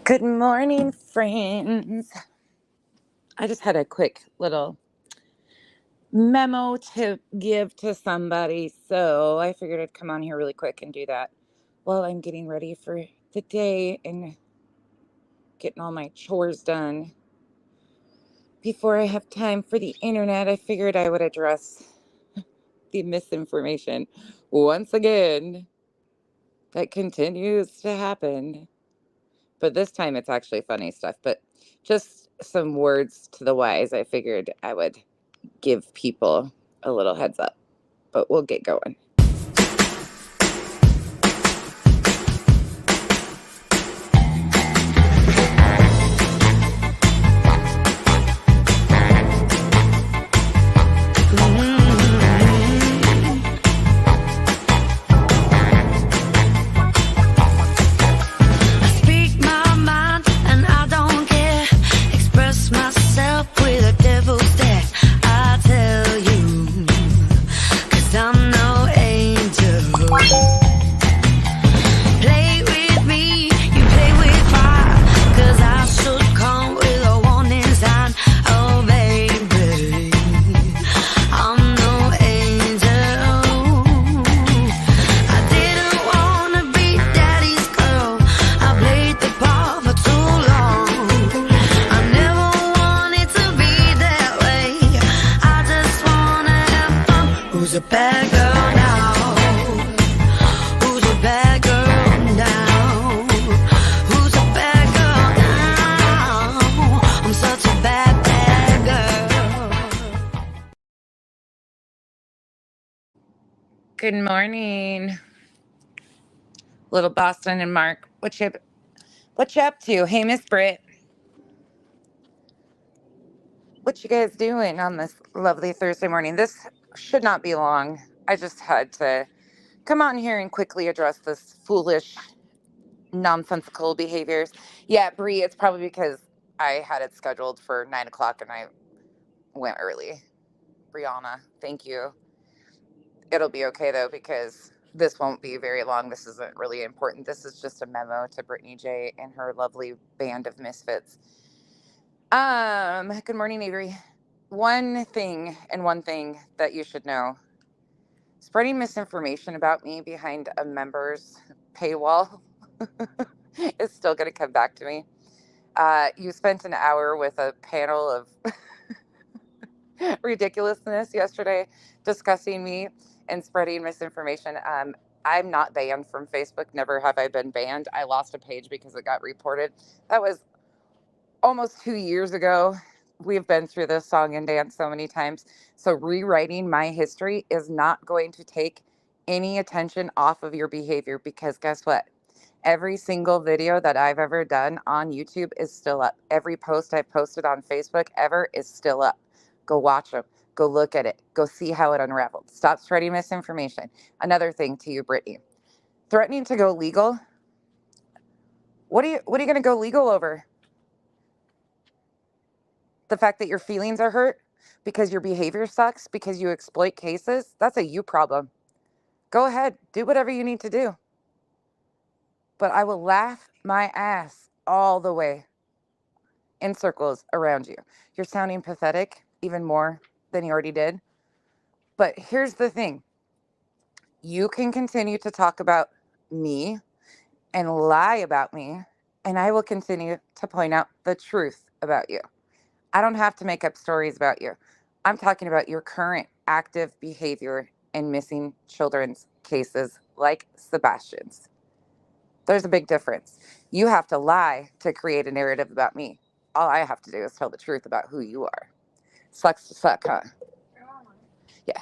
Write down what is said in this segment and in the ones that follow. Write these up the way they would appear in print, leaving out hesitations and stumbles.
Good morning, friends. I just had a quick little memo to give to somebody, so I figured I'd come on here really quick and do that while I'm getting ready for the day and getting all my chores done. Before I have time for the internet, I figured I would address the misinformation once again that continues to happen. But this time it's actually funny stuff, but just some words to the wise. I figured I would give people a little heads up, but we'll get going. Who's a bad girl now? Who's a bad girl now? Who's a bad girl now? I'm such a bad, bad girl. Good morning, little Boston and Mark. What you up to? Hey, Miss Britt. What you guys doing on this lovely Thursday morning? This should not be long. I just had to come on here and quickly address this foolish, nonsensical behaviors. Yeah, Bree, it's probably because I had it scheduled for 9 o'clock and I went early. Brianna, thank you. It'll be okay though, because this won't be very long. This isn't really important. This is just a memo to Brittney J and her lovely band of misfits. Good morning, Avery. One thing that you should know: spreading misinformation about me behind a member's paywall is still going to come back to me. You spent an hour with a panel of ridiculousness yesterday discussing me and spreading misinformation. I'm not banned from Facebook. Never have I been banned. I lost a page because it got reported. That was almost 2 years ago. We've been through this song and dance so many times. So rewriting my history is not going to take any attention off of your behavior, because guess what? Every single video that I've ever done on YouTube is still up. Every post I've posted on Facebook ever is still up. Go watch them. Go look at it. Go see how it unraveled. Stop spreading misinformation. Another thing to you, Brittney. Threatening to go legal? What are you going to go legal over? The fact that your feelings are hurt because your behavior sucks, because you exploit cases? That's a you problem. Go ahead. Do whatever you need to do. But I will laugh my ass all the way in circles around you. You're sounding pathetic even more than you already did. But here's the thing. You can continue to talk about me and lie about me, and I will continue to point out the truth about you. I don't have to make up stories about you. I'm talking about your current active behavior in missing children's cases like Sebastian's. There's a big difference. You have to lie to create a narrative about me. All I have to do is tell the truth about who you are. Sucks to suck, huh? Yeah.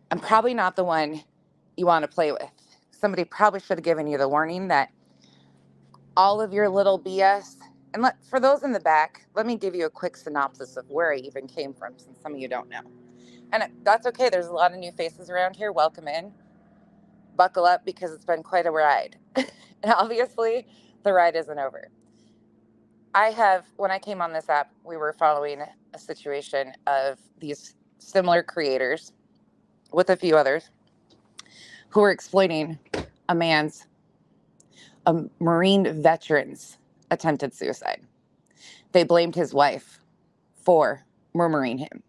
I'm probably not the one you want to play with. Somebody probably should have given you the warning that all of your little BS. And for those in the back, let me give you a quick synopsis of where I even came from, since some of you don't know. And that's okay. There's a lot of new faces around here. Welcome in. Buckle up, because it's been quite a ride. And obviously, the ride isn't over. When I came on this app, we were following a situation of these similar creators with a few others who were exploiting a man's a Marine veteran's attempted suicide. They blamed his wife for murmuring him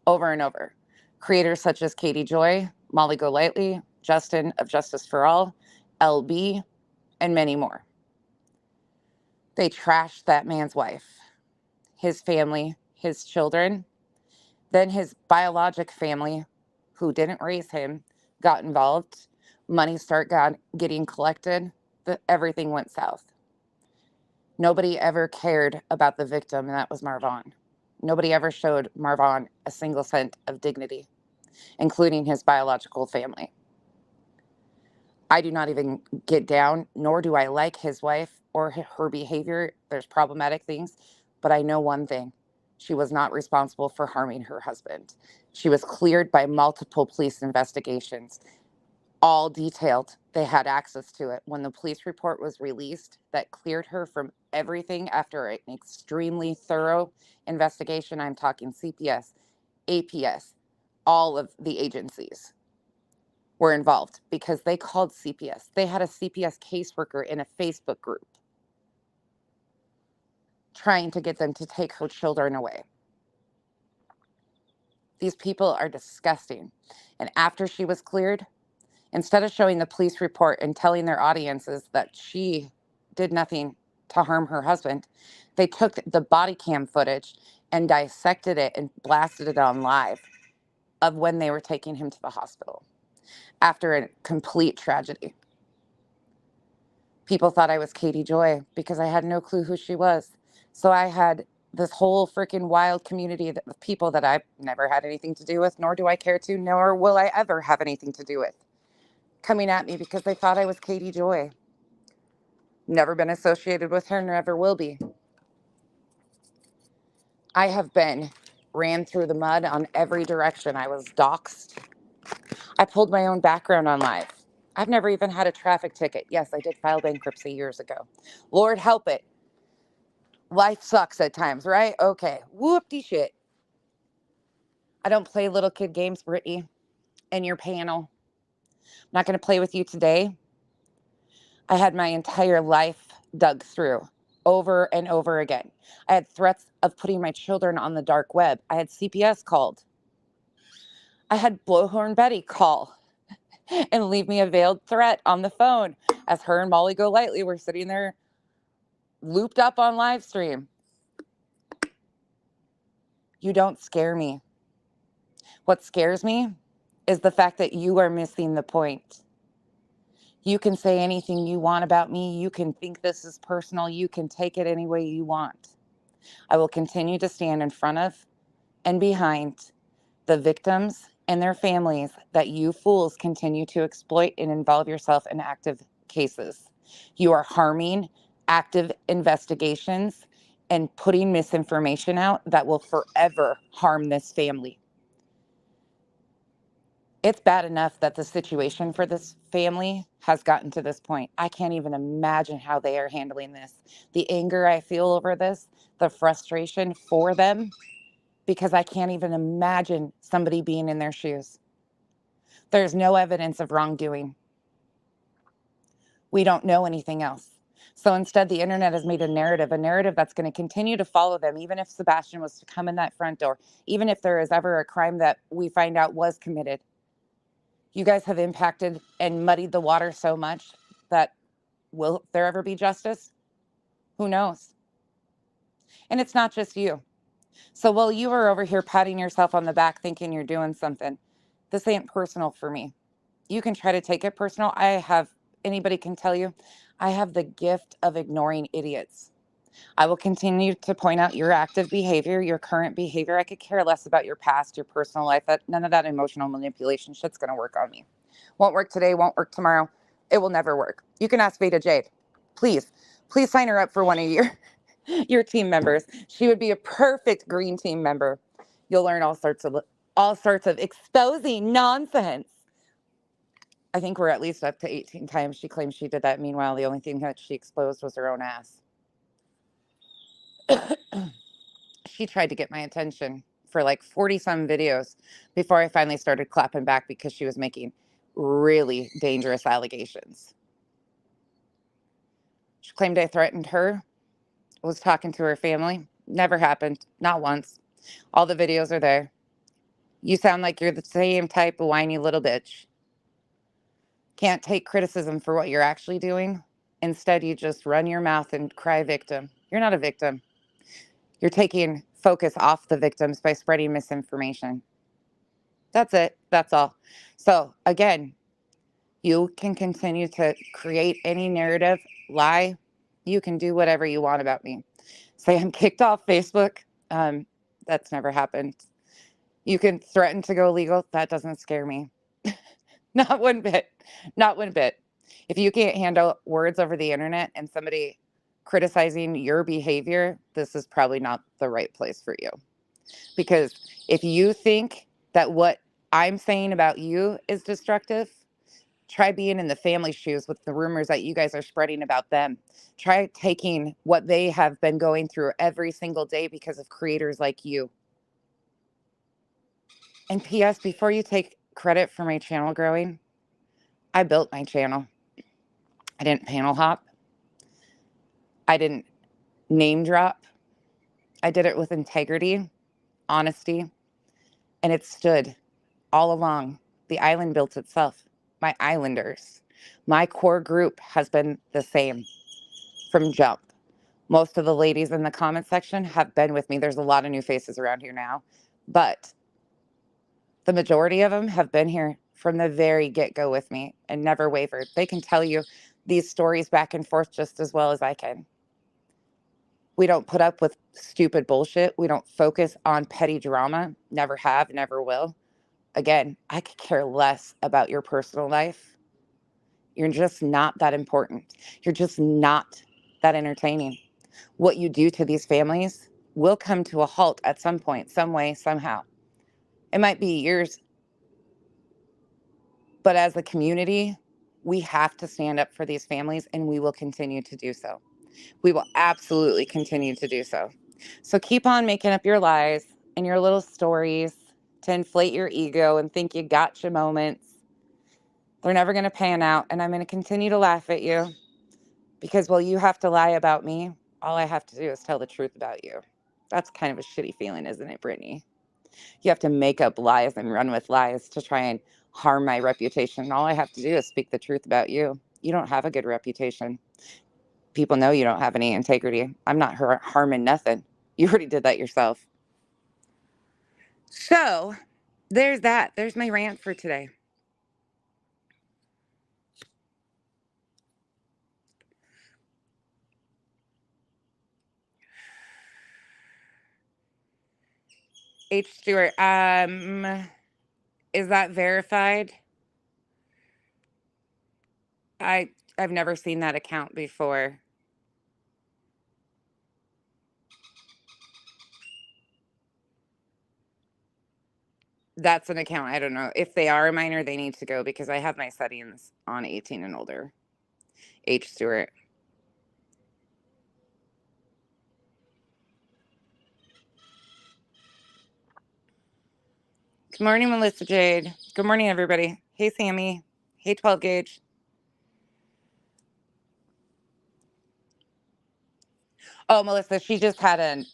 over and over. Creators such as Katie Joy, Molly Golightly, Justin of Justice for All, LB, and many more. They trashed that man's wife, his family, his children. Then his biologic family, who didn't raise him, got involved. Money started getting collected. Everything went south. Nobody ever cared about the victim, and that was Marvon. Nobody ever showed Marvon a single cent of dignity, including his biological family. I do not even get down, nor do I like his wife or her behavior. There's problematic things, but I know one thing. She was not responsible for harming her husband. She was cleared by multiple police investigations, all detailed. They had access to it. When the police report was released, that cleared her from everything after an extremely thorough investigation. I'm talking CPS, APS, all of the agencies were involved because they called CPS. They had a CPS caseworker in a Facebook group trying to get them to take her children away. These people are disgusting. And after she was cleared, instead of showing the police report and telling their audiences that she did nothing to harm her husband, they took the body cam footage and dissected it and blasted it on live of when they were taking him to the hospital after a complete tragedy. People thought I was Katie Joy because I had no clue who she was. So I had this whole freaking wild community of people that I've never had anything to do with, nor do I care to, nor will I ever have anything to do with, coming at me because they thought I was Katie Joy. Never been associated with her, never will be. I have been ran through the mud on every direction. I was doxxed. I pulled my own background on live. I've never even had a traffic ticket. Yes, I did file bankruptcy years ago. Lord help it. Life sucks at times, right? Okay. Whoop-de shit. I don't play little kid games, Brittney, and your panel. I'm not going to play with you today. I had my entire life dug through over and over again. I had threats of putting my children on the dark web. I had CPS called. I had Blowhorn Betty call and leave me a veiled threat on the phone as her and Molly Golightly were sitting there looped up on live stream. You don't scare me. What scares me is the fact that you are missing the point. You can say anything you want about me. You can think this is personal. You can take it any way you want. I will continue to stand in front of and behind the victims and their families that you fools continue to exploit and involve yourself in active cases. You are harming active investigations and putting misinformation out that will forever harm this family. It's bad enough that the situation for this family has gotten to this point. I can't even imagine how they are handling this. The anger I feel over this, the frustration for them, because I can't even imagine somebody being in their shoes. There's no evidence of wrongdoing. We don't know anything else. So instead, the internet has made a narrative that's going to continue to follow them, even if Sebastian was to come in that front door, even if there is ever a crime that we find out was committed. You guys have impacted and muddied the water so much that will there ever be justice? Who knows? And it's not just you. So while you are over here patting yourself on the back thinking you're doing something, this ain't personal for me. You can try to take it personal. Anybody can tell you, I have the gift of ignoring idiots. I will continue to point out your active behavior, your current behavior. I could care less about your past, your personal life. None of that emotional manipulation shit's going to work on me. Won't work today, won't work tomorrow. It will never work. You can ask Veda Jade. Please sign her up for one of your team members. She would be a perfect green team member. You'll learn all sorts of exposing nonsense. I think we're at least up to 18 times she claims she did that. Meanwhile, the only thing that she exposed was her own ass. She tried to get my attention for like 40 some videos before I finally started clapping back because she was making really dangerous allegations. She claimed I threatened her, was talking to her family. Never happened. Not once. All the videos are there. You sound like you're the same type of whiny little bitch. Can't take criticism for what you're actually doing. Instead, you just run your mouth and cry victim. You're not a victim. You're taking focus off the victims by spreading misinformation. That's it. That's all. So, again, you can continue to create any narrative, lie. You can do whatever you want about me. Say I'm kicked off Facebook. Um, that's never happened. You can threaten to go legal. That doesn't scare me. Not one bit. Not one bit. If you can't handle words over the internet and somebody criticizing your behavior, this is probably not the right place for you. Because if you think that what I'm saying about you is destructive, try being in the family shoes with the rumors that you guys are spreading about them. Try taking what they have been going through every single day because of creators like you. And P.S., before you take credit for my channel growing, I built my channel. I didn't panel hop. I didn't name drop. I did it with integrity, honesty, and it stood all along. The island built itself. My islanders, my core group has been the same from jump. Most of the ladies in the comment section have been with me. There's a lot of new faces around here now, but the majority of them have been here from the very get-go with me and never wavered. They can tell you these stories back and forth just as well as I can. We don't put up with stupid bullshit. We don't focus on petty drama. Never have, never will. Again, I could care less about your personal life. You're just not that important. You're just not that entertaining. What you do to these families will come to a halt at some point, some way, somehow. It might be years, but as a community, we have to stand up for these families, and we will continue to do so. We will absolutely continue to do so. So keep on making up your lies and your little stories to inflate your ego and think you gotcha moments. They're never going to pan out, and I'm going to continue to laugh at you because while you have to lie about me, all I have to do is tell the truth about you. That's kind of a shitty feeling, isn't it, Brittney? You have to make up lies and run with lies to try and harm my reputation. All I have to do is speak the truth about you. You don't have a good reputation. People know you don't have any integrity. I'm not harming nothing. You already did that yourself. So there's that. There's my rant for today. H. Stewart, is that verified? I've never seen that account before. That's an account. I don't know. If they are a minor, they need to go because I have my settings on 18 and older. H. Stewart. Good morning, Melissa Jade. Good morning, everybody. Hey, Sammy. Hey, 12 gauge. Oh, Melissa, she just had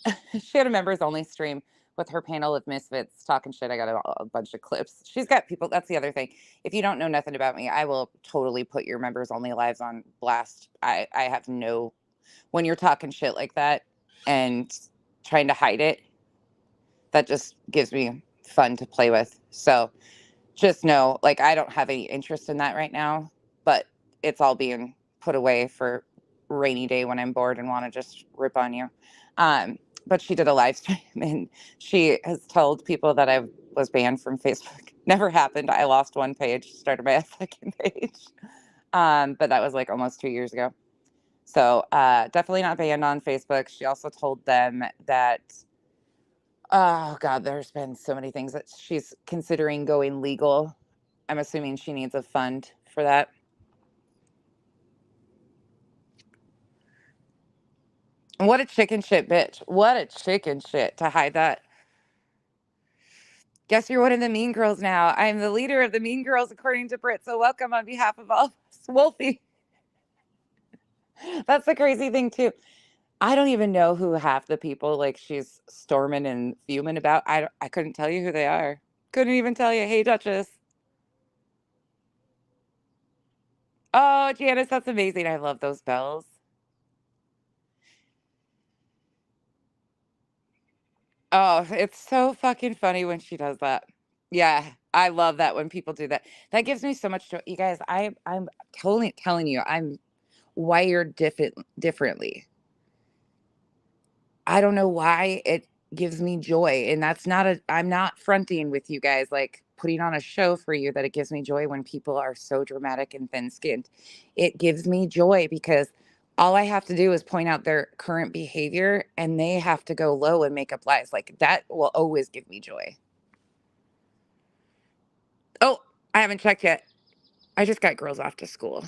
she had a members only stream with her panel of misfits talking shit. I got a bunch of clips. She's got people. That's the other thing. If you don't know nothing about me, I will totally put your members only lives on blast. I have no, when you're talking shit like that and trying to hide it, that just gives me fun to play with. So just know, like, I don't have any interest in that right now, but it's all being put away for rainy day when I'm bored and want to just rip on you. Um, but she did a live stream and she has told people that I was banned from Facebook. Never happened. I lost one page, started my second page. But that was like almost 2 years ago. So definitely not banned on Facebook. She also told them that, oh God, there's been so many things that she's considering going legal. I'm assuming she needs a fund for that. What a chicken shit bitch. What a chicken shit to hide that. Guess you're one of the mean girls now. I'm the leader of the mean girls, according to Britt. So welcome on behalf of all of us. Wolfie. That's the crazy thing too. I don't even know who half the people like she's storming and fuming about. I couldn't tell you who they are. Couldn't even tell you. Hey, Duchess. Oh, Janice, that's amazing. I love those bells. Oh, it's so fucking funny when she does that. Yeah, I love that when people do that. That gives me so much joy. You guys, I'm totally telling you, I'm wired differently. I don't know why it gives me joy. And that's not a I'm not fronting with you guys, like putting on a show for you that it gives me joy when people are so dramatic and thin-skinned. It gives me joy because all I have to do is point out their current behavior and they have to go low and make up lies. Like that will always give me joy. Oh, I haven't checked yet. I just got girls off to school.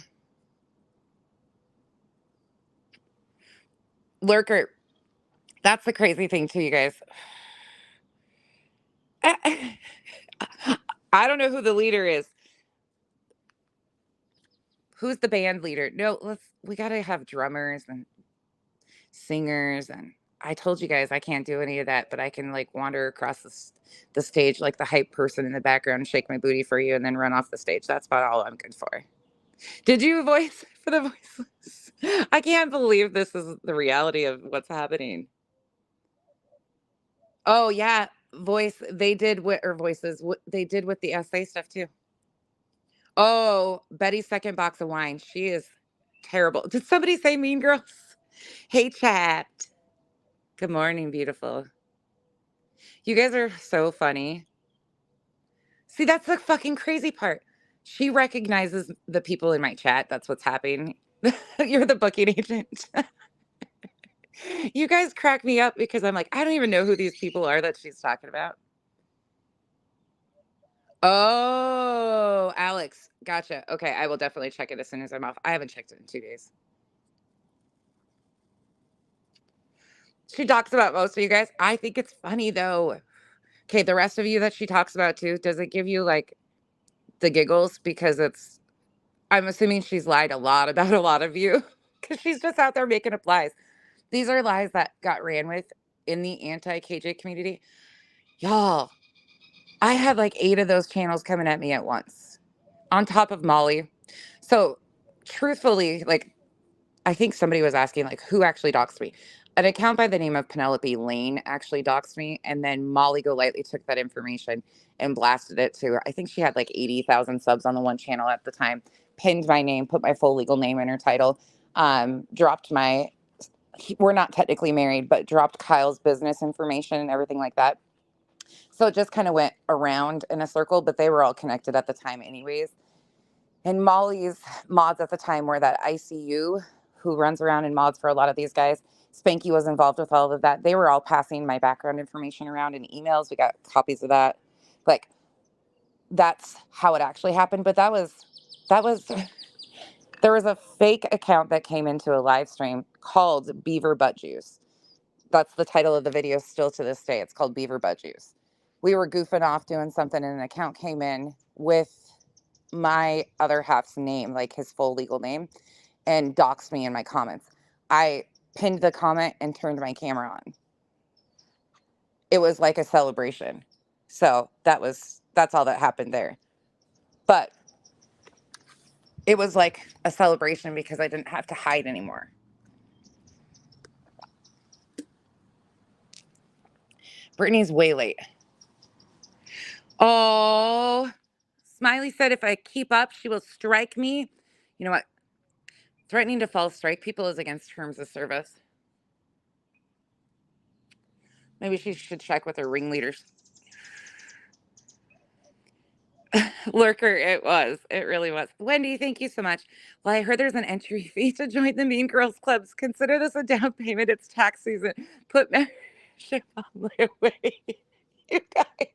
Lurker, that's the crazy thing too, you guys. I don't know who the leader is. Who's the band leader? No, we gotta have drummers and singers and I told you guys I can't do any of that, but I can like wander across the stage like the hype person in the background, shake my booty for you, and then run off the stage. That's about all I'm good for. Did you voice for the voiceless? I can't believe this is the reality of what's happening. Oh yeah, voice. They did with or voices. What they did with the essay stuff too. Oh, Betty's second box of wine. She is terrible. Did somebody say Mean Girls? Hey, chat. Good morning, beautiful. You guys are so funny. See, that's the fucking crazy part. She recognizes the people in my chat. That's what's happening. You're the booking agent. You guys crack me up because I'm like, I don't even know who these people are that she's talking about. Oh, Alex. Gotcha. Okay, I will definitely check it as soon as I'm off. I haven't checked it in 2 days. She talks about most of you guys. I think it's funny though. Okay, the rest of you that she talks about too, does it give you like the giggles? Because I'm assuming she's lied a lot about a lot of you because she's just out there making up lies. These are lies that got ran with in the anti KJ community. Y'all, I had like 8 of those channels coming at me at once on top of Molly. So, truthfully, like I think somebody was asking like who actually doxed me. An account by the name of Penelope Lane actually doxed me, and then Molly Golightly took that information and blasted it to her. I think she had like 80,000 subs on the one channel at the time. Pinned my name, put my full legal name in her title, dropped my. We're not technically married, but dropped Kyle's business information and everything like that. So it just kind of went around in a circle, but they were all connected at the time, anyways. And Molly's mods at the time were that ICU who runs around and mods for a lot of these guys. Spanky was involved with all of that. They were all passing my background information around in emails. We got copies of that. Like that's how it actually happened. But that was there was a fake account that came into a live stream called Beaver Butt Juice. That's the title of the video still to this day. It's called Beaver Butt Juice. We were goofing off doing something and an account came in with my other half's name, like his full legal name, and doxed me in my comments. I pinned the comment and turned my camera on. It was like a celebration. So that's all that happened there. But it was like a celebration because I didn't have to hide anymore. Brittany's way late. Oh, Smiley said if I keep up, she will strike me. You know what? Threatening to false strike people is against terms of service. Maybe she should check with her ringleaders. Lurker, it was. It really was. Wendy, thank you so much. Well, I heard there's an entry fee to join the Mean Girls Clubs. Consider this a down payment. It's tax season. Put membership on my way. You guys.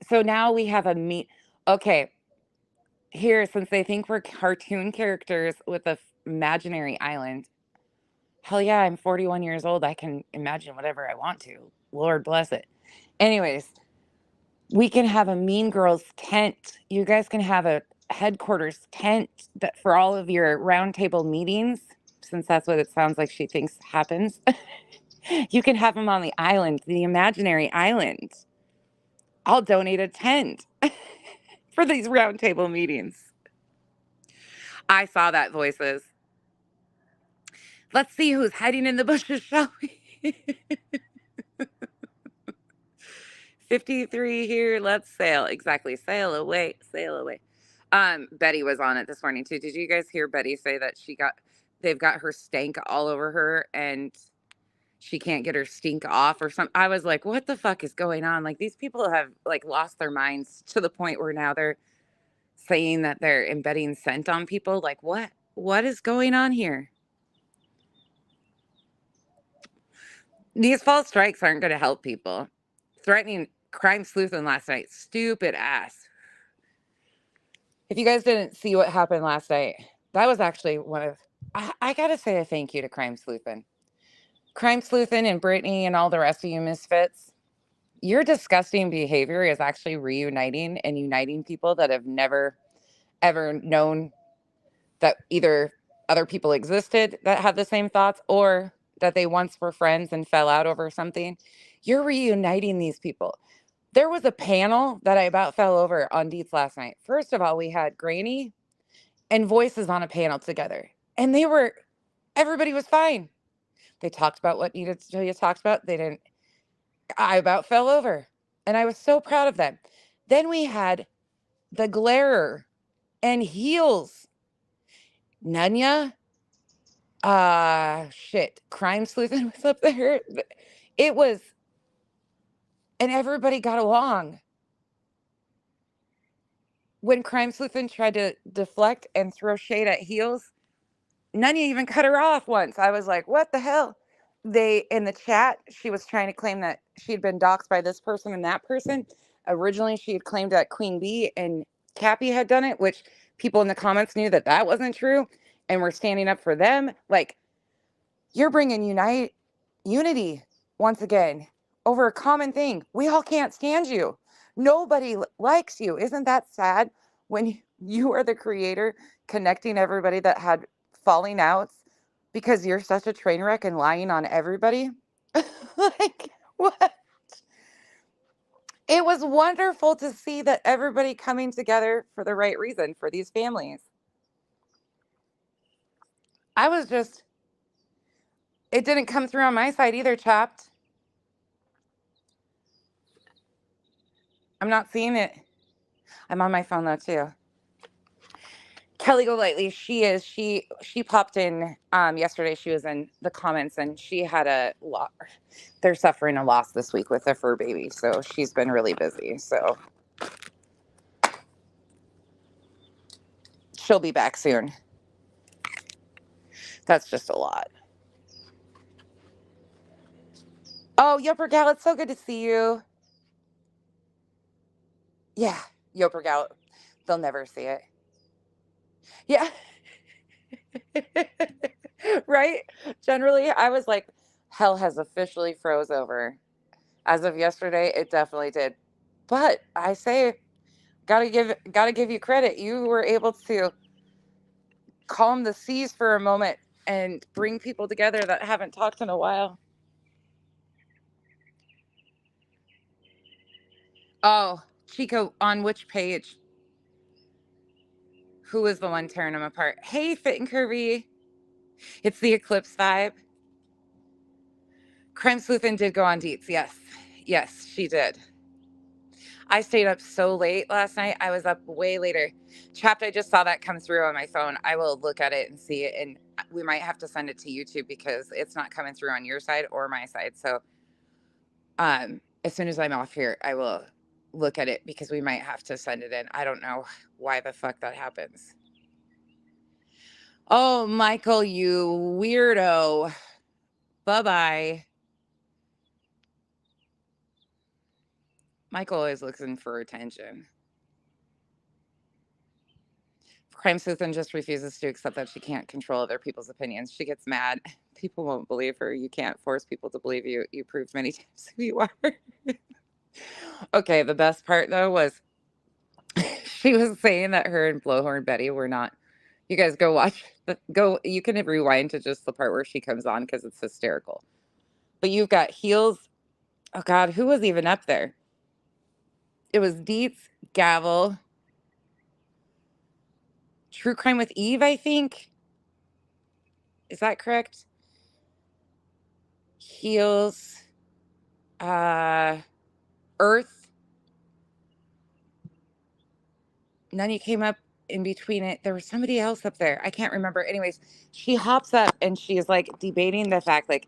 So now we have a meet. Okay, here, since they think we're cartoon characters with a imaginary island, hell yeah, I'm 41 years old. I can imagine whatever I want to. Lord bless it. Anyways, we can have a Mean Girls tent. You guys can have a headquarters tent that for all of your roundtable meetings. since that's what it sounds like she thinks happens. You can have him on the island, the imaginary island. I'll donate a tent for these roundtable meetings. I saw that, voices. Let's see who's hiding in the bushes, shall we? 53 here. Let's sail. Exactly. Sail away. Sail away. Betty was on it this morning too. Did you guys hear Betty say that they've got her stank all over her and she can't get her stink off or something? I was like, what the fuck is going on? Like, these people have like lost their minds to the point where now they're saying that they're embedding scent on people. Like, what is going on here? These false strikes aren't going to help people. Threatening crime sleuthing last night. Stupid ass. If you guys didn't see what happened last night, that was actually one of, I gotta say a thank you to crime sleuthing. Crime sleuthing and Brittney and all the rest of you misfits. Your disgusting behavior is actually reuniting and uniting people that have never, ever known that either other people existed that have the same thoughts or that they once were friends and fell out over something. You're reuniting these people. There was a panel that I about fell over on Deets last night. First of all, we had Granny and Voices on a panel together, and everybody was fine. They talked about what needed to be talked about. They didn't, I about fell over, and I was so proud of them. Then we had the Glarer and Heels. Nunya, Crime Sleuthing was up there. It was, and everybody got along. When Crime Sleuthing tried to deflect and throw shade at Heels, Nunya even cut her off once. I was like, what the hell? In the chat, she was trying to claim that she had been doxxed by this person and that person. Originally, she had claimed that Queen Bee and Cappy had done it, which people in the comments knew that that wasn't true and were standing up for them. Like, you're bringing unity once again over a common thing. We all can't stand you. Nobody likes you. Isn't that sad when you are the creator connecting everybody that had falling outs because you're such a train wreck and lying on everybody? Like, what? It was wonderful to see that everybody coming together for the right reason for these families. It didn't come through on my side either, Chopped. I'm not seeing it. I'm on my phone though too. Kelly Golightly, she popped in yesterday. She was in the comments and she had a lot. They're suffering a loss this week with a fur baby, so she's been really busy. So she'll be back soon. That's just a lot. Oh, Yoper Gal, it's so good to see you. Yeah, Yoper Gal, they'll never see it. Yeah. Right? Generally, I was like, hell has officially froze over. As of yesterday, it definitely did. But I say, gotta give you credit. You were able to calm the seas for a moment and bring people together that haven't talked in a while. Oh, Chico, on which page? Who is the one tearing them apart? Hey, Fit and Curvy. It's the eclipse vibe. Crime Sleuthin did go on Deets. Yes. Yes, she did. I stayed up so late last night. I was up way later. Chapped, I just saw that come through on my phone. I will look at it and see it. And we might have to send it to YouTube because it's not coming through on your side or my side. So as soon as I'm off here, I will look at it because we might have to send it in. I don't know why the fuck that happens. Oh, Michael, you weirdo. Bye-bye. Michael is looking for attention. Crime Susan just refuses to accept that she can't control other people's opinions. She gets mad. People won't believe her. You can't force people to believe you. You proved many times who you are. Okay, the best part, though, was she was saying that her and Blowhorn Betty were not You guys go watch. Go. You can rewind to just the part where she comes on because it's hysterical. But you've got Heels. Oh God, who was even up there? It was Dietz, Gavel, True Crime with Eve, I think. Is that correct? Heels, uh, Earth. None you came up in between it. There was somebody else up there. I can't remember. Anyways, she hops up and she is like debating the fact, like,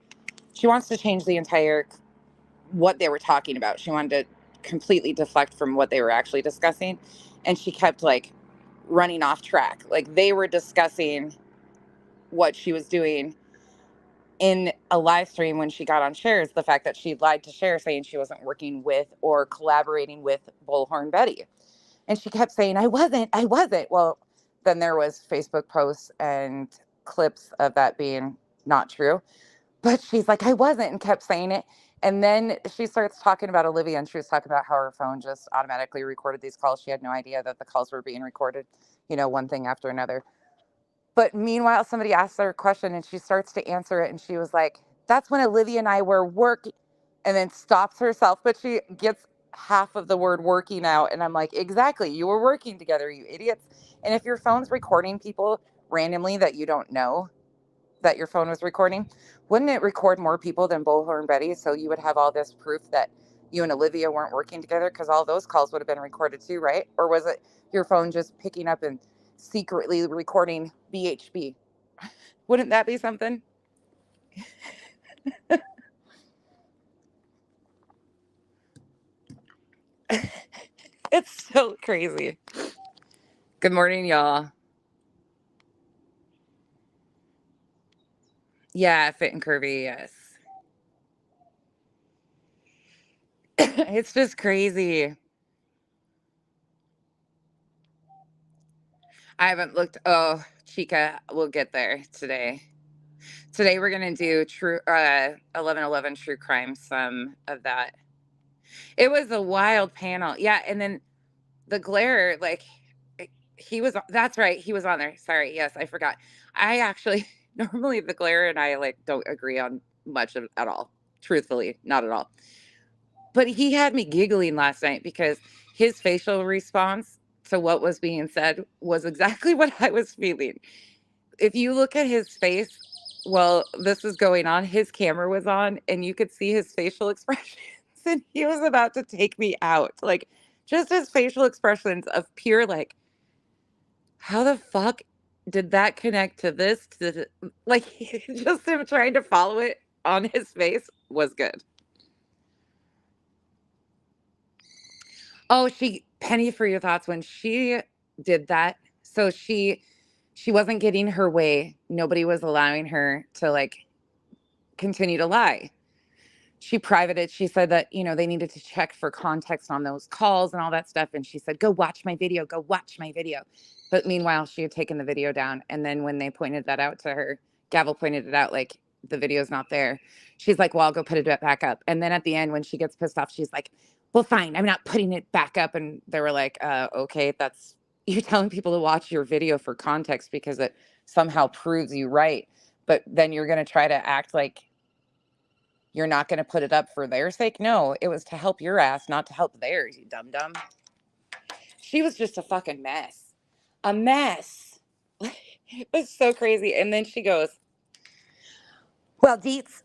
she wants to change the entire what they were talking about. She wanted to completely deflect from what they were actually discussing. And she kept like running off track. Like they were discussing what she was doing in a live stream when she got on Shares, the fact that she lied to Share saying she wasn't working with or collaborating with Bullhorn Betty. And she kept saying, I wasn't. Well, then there was Facebook posts and clips of that being not true. But she's like, I wasn't, and kept saying it. And then she starts talking about Olivia, and she was talking about how her phone just automatically recorded these calls. She had no idea that the calls were being recorded, one thing after another. But meanwhile, somebody asks her a question and she starts to answer it. And she was like, that's when Olivia and I were working, and then stops herself. But she gets half of the word working out. And I'm like, exactly. You were working together, you idiots. And if your phone's recording people randomly that you don't know that your phone was recording, wouldn't it record more people than Bullhorn Betty? So you would have all this proof that you and Olivia weren't working together because all those calls would have been recorded too, right? Or was it your phone just picking up and secretly recording BHB? Wouldn't that be something? It's so crazy. Good morning, y'all. Yeah, fit and curvy, yes. It's just crazy. I haven't looked. Oh, Chica, we'll get there today. Today we're gonna do 1111 true crime, some of that. It was a wild panel. Yeah, and then the glare, like he was that's right, he was on there. Sorry, yes, I forgot. I actually normally the glare and I like don't agree on much of, at all. Truthfully, not at all. But he had me giggling last night because his facial response to what was being said was exactly what I was feeling. If you look at his face while this was going on, his camera was on and you could see his facial expressions and he was about to take me out. Like just his facial expressions of pure like, how the fuck did that connect to this? Like just him trying to follow it on his face was good. Oh, she penny for your thoughts when she did that. So she wasn't getting her way. Nobody was allowing her to like continue to lie. She privated. She said that, they needed to check for context on those calls and all that stuff. And she said, go watch my video, go watch my video. But meanwhile, she had taken the video down. And then when they pointed that out to her, Gavel pointed it out, like the video's not there. She's like, well, I'll go put it back up. And then at the end, when she gets pissed off, she's like, well, fine, I'm not putting it back up. And they were like, okay, that's, you're telling people to watch your video for context because it somehow proves you right. But then you're going to try to act like you're not going to put it up for their sake. No, it was to help your ass, not to help theirs, you dum dum. She was just a fucking mess. A mess. It was so crazy. And then she goes, well, Deets,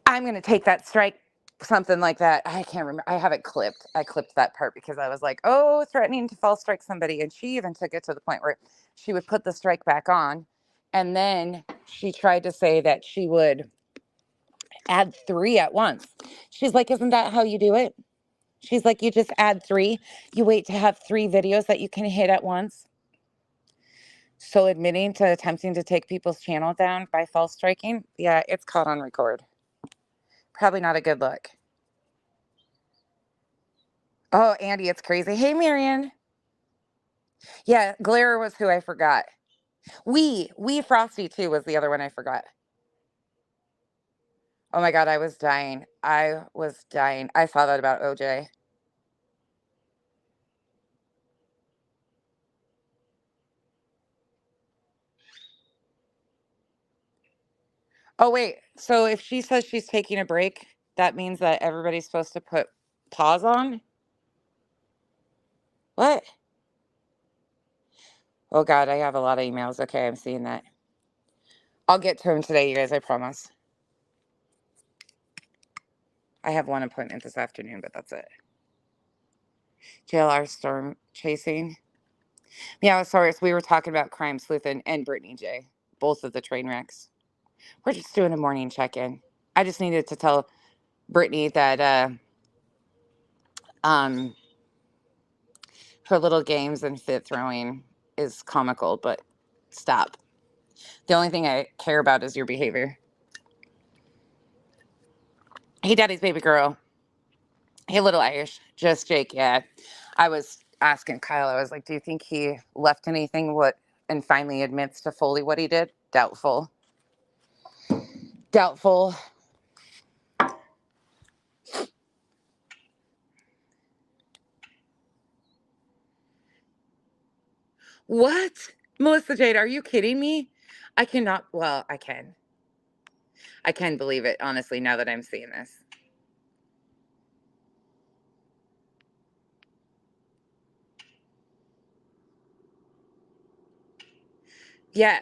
I'm going to take that strike. Something like that. I can't remember. I have it clipped. I clipped that part because I was like, oh, threatening to false strike somebody. And she even took it to the point where she would put the strike back on. And then she tried to say that she would add 3 at once. She's like, isn't that how you do it? She's like, you just add 3. You wait to have 3 videos that you can hit at once. So admitting to attempting to take people's channel down by false striking, yeah, it's caught on record. Probably not a good look. Oh, Andy, it's crazy. Hey, Marion. Yeah, Glare was who I forgot. We Frosty too was the other one I forgot. Oh my God, I was dying. I was dying. I saw that about OJ. Oh, wait. So if she says she's taking a break, that means that everybody's supposed to put pause on? What? Oh, God, I have a lot of emails. Okay, I'm seeing that. I'll get to them today, you guys, I promise. I have one appointment this afternoon, but that's it. JLR storm chasing. Yeah, sorry. So we were talking about crime sleuthing and Brittney J, both of the train wrecks. We're just doing a morning check-in. I just needed to tell Brittney that um her little games and fit throwing is comical, but stop. The only thing I care about is your behavior. Hey, Daddy's baby girl. Hey, little Irish. Just Jake. Yeah. I was asking Kyle, I was like, do you think he left anything and finally admits to fully what he did? Doubtful. Doubtful. What? Melissa Jade, are you kidding me? I cannot. Well, I can. I can believe it, honestly, now that I'm seeing this. Yeah,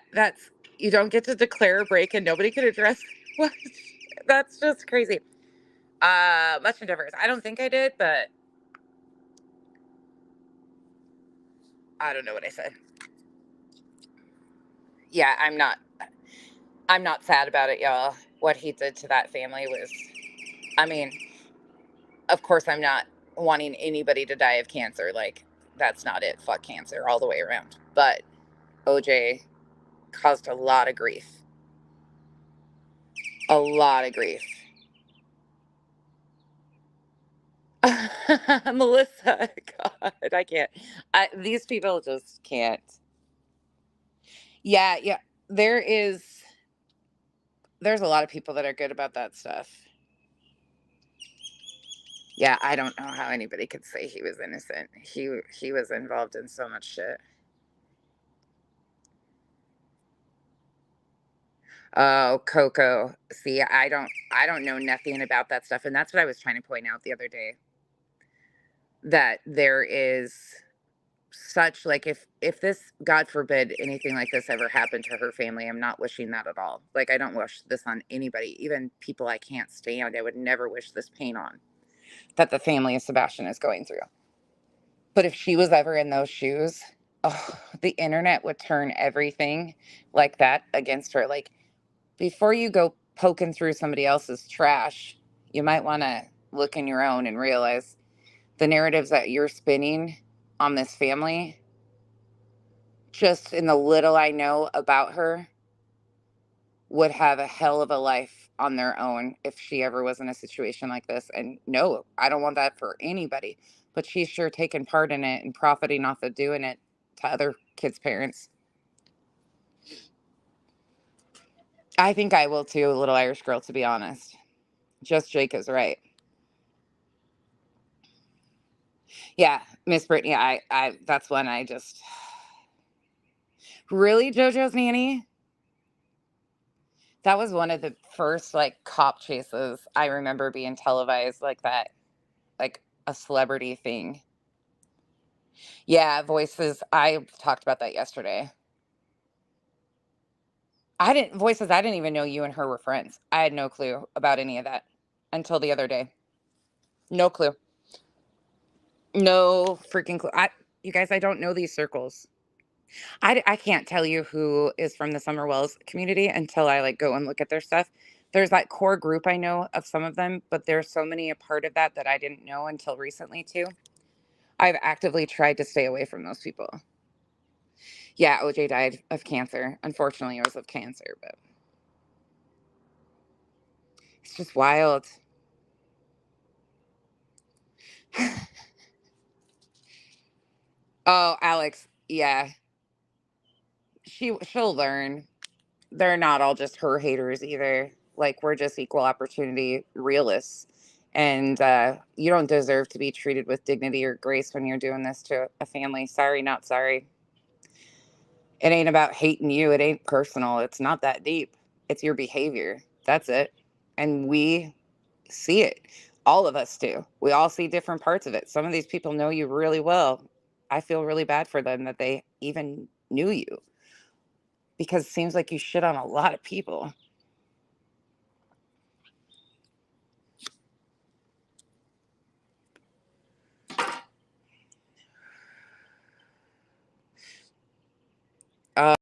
you don't get to declare a break and nobody can address what? That's just crazy. Much endeavors. I don't think I did, but I don't know what I said. Yeah, I'm not sad about it, y'all. What he did to that family was, I mean, of course I'm not wanting anybody to die of cancer. Like, that's not it. Fuck cancer all the way around. But OJ caused a lot of grief. A lot of grief. Melissa, God, I can't. These people just can't. Yeah, yeah. There is, there's a lot of people that are good about that stuff. Yeah, I don't know how anybody could say he was innocent. He was involved in so much shit. Oh, Coco. See, I don't know nothing about that stuff, and that's what I was trying to point out the other day. That there is such, like, if this, God forbid, anything like this ever happened to her family, I'm not wishing that at all. Like, I don't wish this on anybody, even people I can't stand. I would never wish this pain on that the family of Sebastian is going through. But if she was ever in those shoes, oh, the internet would turn everything like that against her. Like, before you go poking through somebody else's trash, you might want to look in your own and realize the narratives that you're spinning on this family, just in the little I know about her, would have a hell of a life on their own if she ever was in a situation like this. And no, I don't want that for anybody. But she's sure taking part in it and profiting off of doing it to other kids' parents. I think I will too, little Irish girl, to be honest. Just Jake is right. Yeah, Miss Brittany, I that's one I just really JoJo's nanny. That was one of the first like cop chases I remember being televised like that, like a celebrity thing. Yeah, voices. I talked about that yesterday. I didn't even know you and her were friends. I had no clue about any of that until the other day. No clue. No freaking clue. You guys, I don't know these circles. I can't tell you who is from the Summer Wells community until I like go and look at their stuff. There's that core group I know of some of them, but there's so many a part of that that I didn't know until recently too. I've actively tried to stay away from those people. Yeah, OJ died of cancer. Unfortunately, it was of cancer, but it's just wild. Oh, Alex, yeah. She'll learn. They're not all just her haters either. Like, we're just equal opportunity realists. And you don't deserve to be treated with dignity or grace when you're doing this to a family. Sorry, not sorry. It ain't about hating you. It ain't personal. It's not that deep. It's your behavior. That's it. And we see it. All of us do. We all see different parts of it. Some of these people know you really well. I feel really bad for them that they even knew you because it seems like you shit on a lot of people. Uh,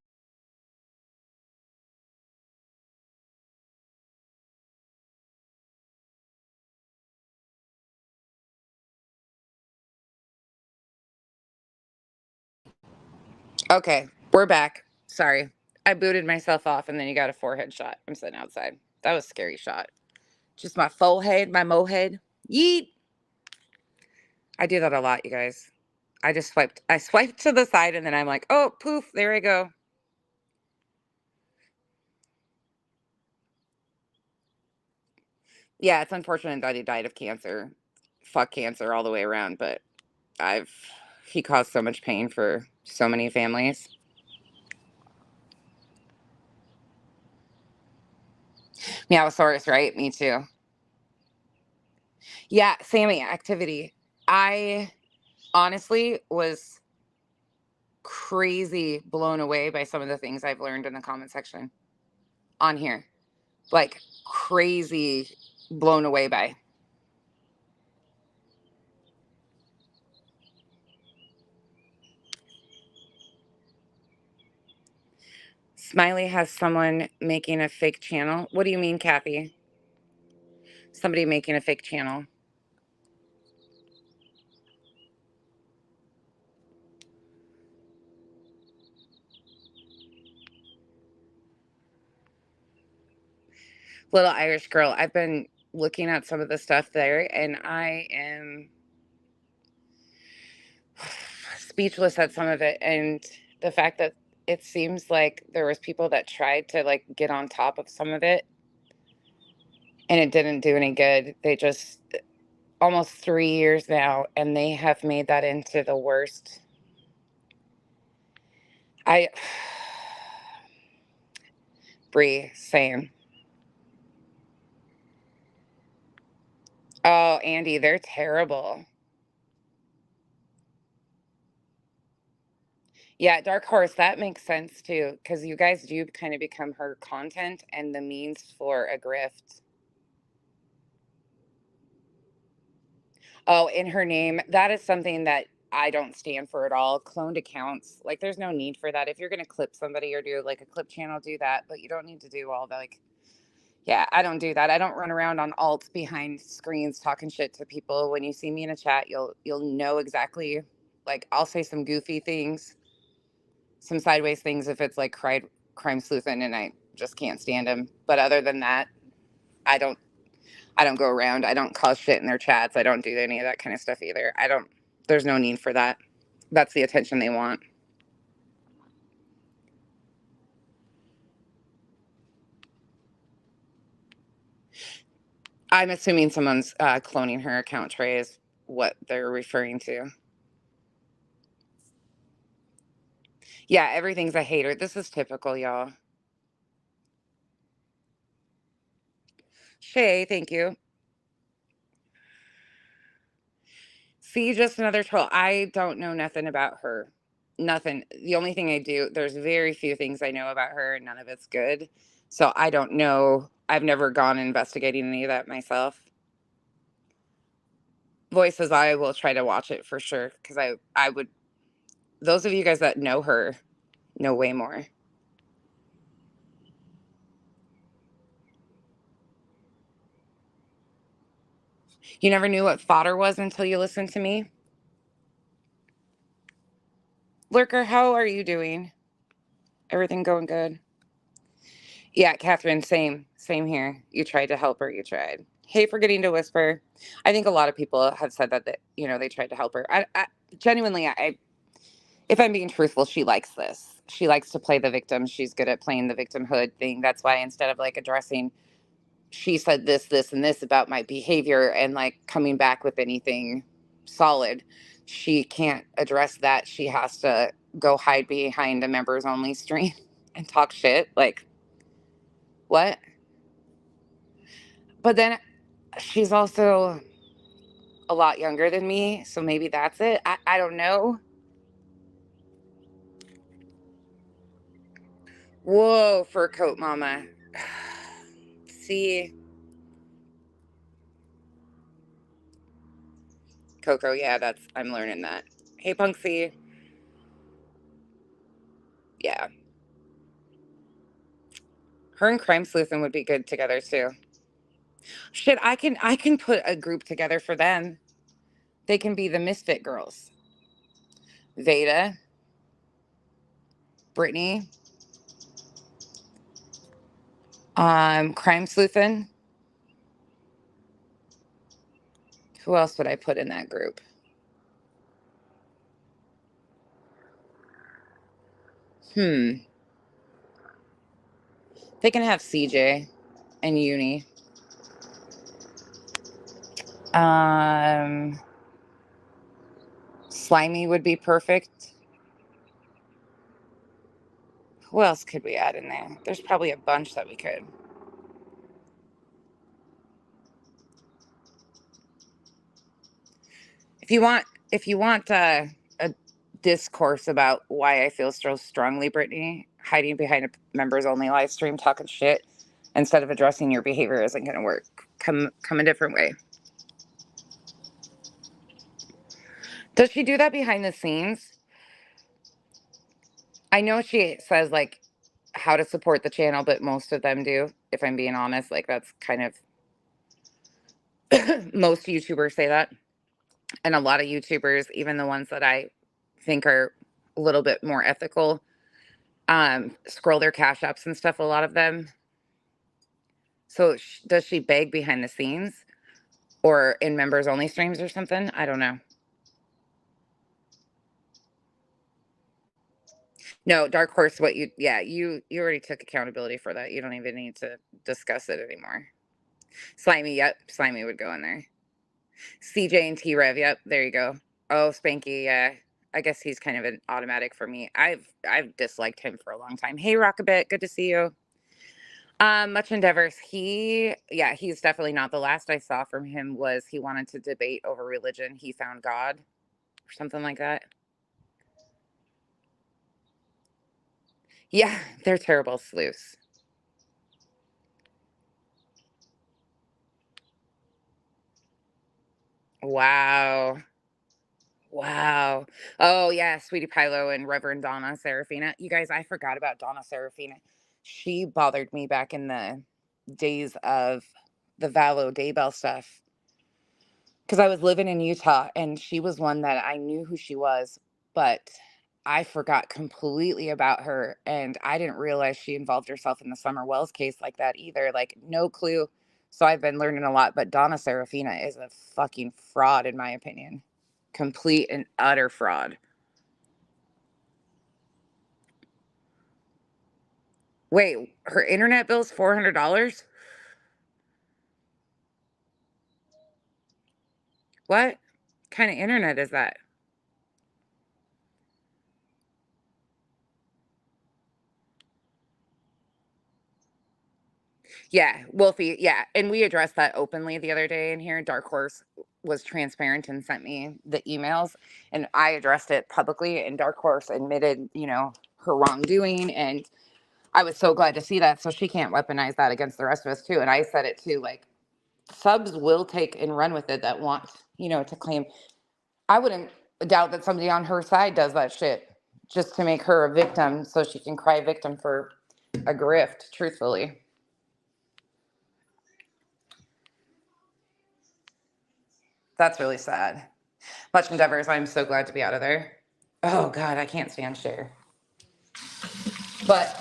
okay, we're back. Sorry. I booted myself off and then you got a forehead shot. I'm sitting outside. That was a scary shot. Just my forehead, my mohead. Yeet. I do that a lot, you guys. I swiped to the side and then I'm like, oh, poof, there I go. Yeah, it's unfortunate that he died of cancer. Fuck cancer all the way around, but I've he caused so much pain for so many families. Meowosaurus, right? Me too. Yeah, Sammy, activity. I honestly was crazy blown away by some of the things I've learned in the comment section on here. Like crazy blown away by. Smiley has someone making a fake channel. What do you mean, Kathy? Somebody making a fake channel. Little Irish girl. I've been looking at some of the stuff there and I am speechless at some of it. And the fact that it seems like there was people that tried to like get on top of some of it and it didn't do any good. They just almost 3 years now and they have made that into the worst. I Bree, same. Oh, Andy, they're terrible. Yeah, Dark Horse, that makes sense too, because you guys do kind of become her content and the means for a grift. Oh, in her name, that is something that I don't stand for at all. Cloned accounts, like, there's no need for that. If you're going to clip somebody or do like a clip channel, do that, but you don't need to do all the like, yeah, I don't do that. I don't run around on alts behind screens talking shit to people. When you see me in a chat, you'll know exactly. Like, I'll say some goofy things, some sideways things if it's like crime sleuthing and I just can't stand them. But other than that, I don't I don't go around. I don't cause shit in their chats. I don't do any of that kind of stuff either. I don't There's no need for that. That's the attention they want. I'm assuming someone's cloning her account. Trey is what they're referring to. Yeah, everything's a hater. This is typical, y'all. Shay, thank you. See, just another troll. I don't know nothing about her. Nothing. The only thing I do, there's very few things I know about her, and none of it's good. So I don't know. I've never gone investigating any of that myself. Voices, I will try to watch it for sure because I would. Those of you guys that know her know way more. You never knew what fodder was until you listened to me. Lurker, how are you doing? Everything going good? Yeah, Catherine, same here. You tried to help her. You tried. Hey, forgetting to whisper. I think a lot of people have said that they tried to help her. I genuinely, if I'm being truthful, she likes this. She likes to play the victim. She's good at playing the victimhood thing. That's why instead of like addressing, she said this, and this about my behavior and like coming back with anything solid, she can't address that. She has to go hide behind a members only stream and talk shit. Like, What? But then she's also a lot younger than me, so maybe that's it. I don't know. Whoa, fur coat mama. See, Coco, yeah, I'm learning that. Hey, Punksy. Yeah. Her and Crime Sleuthin' would be good together too. Shit, I can put a group together for them. They can be the Misfit Girls. Veda, Brittney, Crime Sleuthin'. Who else would I put in that group? Hmm. They can have CJ and Uni. Um, Slimy would be perfect. Who else could we add in there? There's probably a bunch that we could. If you want, if you want a discourse about why I feel so strongly, Brittney, hiding behind a members only live stream talking shit instead of addressing your behavior isn't going to work. Come a different way. Does she do that behind the scenes? I know she says like how to support the channel, but most of them do. If I'm being honest, like that's kind of most YouTubers say that, and a lot of YouTubers, even the ones that I think are a little bit more ethical, scroll their cash apps and stuff. A lot of them. So does she beg behind the scenes or in members only streams or something? I don't know. No, Dark Horse. What you? Yeah, you already took accountability for that. You don't even need to discuss it anymore. Slimy. Yep, Slimy would go in there. CJ and T Rev. Yep, there you go. Oh, Spanky. Yeah, I guess he's kind of an automatic for me. I've disliked him for a long time. Hey, Rockabit. Good to see you. Much endeavors. Yeah, he's definitely not. The last I saw from him was he wanted to debate over religion. He found God or something like that. Yeah, they're terrible sleuths. Wow. Wow. Oh, yeah, Sweetie Pilo and Reverend Donna Serafina. You guys, I forgot about Donna Serafina. She bothered me back in the days of the Valo Daybell stuff. Because I was living in Utah and she was one that I knew who she was, but I forgot completely about her. And I didn't realize she involved herself in the Summer Wells case like that either. Like, no clue. So I've been learning a lot, but Donna Serafina is a fucking fraud, in my opinion. Complete and utter fraud. Wait, her internet bill's $400? What kind of internet is that? Yeah, Wolfie. Yeah, and we addressed that openly the other day in here. Dark Horse was transparent and sent me the emails, and I addressed it publicly. And Dark Horse admitted, her wrongdoing, and I was so glad to see that. So she can't weaponize that against the rest of us too. And I said it too. Like subs will take and run with it that want, to claim. I wouldn't doubt that somebody on her side does that shit just to make her a victim, so she can cry victim for a grift. Truthfully. That's really sad. Much endeavors. I'm so glad to be out of there. Oh God, I can't stand Cher. But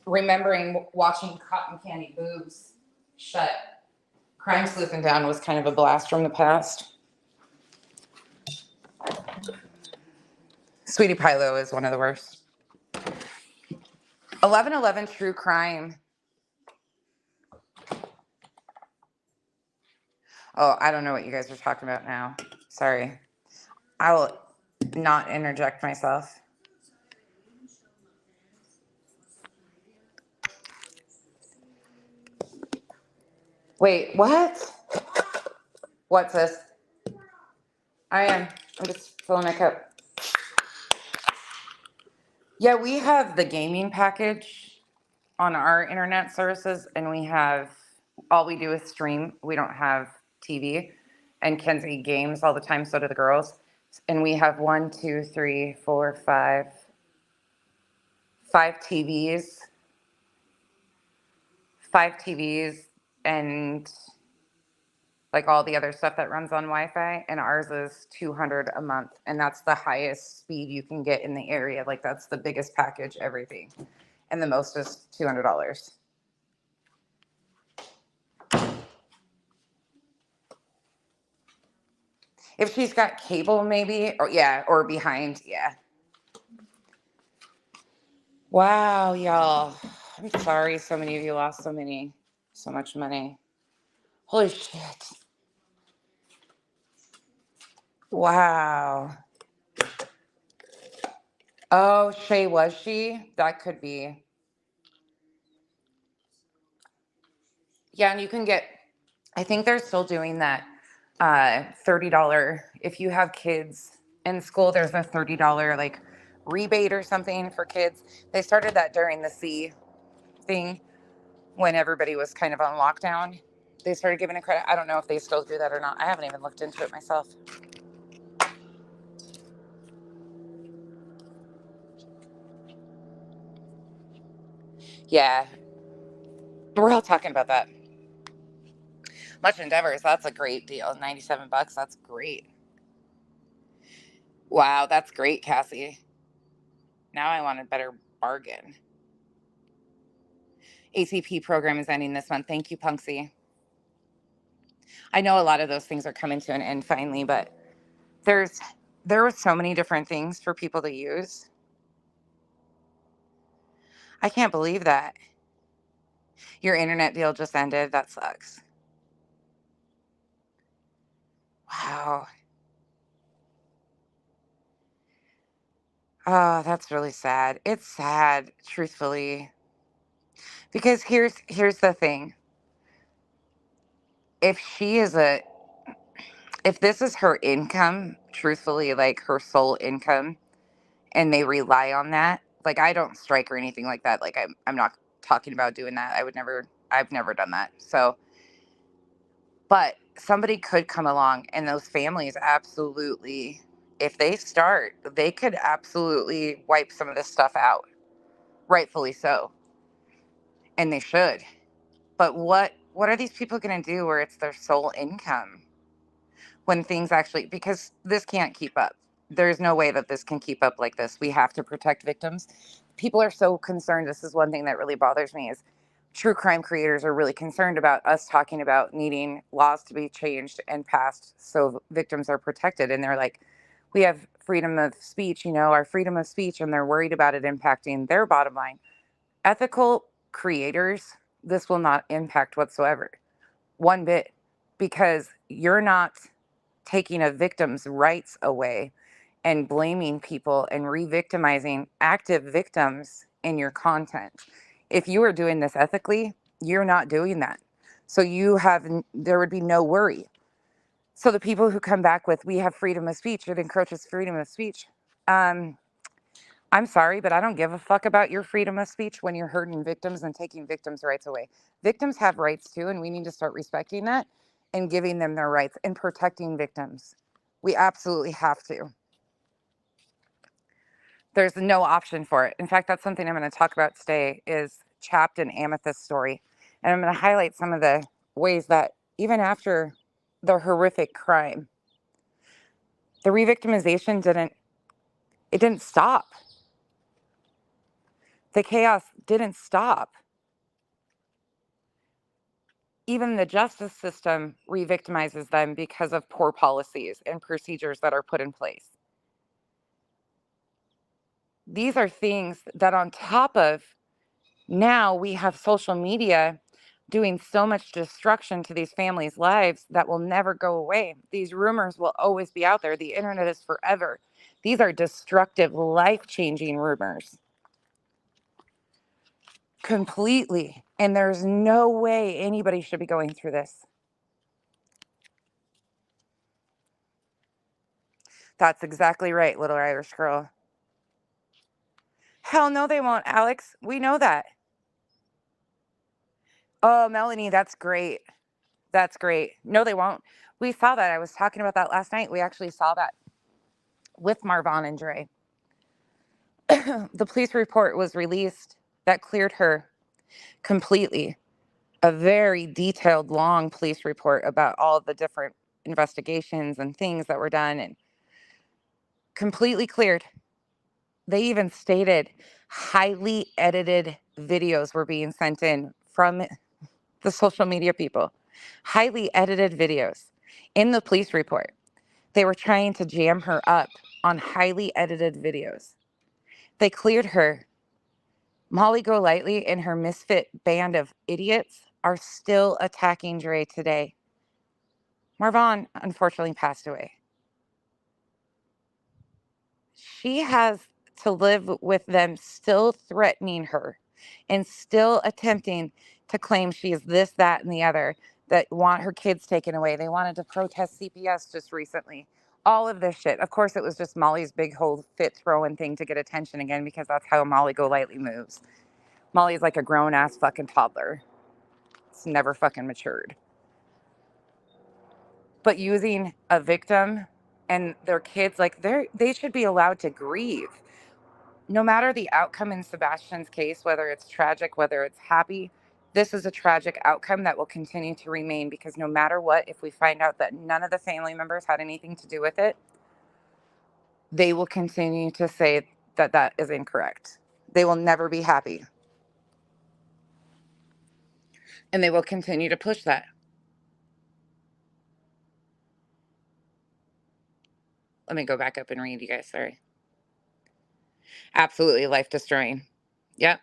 remembering watching Cotton Candy Boobs shut Crime Sleuthing down was kind of a blast from the past. Sweetie Pilo is one of the worst. 1111 True Crime. Oh, I don't know what you guys are talking about now. Sorry. I will not interject myself. Wait, what? What's this? I am. I'm just filling my cup. Yeah, we have the gaming package on our internet services, and we have all we do is stream. We don't have TV. And Kenzie games all the time, so do the girls. And we have one, two, three, four, five TVs, five TVs, and like all the other stuff that runs on Wi-Fi. And ours is 200 a month, and that's the highest speed you can get in the area. Like that's the biggest package, everything, and the most is $200. If she's got cable, maybe, or yeah, or behind, yeah. Wow, y'all. I'm sorry so many of you lost so much money. Holy shit. Wow. Oh, Shay, was she? That could be. Yeah, and you can get, I think they're still doing that $30. If you have kids in school, there's a $30 like rebate or something for kids. They started that during the C thing when everybody was kind of on lockdown. They started giving a credit. I don't know if they still do that or not. I haven't even looked into it myself. Yeah, we're all talking about that. Much Endeavors, that's a great deal. 97 bucks, that's great. Wow, that's great, Cassie. Now I want a better bargain. ACP program is ending this month. Thank you, Punksy. I know a lot of those things are coming to an end finally, but there's there were so many different things for people to use. I can't believe that. Your internet deal just ended. That sucks. Wow. Oh, that's really sad. It's sad, truthfully. Because here's the thing. If she is a if this is her income, truthfully, like her sole income, and they rely on that, like I don't strike or anything like that. Like I'm not talking about doing that. I've never done that. So, but somebody could come along and those families absolutely, if they start, they could absolutely wipe some of this stuff out. Rightfully so. And they should. But what are these people going to do where it's their sole income when things actually, because this can't keep up. There's no way that this can keep up like this. We have to protect victims. People are so concerned. This is one thing that really bothers me is true crime creators are really concerned about us talking about needing laws to be changed and passed so victims are protected. And they're like, we have freedom of speech, our freedom of speech, and they're worried about it impacting their bottom line. Ethical creators, this will not impact whatsoever, one bit, because you're not taking a victim's rights away and blaming people and re-victimizing active victims in your content. If you are doing this ethically, you're not doing that. So there would be no worry. So the people who come back with, we have freedom of speech, it encroaches freedom of speech. Um, I'm sorry, but I don't give a fuck about your freedom of speech when you're hurting victims and taking victims' rights away. Victims have rights too, and we need to start respecting that and giving them their rights and protecting victims. We absolutely have to. There's no option for it. In fact, that's something I'm going to talk about today is Chapped and Amethyst's story. And I'm going to highlight some of the ways that even after the horrific crime, the re-victimization didn't stop. The chaos didn't stop. Even the justice system re-victimizes them because of poor policies and procedures that are put in place. These are things that on top of now we have social media doing so much destruction to these families' lives that will never go away. These rumors will always be out there. The internet is forever. These are destructive, life-changing rumors. Completely. And there's no way anybody should be going through this. That's exactly right, little Irish girl. Hell no, they won't, Alex. We know that. Oh, Melanie, that's great. That's great. No, they won't. We saw that. I was talking about that last night. We actually saw that with Marvon and Dre. The police report was released that cleared her completely. A very detailed, long police report about all of the different investigations and things that were done and completely cleared. They even stated highly edited videos were being sent in from the social media people. Highly edited videos in the police report. They were trying to jam her up on highly edited videos. They cleared her. Molly Golightly and her misfit band of idiots are still attacking Dre today. Marvon unfortunately passed away. She has to live with them still threatening her and still attempting to claim she is this, that, and the other, that want her kids taken away. They wanted to protest CPS just recently. All of this shit. Of course, it was just Molly's big whole fit throwing thing to get attention again because that's how Molly Golightly moves. Molly's like a grown ass fucking toddler. It's never fucking matured. But using a victim and their kids, like they should be allowed to grieve. No matter the outcome in Sebastian's case, whether it's tragic, whether it's happy, this is a tragic outcome that will continue to remain because no matter what, if we find out that none of the family members had anything to do with it, they will continue to say that that is incorrect. They will never be happy. And they will continue to push that. Let me go back up and read you guys. Sorry. Absolutely life destroying. Yep.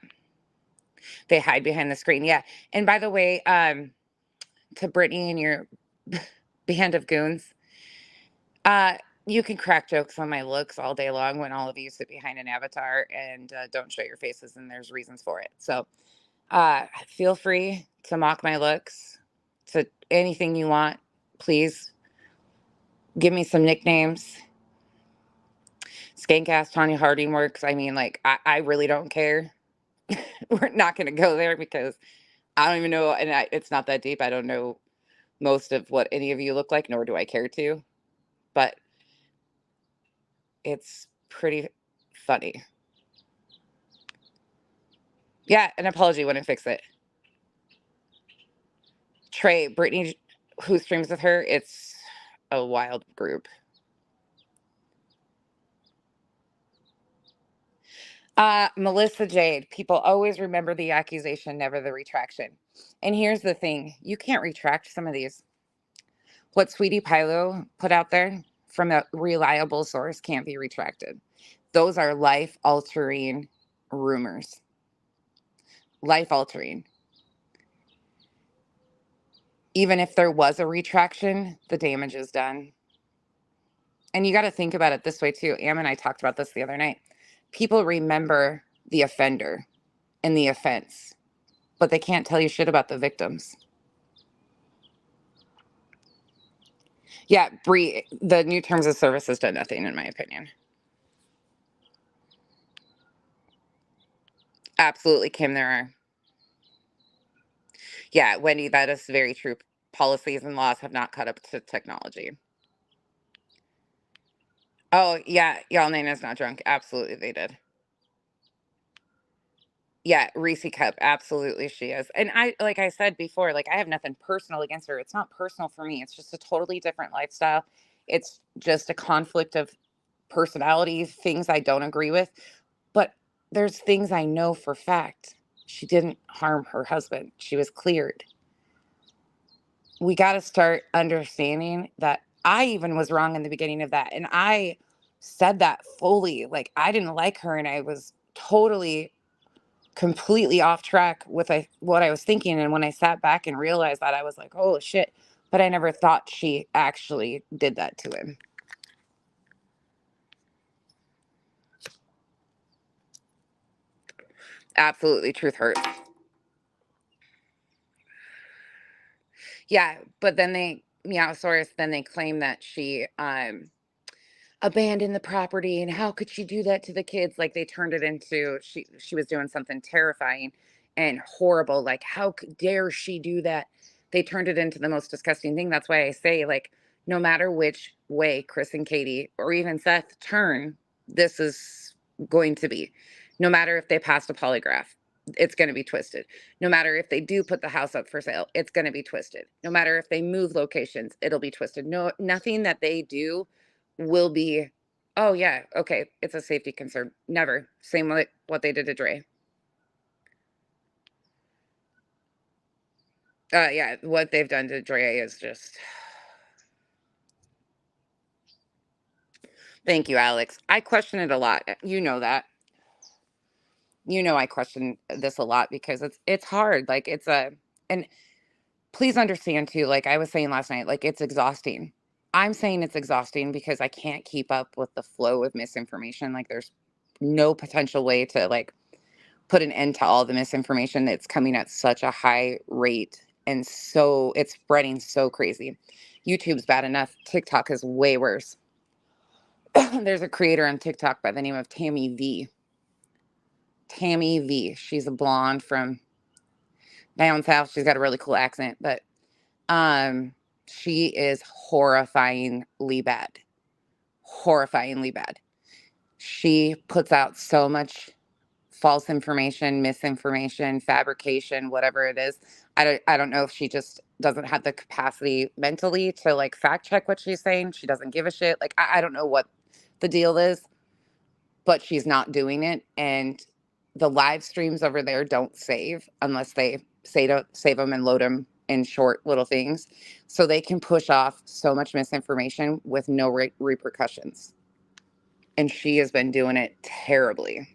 They hide behind the screen. Yeah. And by the way, to Brittney and your band of goons, uh, you can crack jokes on my looks all day long when all of you sit behind an avatar and don't show your faces, and there's reasons for it. So feel free to mock my looks, to anything you want. Please give me some nicknames. Skankass Tanya Harding works. I mean, like, I really don't care. We're not going to go there because I don't even know, and it's not that deep. I don't know most of what any of you look like, nor do I care to, but it's pretty funny. Yeah, an apology wouldn't fix it. Trey, Brittney, who streams with her, it's a wild group. Melissa Jade, people always remember the accusation, never the retraction. And here's the thing, you can't retract some of these. What Sweetie Pilo put out there from a reliable source can't be retracted. Those are life altering rumors. Life altering. Even if there was a retraction, the damage is done. And you got to think about it this way too. Am and I talked about this the other night. People remember the offender and the offense, but they can't tell you shit about the victims. Yeah, Bree, the new terms of service has done nothing, in my opinion. Absolutely, Kim, there are. Yeah, Wendy, that is very true. Policies and laws have not caught up to technology. Oh, yeah, y'all Nana's not drunk. Absolutely, they did. Yeah, Reese Cup, absolutely she is. And I, like I said before, like I have nothing personal against her. It's not personal for me. It's just a totally different lifestyle. It's just a conflict of personalities, things I don't agree with. But there's things I know for fact. She didn't harm her husband. She was cleared. We got to start understanding that I even was wrong in the beginning of that. And I said that fully. Like I didn't like her and I was totally completely off track with what I was thinking. And when I sat back and realized that, I was like, oh shit. But I never thought she actually did that to him. Absolutely. Truth hurts. Yeah, but then they Meowsaurus, then they claim that she abandoned the property, and how could she do that to the kids? Like, they turned it into she was doing something terrifying and horrible. Like, how dare she do that? They turned it into the most disgusting thing. That's why I say, like, no matter which way Chris and Katie or even Seth turn, this is going to be. No matter if they passed a polygraph, it's going to be twisted. No matter if they do put the house up for sale, it's going to be twisted. No matter if they move locations, it'll be twisted. No, nothing that they do will be, oh yeah, okay, it's a safety concern. Never. Same with what they did to Dre. Yeah, what they've done to Dre is just, thank you, Alex. I question it a lot. You know that. You know I question this a lot because it's hard. Like, it's a, and please understand too, like I was saying last night, like, it's exhausting. I'm saying it's exhausting because I can't keep up with the flow of misinformation. Like, there's no potential way to, like, put an end to all the misinformation that's coming at such a high rate. And so it's spreading so crazy. YouTube's bad enough. TikTok is way worse. There's a creator on TikTok by the name of Tammy V. Tammy V. She's a blonde from down south. She's got a really cool accent, but um, she is horrifyingly bad. Horrifyingly bad. She puts out so much false information, misinformation, fabrication, whatever it is. I don't know if she just doesn't have the capacity mentally to, like, fact check what she's saying. She doesn't give a shit. Like, I don't know what the deal is, but she's not doing it. And the live streams over there don't save unless they say to save them and load them in short little things. So they can push off so much misinformation with no repercussions. And she has been doing it terribly.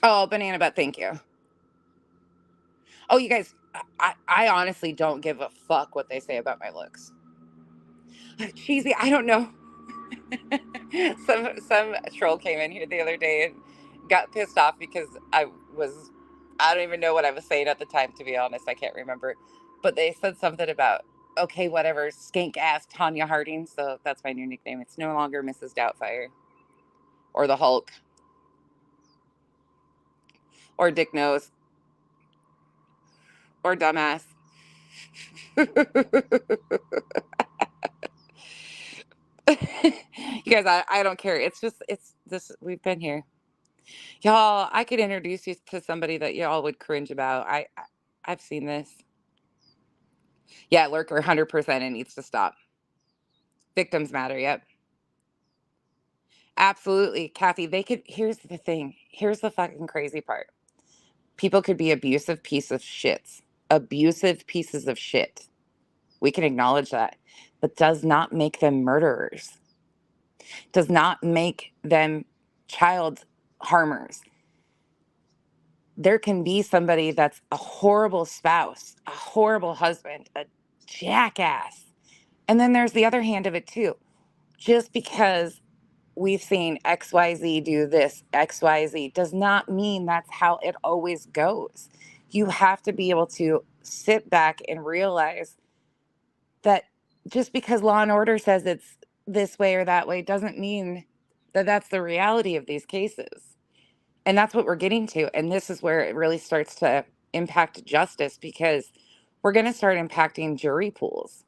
Oh, banana butt, thank you. Oh, you guys, I honestly don't give a fuck what they say about my looks. Cheesy, I don't know. Some troll came in here the other day and got pissed off because I don't even know what I was saying at the time, to be honest. I can't remember. But they said something about, okay, whatever, skank ass Tanya Harding. So that's my new nickname. It's no longer Mrs. Doubtfire or the Hulk or Dick Nose or Dumbass. You guys, I don't care. It's just, it's this, we've been here. Y'all, I could introduce you to somebody that y'all would cringe about. I've seen this. Yeah, Lurker, 100%, it needs to stop. Victims matter. Yep. Absolutely. Kathy, they could, here's the thing. Here's the fucking crazy part. People could be abusive pieces of shits. Abusive pieces of shit. We can acknowledge that. But does not make them murderers. Does not make them child harmers. There can be somebody that's a horrible spouse, a horrible husband, a jackass. And then there's the other hand of it too. Just because we've seen XYZ do this, XYZ, does not mean that's how it always goes. You have to be able to sit back and realize that just because Law and Order says it's this way or that way doesn't mean that that's the reality of these cases. And that's what we're getting to. And this is where it really starts to impact justice, because we're going to start impacting jury pools.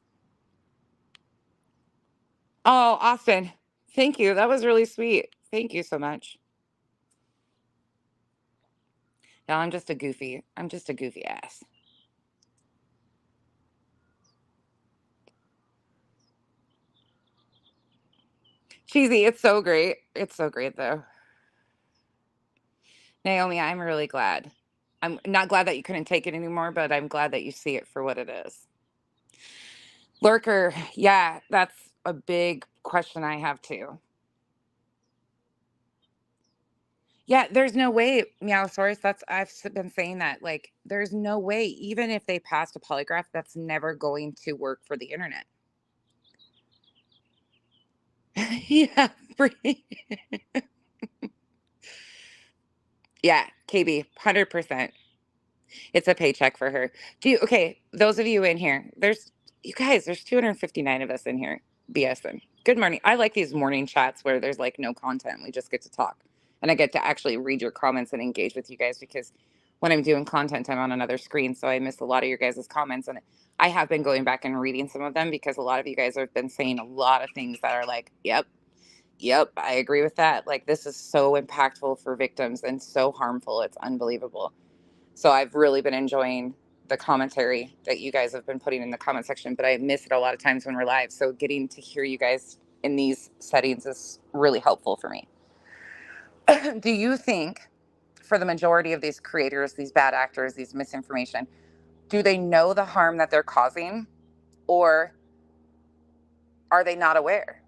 Oh, Austin, thank you. That was really sweet. Thank you so much. No, I'm just a goofy. I'm just a goofy ass. Cheesy. It's so great. It's so great though. Naomi, I'm really glad. I'm not glad that you couldn't take it anymore, but I'm glad that you see it for what it is. Lurker, yeah, that's a big question I have too. Yeah, there's no way, Meowsaurus. That's been saying that. Like, there's no way, even if they passed a polygraph, that's never going to work for the internet. Yeah, yeah, KB, 100%. It's a paycheck for her. Okay, those of you in here, you guys, there's 259 of us in here. BSing. Good morning. I like these morning chats where there's like no content. We just get to talk. And I get to actually read your comments and engage with you guys because when I'm doing content, I'm on another screen. So I miss a lot of your guys' comments. And I have been going back and reading some of them because a lot of you guys have been saying a lot of things that are like, yep, I agree with that. Like, this is so impactful for victims and so harmful. It's unbelievable. So I've really been enjoying the commentary that you guys have been putting in the comment section, but I miss it a lot of times when we're live. So getting to hear you guys in these settings is really helpful for me. Do you think for the majority of these creators, these bad actors, these misinformation, do they know the harm that they're causing or are they not aware?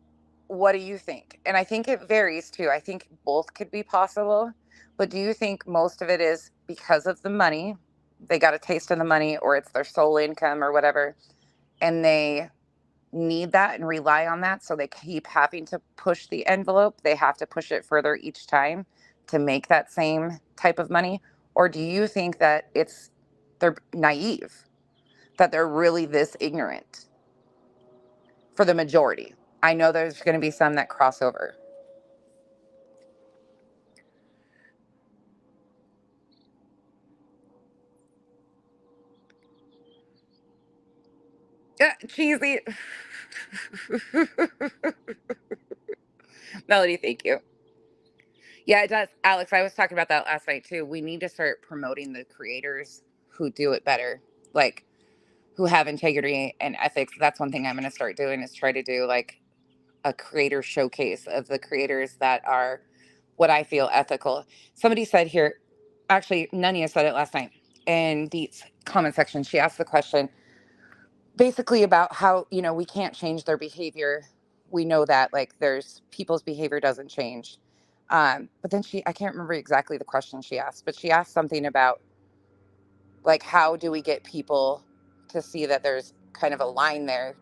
What do you think? And I think it varies too. I think both could be possible. But do you think most of it is because of the money? They got a taste of the money, or it's their sole income or whatever, and they need that and rely on that. So they keep having to push the envelope. They have to push it further each time to make that same type of money. Or do you think that they're naive, that they're really this ignorant for the majority? I know there's going to be some that cross over. Cheesy. Melody, thank you. Yeah, it does. Alex, I was talking about that last night too. We need to start promoting the creators who do it better, like who have integrity and ethics. That's one thing I'm going to start doing is try to do like a creator showcase of the creators that are what I feel ethical. Somebody said here, actually, Nunya said it last night in Deet's comment section. She asked the question, basically about how we can't change their behavior. We know that like there's people's behavior doesn't change, but then I can't remember exactly the question she asked, but she asked something about like how do we get people to see that there's kind of a line there,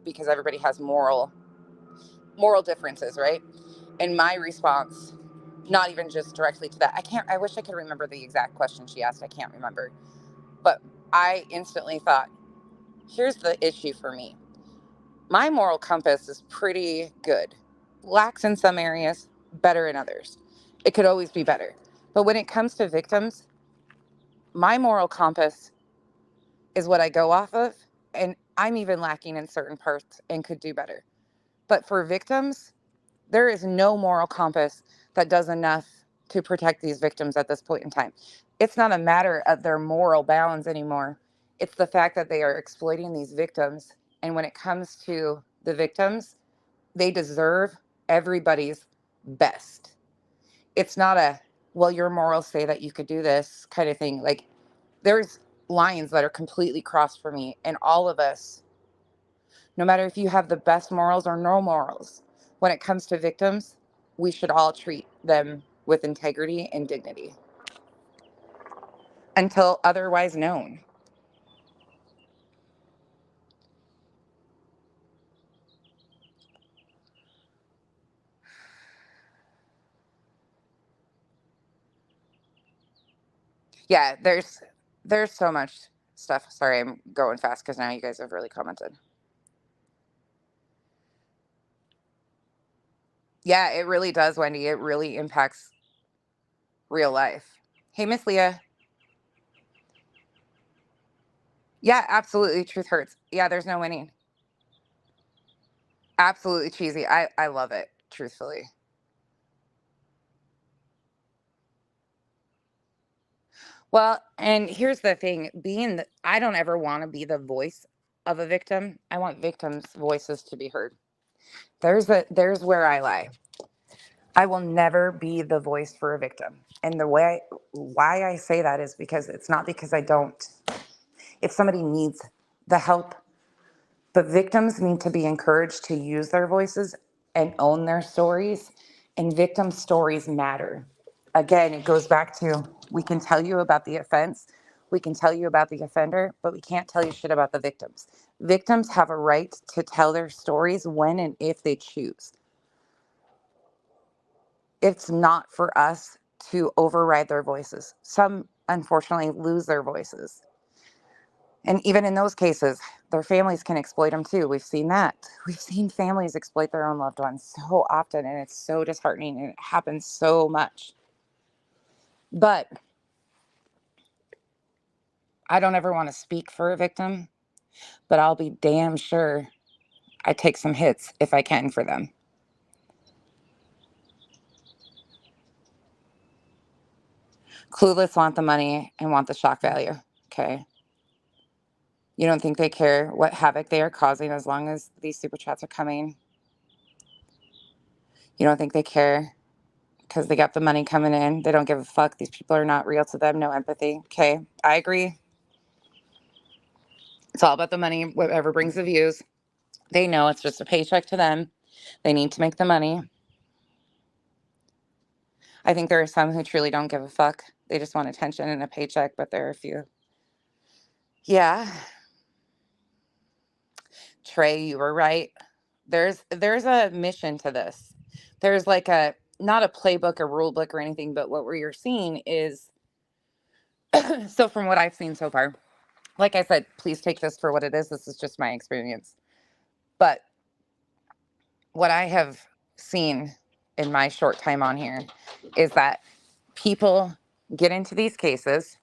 because everybody has moral differences, right? And my response, not even just directly to that, I wish I could remember the exact question she asked. I can't remember, but I instantly thought, here's the issue for me. My moral compass is pretty good. Lacks in some areas, better in others. It could always be better. But when it comes to victims, my moral compass is what I go off of. And I'm even lacking in certain parts and could do better. But for victims, there is no moral compass that does enough to protect these victims at this point in time. It's not a matter of their moral balance anymore. It's the fact that they are exploiting these victims. And when it comes to the victims, they deserve everybody's best. It's not well, your morals say that you could do this kind of thing. Like, there's lines that are completely crossed for me. And all of us, no matter if you have the best morals or no morals, when it comes to victims, we should all treat them with integrity and dignity until otherwise known. Yeah, there's so much stuff. Sorry, I'm going fast because now you guys have really commented. Yeah, it really does, Wendy. It really impacts real life. Hey, Miss Leah. Yeah, absolutely. Truth hurts. Yeah, there's no winning. Absolutely cheesy. I love it, truthfully. Well, and here's the thing, I don't ever want to be the voice of a victim. I want victims' voices to be heard. There's where I lie. I will never be the voice for a victim. And why I say that is because it's not because I don't. If somebody needs the help, but victims need to be encouraged to use their voices and own their stories, and victim stories matter. Again, it goes back to, we can tell you about the offense, we can tell you about the offender, but we can't tell you shit about the victims. Victims have a right to tell their stories when and if they choose. It's not for us to override their voices. unfortunately lose their voices. And even in those cases, their families can exploit them too. We've seen that. We've seen families exploit their own loved ones so often, and it's so disheartening, and it happens so much. But I don't ever want to speak for a victim, but I'll be damn sure I take some hits if I can for them. Clueless want the money and want the shock value. Okay. You don't think they care what havoc they are causing as long as these super chats are coming? You don't think they care because they got the money coming in? They don't give a fuck. These people are not real to them. No empathy. Okay. I agree. It's all about the money, whatever brings the views. They know it's just a paycheck to them. They need to make the money. I think there are some who truly don't give a fuck. They just want attention and a paycheck, but there are a few. Yeah. Trey, you were right. There's a mission to this. There's like a not a playbook or rule book or anything, but what we're seeing is so from what I've seen so far, like I said, please take this for what it is. This is just my experience. But what I have seen in my short time on here is that people get into these cases.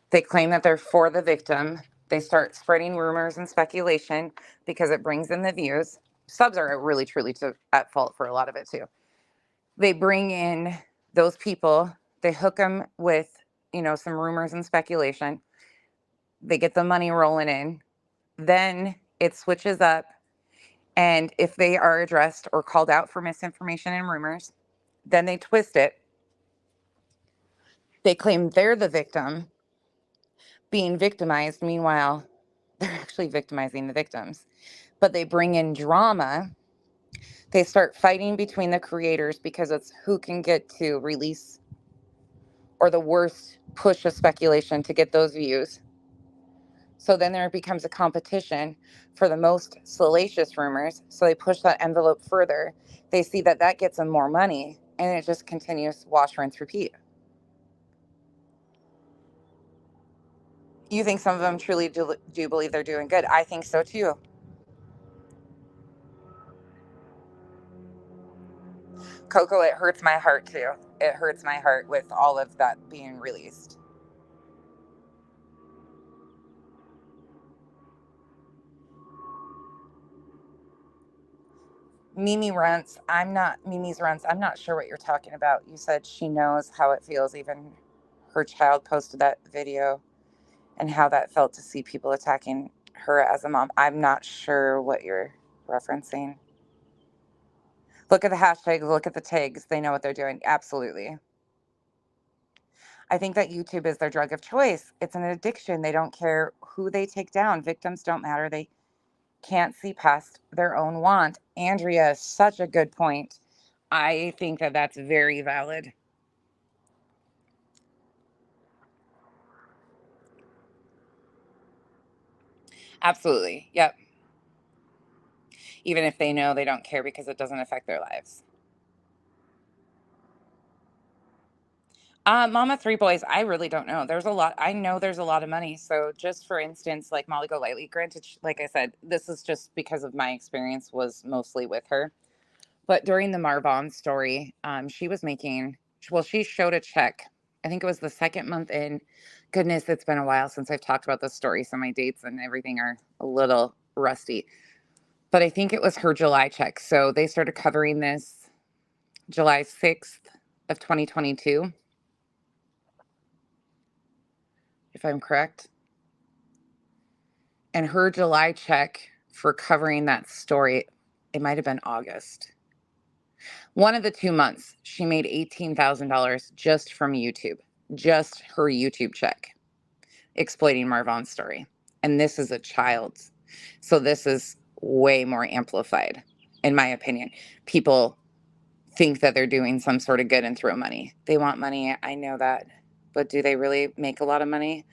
They claim that they're for the victim. They start spreading rumors and speculation because it brings in the views. Subs are really, truly at fault for a lot of it too. They bring in those people. They hook them with, some rumors and speculation. They get the money rolling in. Then it switches up. And if they are addressed or called out for misinformation and rumors, then they twist it. They claim they're the victim being victimized. Meanwhile, they're actually victimizing the victims. But they bring in drama. They start fighting between the creators because it's who can get to release or the worst push of speculation to get those views. So then there becomes a competition for the most salacious rumors. So they push that envelope further. They see that that gets them more money, and it just continues wash, rinse, repeat. You think some of them truly do believe they're doing good? I think so too. Coco, it hurts my heart too. It hurts my heart with all of that being released. Mimi's runts. I'm not sure what you're talking about. You said she knows how it feels. Even her child posted that video and how that felt to see people attacking her as a mom. I'm not sure what you're referencing. Look at the hashtags, look at the tags. They know what they're doing. Absolutely. I think that YouTube is their drug of choice. It's an addiction. They don't care who they take down. Victims don't matter. They can't see past their own want. Andrea, such a good point. I think that that's very valid. Absolutely. Yep. Even if they know, they don't care because it doesn't affect their lives. Mama Three Boys, I really don't know. There's a lot. I know there's a lot of money. So just for instance, like Molly Golightly, granted, like I said, this is just because of my experience was mostly with her. But during the Marvon story, she was making, well, she showed a check. I think it was the second month in. Goodness, it's been a while since I've talked about this story. So my dates and everything are a little rusty. But I think it was her July check. So they started covering this July 6th of 2022, if I'm correct. And her July check for covering that story, it might have been August. One of the 2 months, she made $18,000 just from YouTube, just her YouTube check, exploiting Marvon's story. And this is a child's. So this is way more amplified, in my opinion. People think that they're doing some sort of good and throw money. They want money. I know that. But do they really make a lot of money?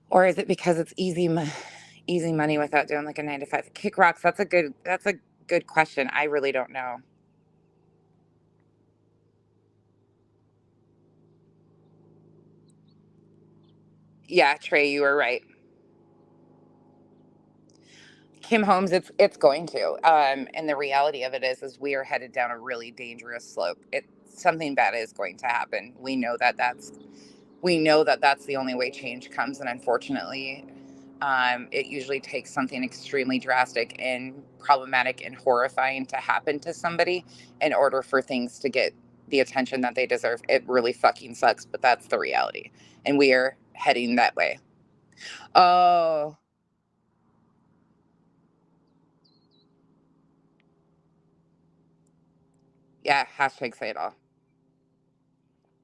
Or is it because it's easy money without doing like a 9 to 5? Kick rocks. That's a good question. I really don't know. Yeah, Trey, you were right. Kim Holmes, it's going to. And the reality of it is we are headed down a really dangerous slope. Something bad is going to happen. We know that that's the only way change comes, and unfortunately, it usually takes something extremely drastic and problematic and horrifying to happen to somebody in order for things to get the attention that they deserve. It really fucking sucks, but that's the reality, and we are heading that way. Oh, yeah. Hashtag say it all.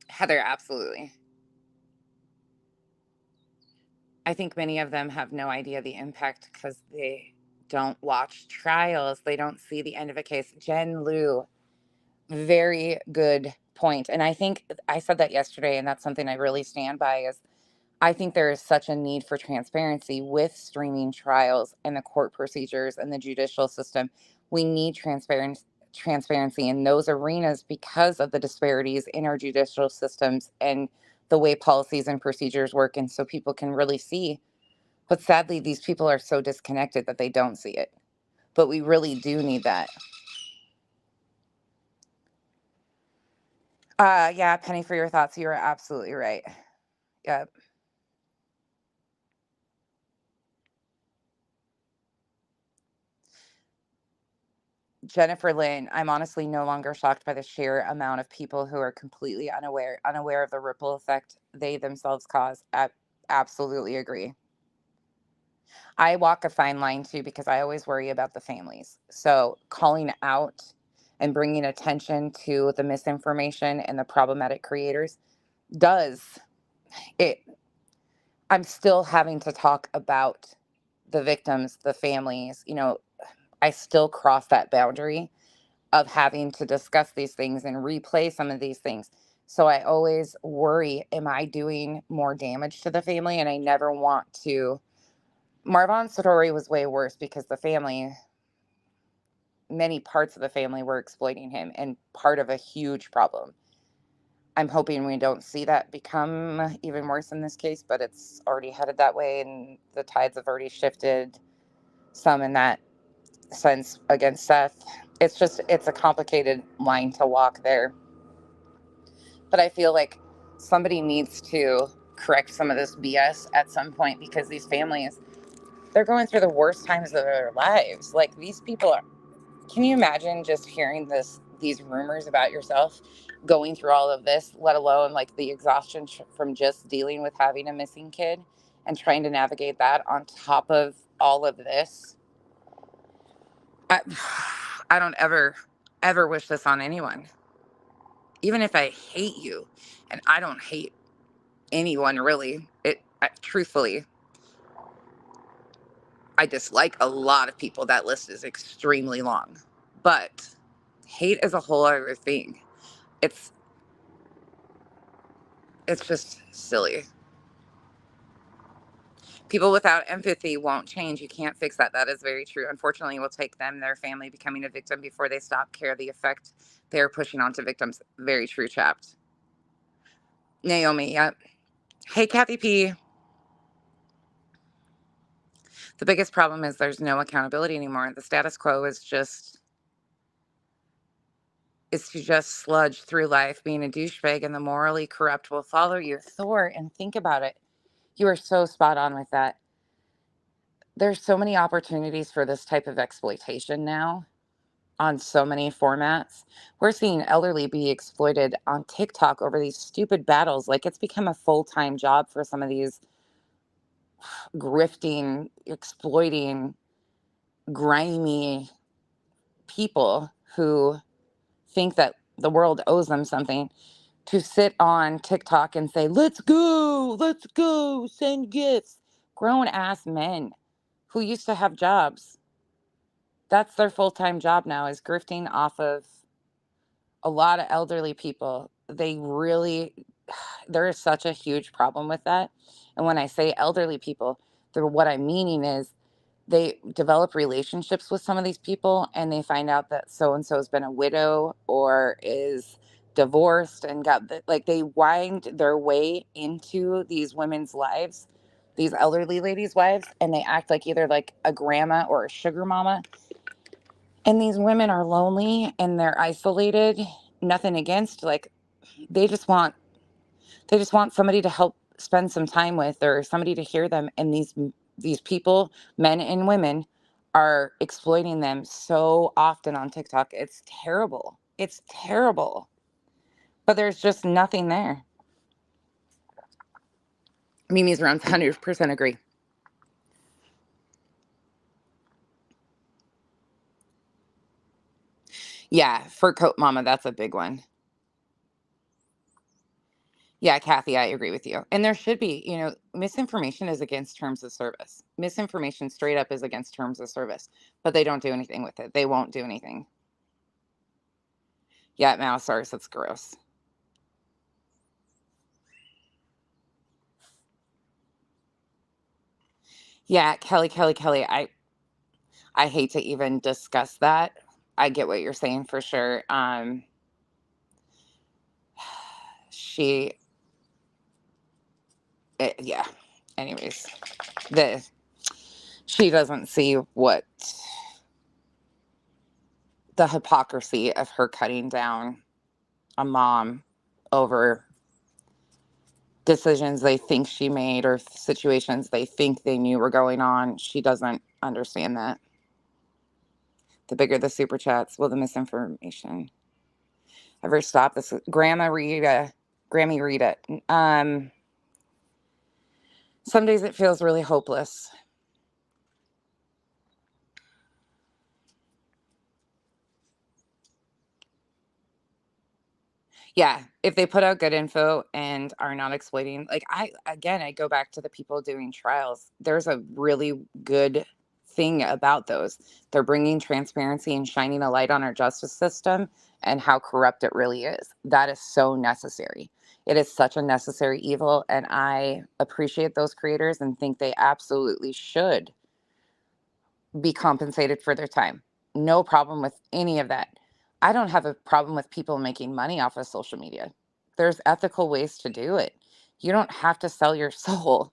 Heather, absolutely. I think many of them have no idea the impact because they don't watch trials. They don't see the end of a case. Jen Liu, very good point. And I think I said that yesterday, and that's something I really stand by is I think there is such a need for transparency with streaming trials and the court procedures and the judicial system. We need transparency in those arenas because of the disparities in our judicial systems and the way policies and procedures work, and so people can really see. But sadly, these people are so disconnected that they don't see it. But we really do need that. Yeah, Penny, for your thoughts, you are absolutely right. Yep. Jennifer Lynn, I'm honestly no longer shocked by the sheer amount of people who are completely unaware of the ripple effect they themselves cause. Absolutely agree. I walk a fine line too because I always worry about the families. So calling out and bringing attention to the misinformation and the problematic creators does it. I'm still having to talk about the victims, the families. I still cross that boundary of having to discuss these things and replay some of these things. So I always worry, am I doing more damage to the family? And I never want to. Marvan's story was way worse because many parts of the family were exploiting him and part of a huge problem. I'm hoping we don't see that become even worse in this case, but it's already headed that way and the tides have already shifted some in that sense against Seth. It's a complicated line to walk there. But I feel like somebody needs to correct some of this BS at some point because these families, they're going through the worst times of their lives. Like these people are, can you imagine just hearing these rumors about yourself going through all of this, let alone like the exhaustion from just dealing with having a missing kid and trying to navigate that on top of all of this? I, I don't ever wish this on anyone. Even if I hate you, and I don't hate anyone really. Truthfully, I dislike a lot of people. That list is extremely long. But hate is a whole other thing. It's it's just silly. People without empathy won't change. You can't fix that. That is very true. Unfortunately, it will take them, their family becoming a victim before they stop care the effect they're pushing onto victims. Very true, chapped. Naomi, yep. Hey, Kathy P. The biggest problem is there's no accountability anymore. The status quo is to just sludge through life being a douchebag and the morally corrupt will follow you. Thor, and think about it. You are so spot on with that. There's so many opportunities for this type of exploitation now on so many formats. We're seeing elderly be exploited on TikTok over these stupid battles. Like it's become a full-time job for some of these grifting, exploiting, grimy people who think that the world owes them something to sit on TikTok and say, let's go, send gifts. Grown ass men who used to have jobs. That's their full time job now, is grifting off of a lot of elderly people. They really, there is such a huge problem with that. And when I say elderly people, what I'm meaning is they develop relationships with some of these people and they find out that so and so has been a widow or is divorced and like they wind their way into these women's lives these elderly ladies' wives, and they act like either like a grandma or a sugar mama. And these women are lonely and they're isolated. Nothing against, like, they just want somebody to help spend some time with, or somebody to hear them. And these people, men and women, are exploiting them so often on TikTok. It's terrible. It's terrible. But there's just nothing there. Mimi's around 100% agree. Yeah, fur coat mama, that's a big one. Yeah, Kathy, I agree with you. And there should be, misinformation is against terms of service. Misinformation straight up is against terms of service, but they don't do anything with it. They won't do anything. Yeah, Mousesaurus, that's gross. Yeah, Kelly, I hate to even discuss that. I get what you're saying for sure. She, yeah. Anyways, the she doesn't see what the hypocrisy of her cutting down a mom over decisions they think she made, or situations they think they knew were going on. She doesn't understand that. The bigger the super chats, well, the misinformation. Ever stop this? Grammy Rita. Some days it feels really hopeless. Yeah, if they put out good info and are not exploiting, like, I go back to the people doing trials. There's a really good thing about those. They're bringing transparency and shining a light on our justice system and how corrupt it really is. That is so necessary. It is such a necessary evil, and I appreciate those creators and think they absolutely should be compensated for their time. No problem with any of that. I don't have a problem with people making money off of social media. There's ethical ways to do it. You don't have to sell your soul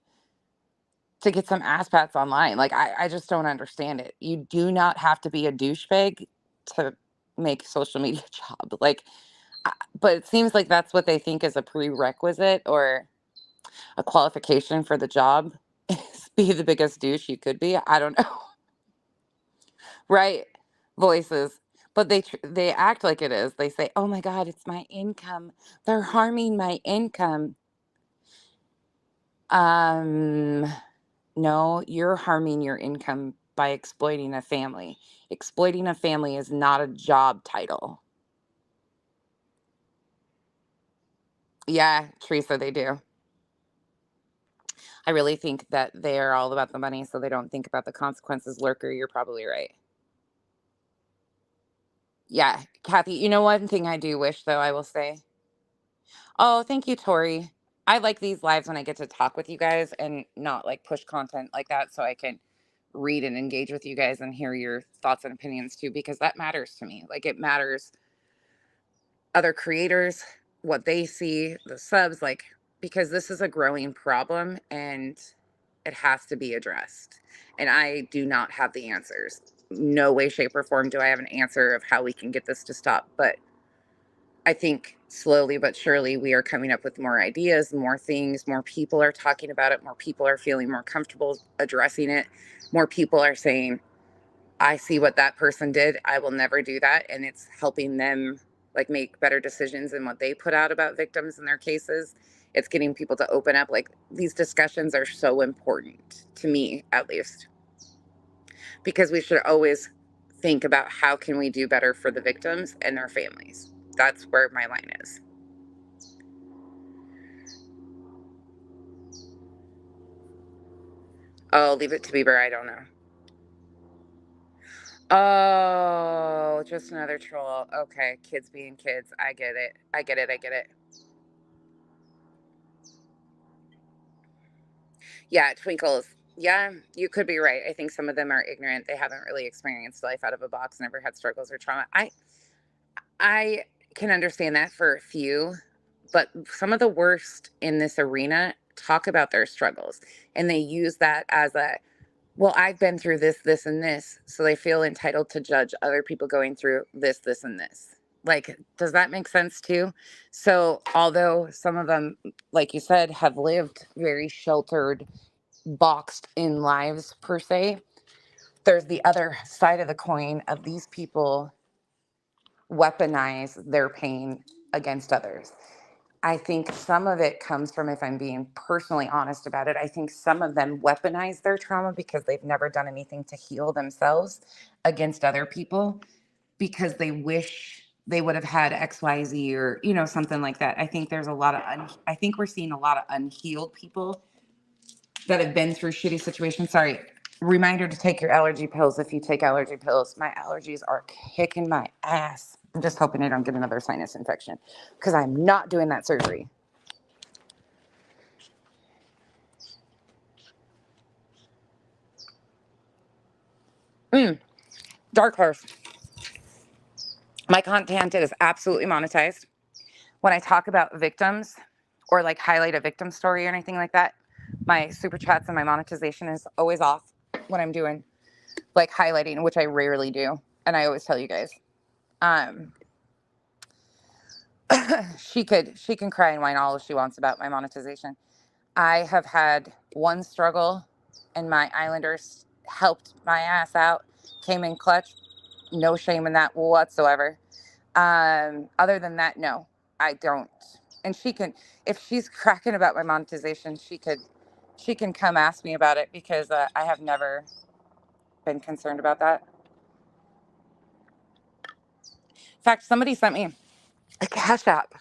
to get some ass pats online. Like, I just don't understand it. You do not have to be a douchebag to make social media job. Like, but it seems like that's what they think is a prerequisite or a qualification for the job. Is be the biggest douche you could be. I don't know. Right. Voices. But they act like it is. They say, "Oh my god, it's my income. They're harming my income." Um, no, you're harming your income by exploiting a family. Exploiting a family is not a job title. Yeah, Teresa, they do. I really think that they're all about the money, so they don't think about the consequences. Lurker, you're probably right. Yeah, Kathy, one thing I do wish, though, I will say. Oh, thank you, Tori. I like these lives when I get to talk with you guys and not like push content like that, so I can read and engage with you guys and hear your thoughts and opinions too, because that matters to me. Like, it matters, other creators, what they see, the subs, like, because this is a growing problem and it has to be addressed. And I do not have the answers. No way, shape, or form do I have an answer of how we can get this to stop. But I think slowly but surely we are coming up with more ideas, more things, more people are talking about it, more people are feeling more comfortable addressing it. More people are saying, I see what that person did. I will never do that. And it's helping them like make better decisions in what they put out about victims in their cases. It's getting people to open up. Like, these discussions are so important to me, at least, because we should always think about how can we do better for the victims and their families. That's where my line is. Oh, Leave It to Beaver, I don't know. Oh, just another troll. Okay, kids being kids. I get it. I get it. I get it. Yeah, Twinkles. Yeah, you could be right. I think some of them are ignorant. They haven't really experienced life out of a box, never had struggles or trauma. I can understand that for a few, but some of the worst in this arena talk about their struggles, and they use that as a, well, I've been through this, this, and this. So they feel entitled to judge other people going through this, this, and this. Like, does that make sense too? So, although some of them, like you said, have lived very sheltered, boxed in lives per se, there's the other side of the coin of these people weaponize their pain against others. I think some of it comes from, if I'm being personally honest about it, I think some of them weaponize their trauma because they've never done anything to heal themselves against other people, because they wish they would have had XYZ or, something like that. I think there's a lot of, I think we're seeing a lot of unhealed people that have been through shitty situations. Sorry. Reminder to take your allergy pills if you take allergy pills. My allergies are kicking my ass. I'm just hoping I don't get another sinus infection because I'm not doing that surgery. Dark horse. My content is absolutely monetized. When I talk about victims or like highlight a victim story or anything like that, my super chats and my monetization is always off when I'm doing like highlighting, which I rarely do. And I always tell you guys, she can cry and whine all she wants about my monetization. I have had one struggle and my Islanders helped my ass out, came in clutch. No shame in that whatsoever. Other than that, no, I don't. And she can, if she's cracking about my monetization, she can come ask me about it because I have never been concerned about that. In fact, somebody sent me a Cash App.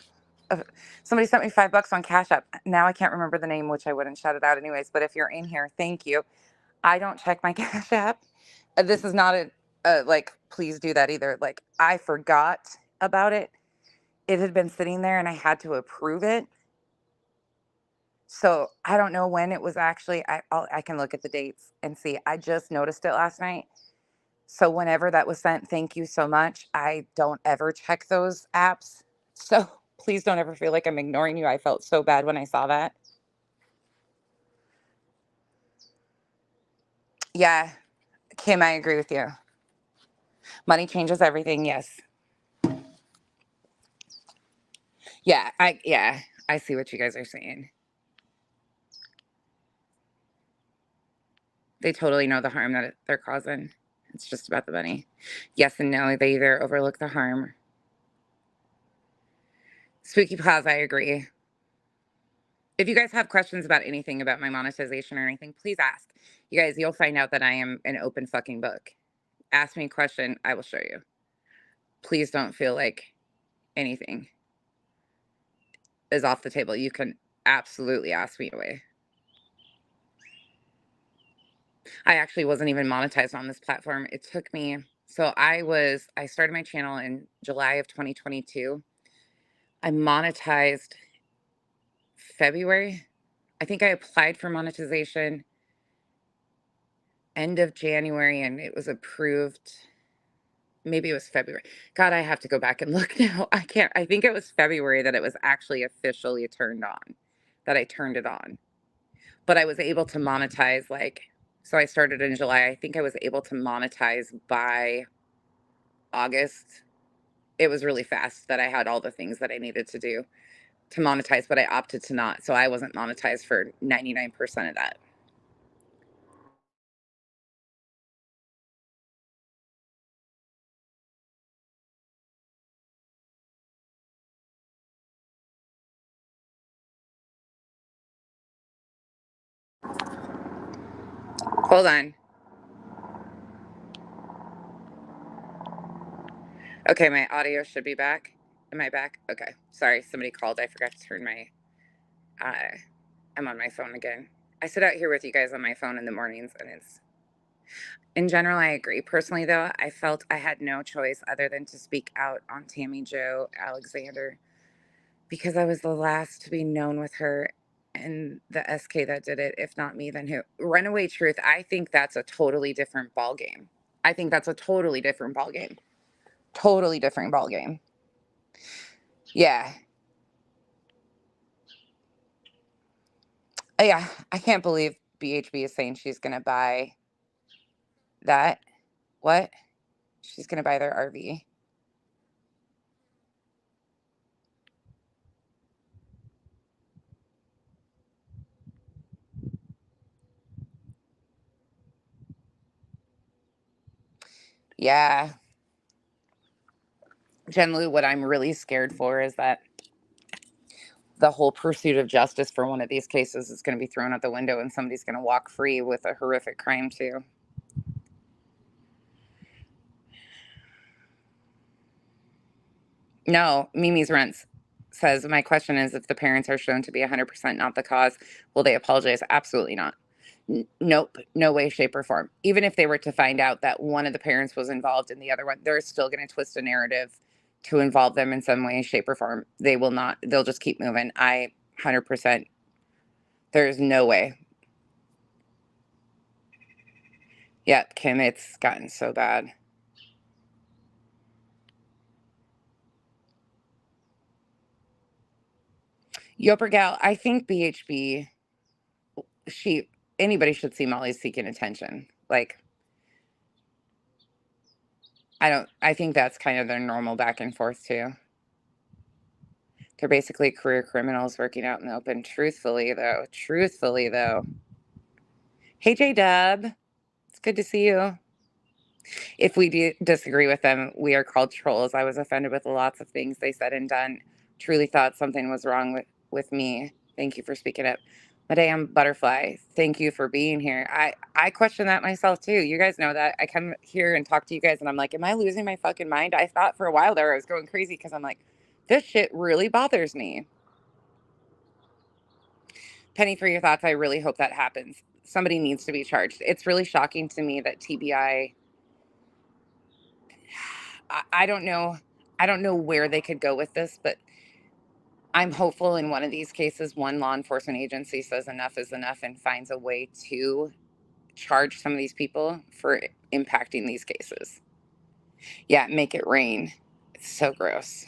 Somebody sent me $5 on Cash App. Now I can't remember the name, which I wouldn't shout it out anyways. But if you're in here, thank you. I don't check my Cash App. This is not like, please do that either. Like, I forgot about it. It had been sitting there and I had to approve it. So I don't know when it was actually, I can look at the dates and see. I just noticed it last night. So whenever that was sent, thank you so much. I don't ever check those apps. So please don't ever feel like I'm ignoring you. I felt so bad when I saw that. Yeah, Kim, I agree with you. Money changes everything. Yes. Yeah, I see what you guys are saying. They totally know the harm that they're causing. It's just about the money. Yes and no. They either overlook the harm. Spooky Paws, I agree. If you guys have questions about anything about my monetization or anything, please ask. You guys, you'll find out that I am an open fucking book. Ask me a question, I will show you. Please don't feel like anything is off the table. You can absolutely ask me away. I actually wasn't even monetized on this platform. It took me, so I started my channel in July of 2022. I monetized February. I think I applied for monetization end of January and it was approved. Maybe it was February. God, I have to go back and look now. I can't. I think it was February that it was actually officially turned on, that I turned it on. But I was able to monetize so I started in July. I think I was able to monetize by August. It was really fast that I had all the things that I needed to do to monetize, but I opted to not. So I wasn't monetized for 99% of that. Hold on. Okay, my audio should be back. Am I back? Okay. Sorry, somebody called. I forgot to turn my I'm on my phone again. I sit out here with you guys on my phone in the mornings and it's in general I agree. Personally though, I felt I had no choice other than to speak out on Tammy Jo Alexander because I was the last to be known with her and the SK that did it. If not me, then who? Runaway Truth, I think that's a totally different ball game. I think that's a totally different ball game. Totally different ball game. Yeah. Yeah, I can't believe BHB is saying she's going to buy that. What? She's going to buy their RV. Yeah. Jen Lou, what I'm really scared for is that the whole pursuit of justice for one of these cases is going to be thrown out the window and somebody's going to walk free with a horrific crime too. No, Mimi's Rents says, my question is, if the parents are shown to be 100% not the cause, will they apologize? Absolutely not. Nope, no way, shape, or form. Even if they were to find out that one of the parents was involved in the other one, they're still going to twist a narrative to involve them in some way, shape, or form. They will not. They'll just keep moving. 100%. There's no way. Yeah, Kim, it's gotten so bad. Yoper Gal, I think BHB, she, anybody should see Molly seeking attention. Like, I think that's kind of their normal back and forth too. They're basically career criminals working out in the open. Truthfully though. Hey, J Dub, it's good to see you. If we disagree with them, we are called trolls. I was offended with lots of things they said and done. Truly thought something was wrong with me. Thank you for speaking up. Madame Butterfly, thank you for being here. I question that myself too. You guys know that. I come here and talk to you guys and I'm like, am I losing my fucking mind? I thought for a while there I was going crazy because I'm like, this shit really bothers me. Penny, for your thoughts. I really hope that happens. Somebody needs to be charged. It's really shocking to me that TBI, I don't know. I don't know where they could go with this, but I'm hopeful in one of these cases, one law enforcement agency says enough is enough and finds a way to charge some of these people for impacting these cases. Yeah, make it rain. It's so gross.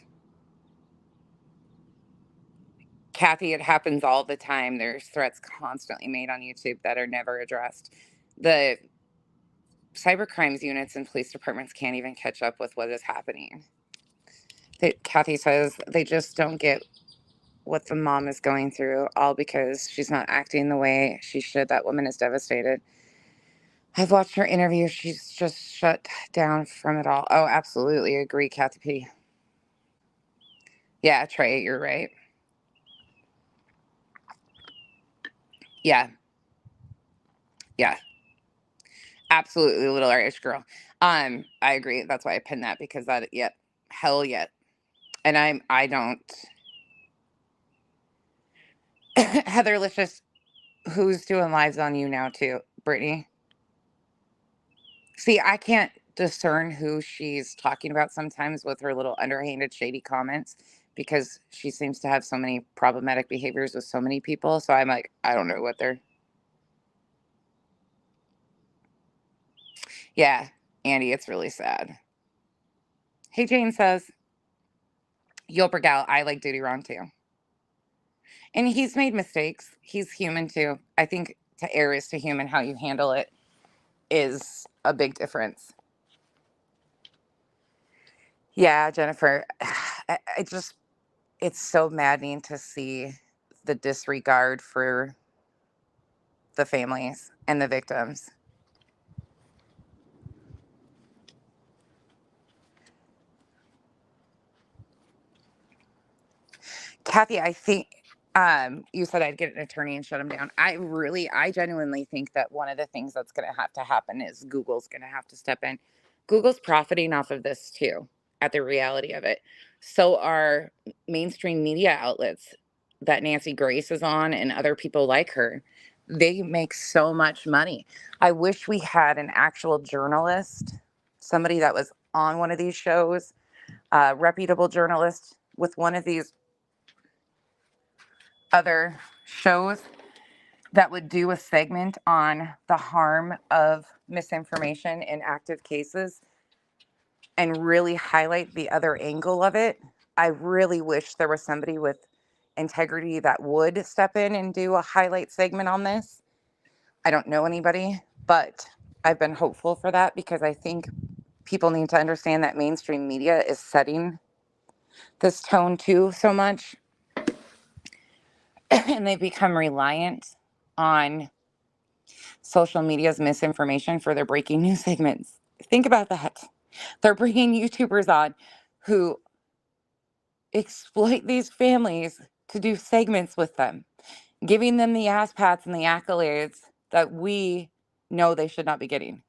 Kathy, it happens all the time. There's threats constantly made on YouTube that are never addressed. The cyber crimes units and police departments can't even catch up with what is happening. Kathy says they just don't get what the mom is going through, all because she's not acting the way she should. That woman is devastated. I've watched her interview. She's just shut down from it all. Oh, absolutely agree, Kathy P. Yeah, Trey, you're right. Yeah, yeah, absolutely, little Irish girl. I agree. That's why I pinned that because that. Yep, hell yet. And I don't. Heather, let's just. Who's doing lives on you now too, Brittney? See, I can't discern who she's talking about sometimes with her little underhanded, shady comments because she seems to have so many problematic behaviors with so many people. So I'm like, I don't know what they're. Yeah, Andy, it's really sad. Hey, Jane says, Yelper Gal, I like Duty Wrong too. And he's made mistakes. He's human too. I think to err is to human. How you handle it is a big difference. Yeah, Jennifer, I just it's so maddening to see the disregard for the families and the victims. Kathy, I think you said I'd get an attorney and shut him down. I genuinely think that one of the things that's going to happen is Google's going to have to step in. Google's profiting off of this too, at the reality of it. So are mainstream media outlets that Nancy Grace is on and other people like her. They make so much money. I wish we had an actual journalist, somebody that was on one of these shows, a reputable journalist with one of these other shows that would do a segment on the harm of misinformation in active cases and really highlight the other angle of it. I really wish there was somebody with integrity that would step in and do a highlight segment on this. I don't know anybody, but I've been hopeful for that because I think people need to understand that mainstream media is setting this tone too so much. And they become reliant on social media's misinformation for their breaking news segments. Think about that. They're bringing YouTubers on who exploit these families to do segments with them, giving them the ass pats and the accolades that we know they should not be getting.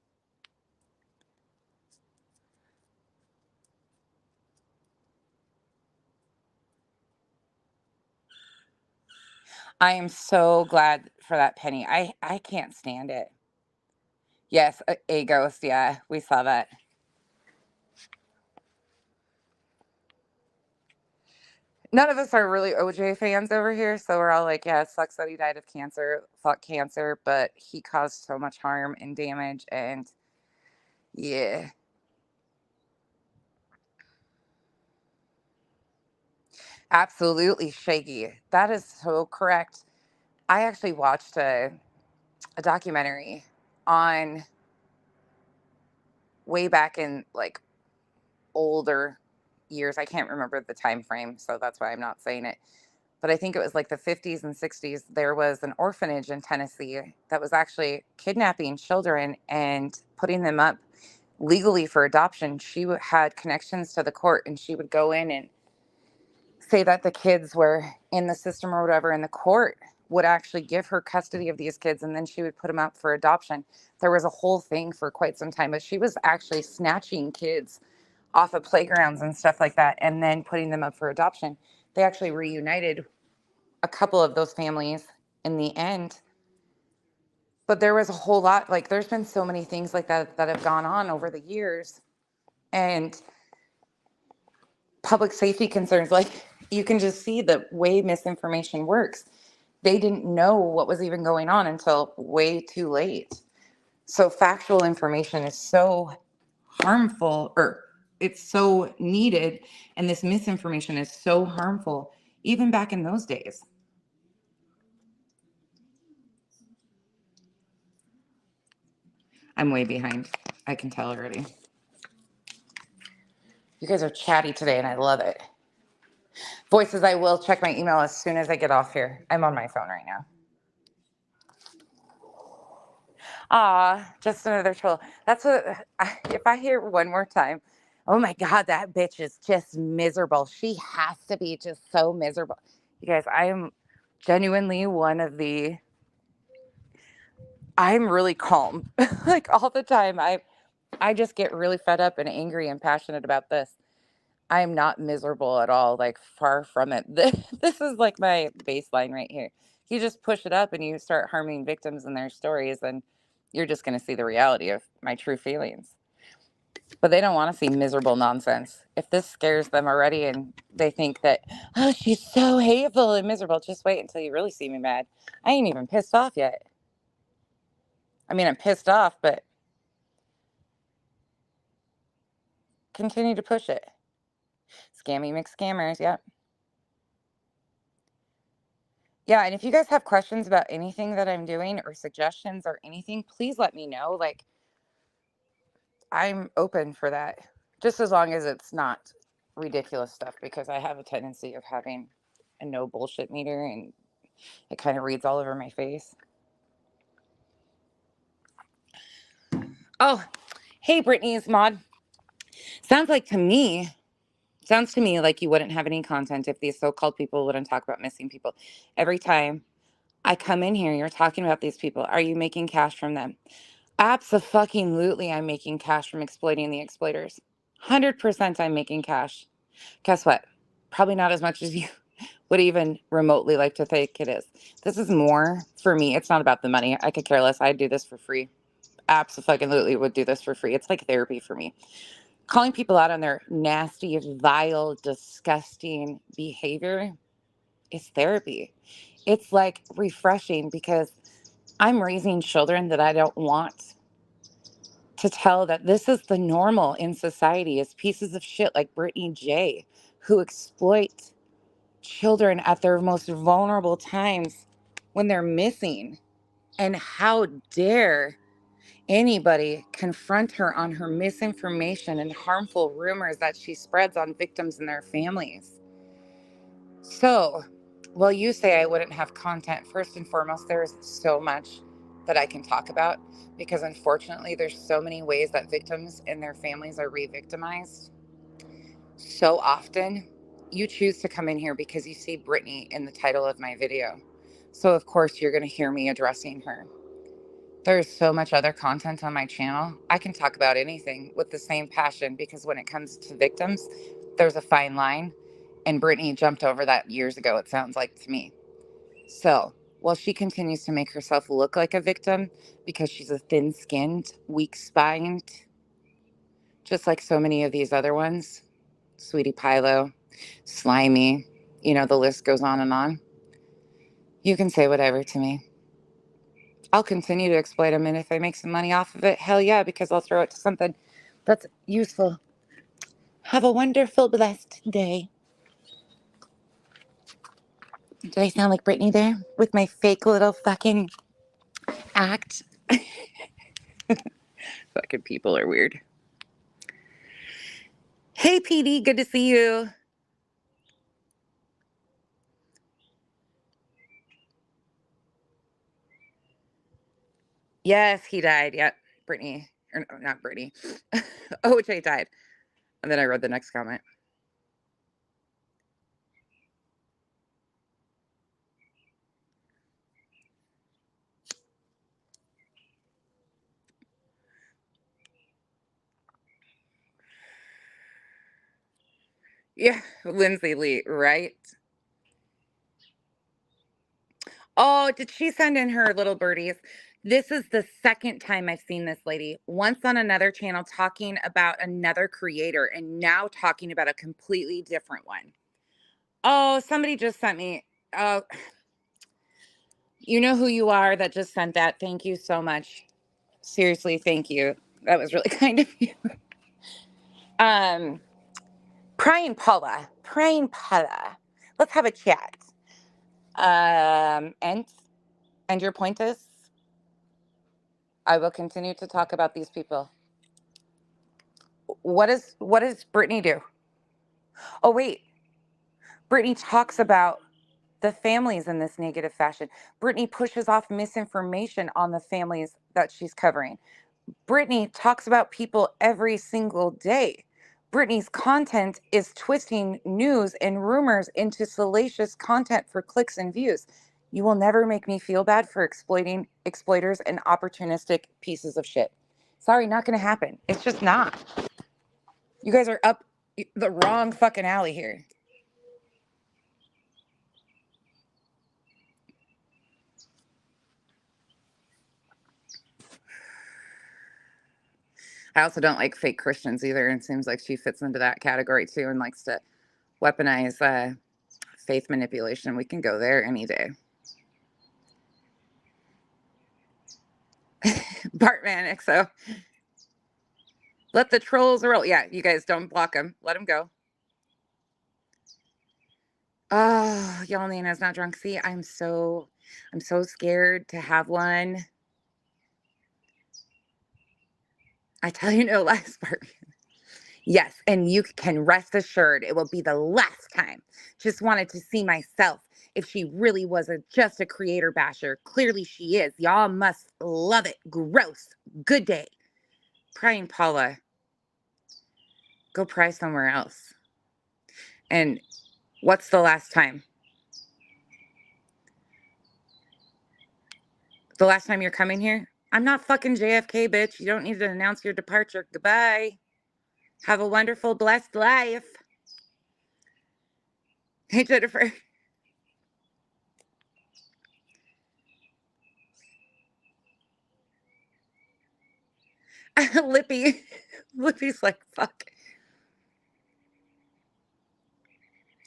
I am so glad for that, Penny. I can't stand it. Yes, a ghost. Yeah, we saw that. None of us are really OJ fans over here, so we're all like, yeah, it sucks that he died of cancer. Fuck cancer, but he caused so much harm and damage, and yeah. Absolutely shaky. That is so correct. I actually watched a documentary on way back in like older years. I can't remember the time frame, so that's why I'm not saying it. But I think it was like the 50s and 60s. There was an orphanage in Tennessee that was actually kidnapping children and putting them up legally for adoption. She had connections to the court, and she would go in and say that the kids were in the system or whatever, and the court would actually give her custody of these kids, and then she would put them up for adoption. There was a whole thing for quite some time, but she was actually snatching kids off of playgrounds and stuff like that and then putting them up for adoption. They actually reunited a couple of those families in the end. But there was a whole lot, like, there's been so many things like that that have gone on over the years. And public safety concerns, like, you can just see the way misinformation works. They didn't know what was even going on until way too late. So factual information is so harmful, or it's so needed, and this misinformation is so harmful even back in those days. I'm way behind. I can tell already. You guys are chatty today, and I love it. Voices, I will check my email as soon as I get off here. I'm on my phone right now. Ah, just another troll. That's what, if I hear one more time, oh my God, that bitch is just miserable. She has to be just so miserable. You guys, I am genuinely one of the, I'm really calm. Like all the time. I just get really fed up and angry and passionate about this. I am not miserable at all, like far from it. This is like my baseline right here. You just push it up and you start harming victims and their stories, and you're just going to see the reality of my true feelings. But they don't want to see miserable nonsense. If this scares them already and they think that, oh, she's so hateful and miserable, just wait until you really see me mad. I ain't even pissed off yet. I mean, I'm pissed off, but continue to push it. Scammy McScammers, yep. Yeah, and if you guys have questions about anything that I'm doing or suggestions or anything, please let me know. Like, I'm open for that, just as long as it's not ridiculous stuff, because I have a tendency of having a no bullshit meter and it kind of reads all over my face. Oh, hey, Brittney's mod. Sounds to me like you wouldn't have any content if these so-called people wouldn't talk about missing people. Every time I come in here, you're talking about these people. Are you making cash from them? Absolutely, I'm making cash from exploiting the exploiters. 100% I'm making cash. Guess what? Probably not as much as you would even remotely like to think it is. This is more for me. It's not about the money. I could care less. I'd do this for free. Absolutely would do this for free. It's like therapy for me. Calling people out on their nasty, vile, disgusting behavior is therapy. It's like refreshing because I'm raising children that I don't want to tell that this is the normal in society, is pieces of shit like Brittney J, who exploit children at their most vulnerable times when they're missing. And how dare anybody confront her on her misinformation and harmful rumors that she spreads on victims and their families. So, well, you say I wouldn't have content. First and foremost, there's so much that I can talk about because unfortunately, there's so many ways that victims and their families are re-victimized. So often, you choose to come in here because you see Brittney in the title of my video. So, of course, you're going to hear me addressing her. There's so much other content on my channel. I can talk about anything with the same passion because when it comes to victims, there's a fine line. And Brittney jumped over that years ago, it sounds like to me. So while she continues to make herself look like a victim because she's a thin skinned, weak spined, just like so many of these other ones, Sweetie Pilo, Slimy, the list goes on and on. You can say whatever to me. I'll continue to exploit them, and if I make some money off of it, hell yeah, because I'll throw it to something that's useful. Have a wonderful, blessed day. Did I sound like Brittney there with my fake little fucking act? Fucking people are weird. Hey, PD, good to see you. Yes, he died. Yep, Brittney. Or no, not Brittney. OJ died. And then I read the next comment. Yeah, Lindsay Lee, right? Oh, did she send in her little birdies? This is the second time I've seen this lady. Once on another channel talking about another creator and now talking about a completely different one. Oh, somebody just sent me. Oh, you know who you are that just sent that. Thank you so much. Seriously, thank you. That was really kind of you. Praying Paula. Praying Paula. Let's have a chat. And your point is? I will continue to talk about these people. What does Brittney do? Oh wait, Brittney talks about the families in this negative fashion. Brittney pushes off misinformation on the families that she's covering. Brittney talks about people every single day. Brittney's content is twisting news and rumors into salacious content for clicks and views. You will never make me feel bad for exploiting exploiters and opportunistic pieces of shit. Sorry, not going to happen. It's just not. You guys are up the wrong fucking alley here. I also don't like fake Christians either. And it seems like she fits into that category too and likes to weaponize faith manipulation. We can go there any day. Bartman, XO. Let the trolls roll. Yeah, you guys don't block them. Let them go. Oh, y'all, Nina's not drunk. See, I'm so scared to have one. I tell you no lies, Bartman. Yes, and you can rest assured it will be the last time. Just wanted to see myself if she really was just a creator basher. Clearly she is. Y'all must love it. Gross. Good day. Prying Paula. Go pry somewhere else. And what's the last time? The last time you're coming here? I'm not fucking JFK, bitch. You don't need to announce your departure. Goodbye. Have a wonderful, blessed life. Hey, Jennifer. Lippy. Lippy's like, fuck.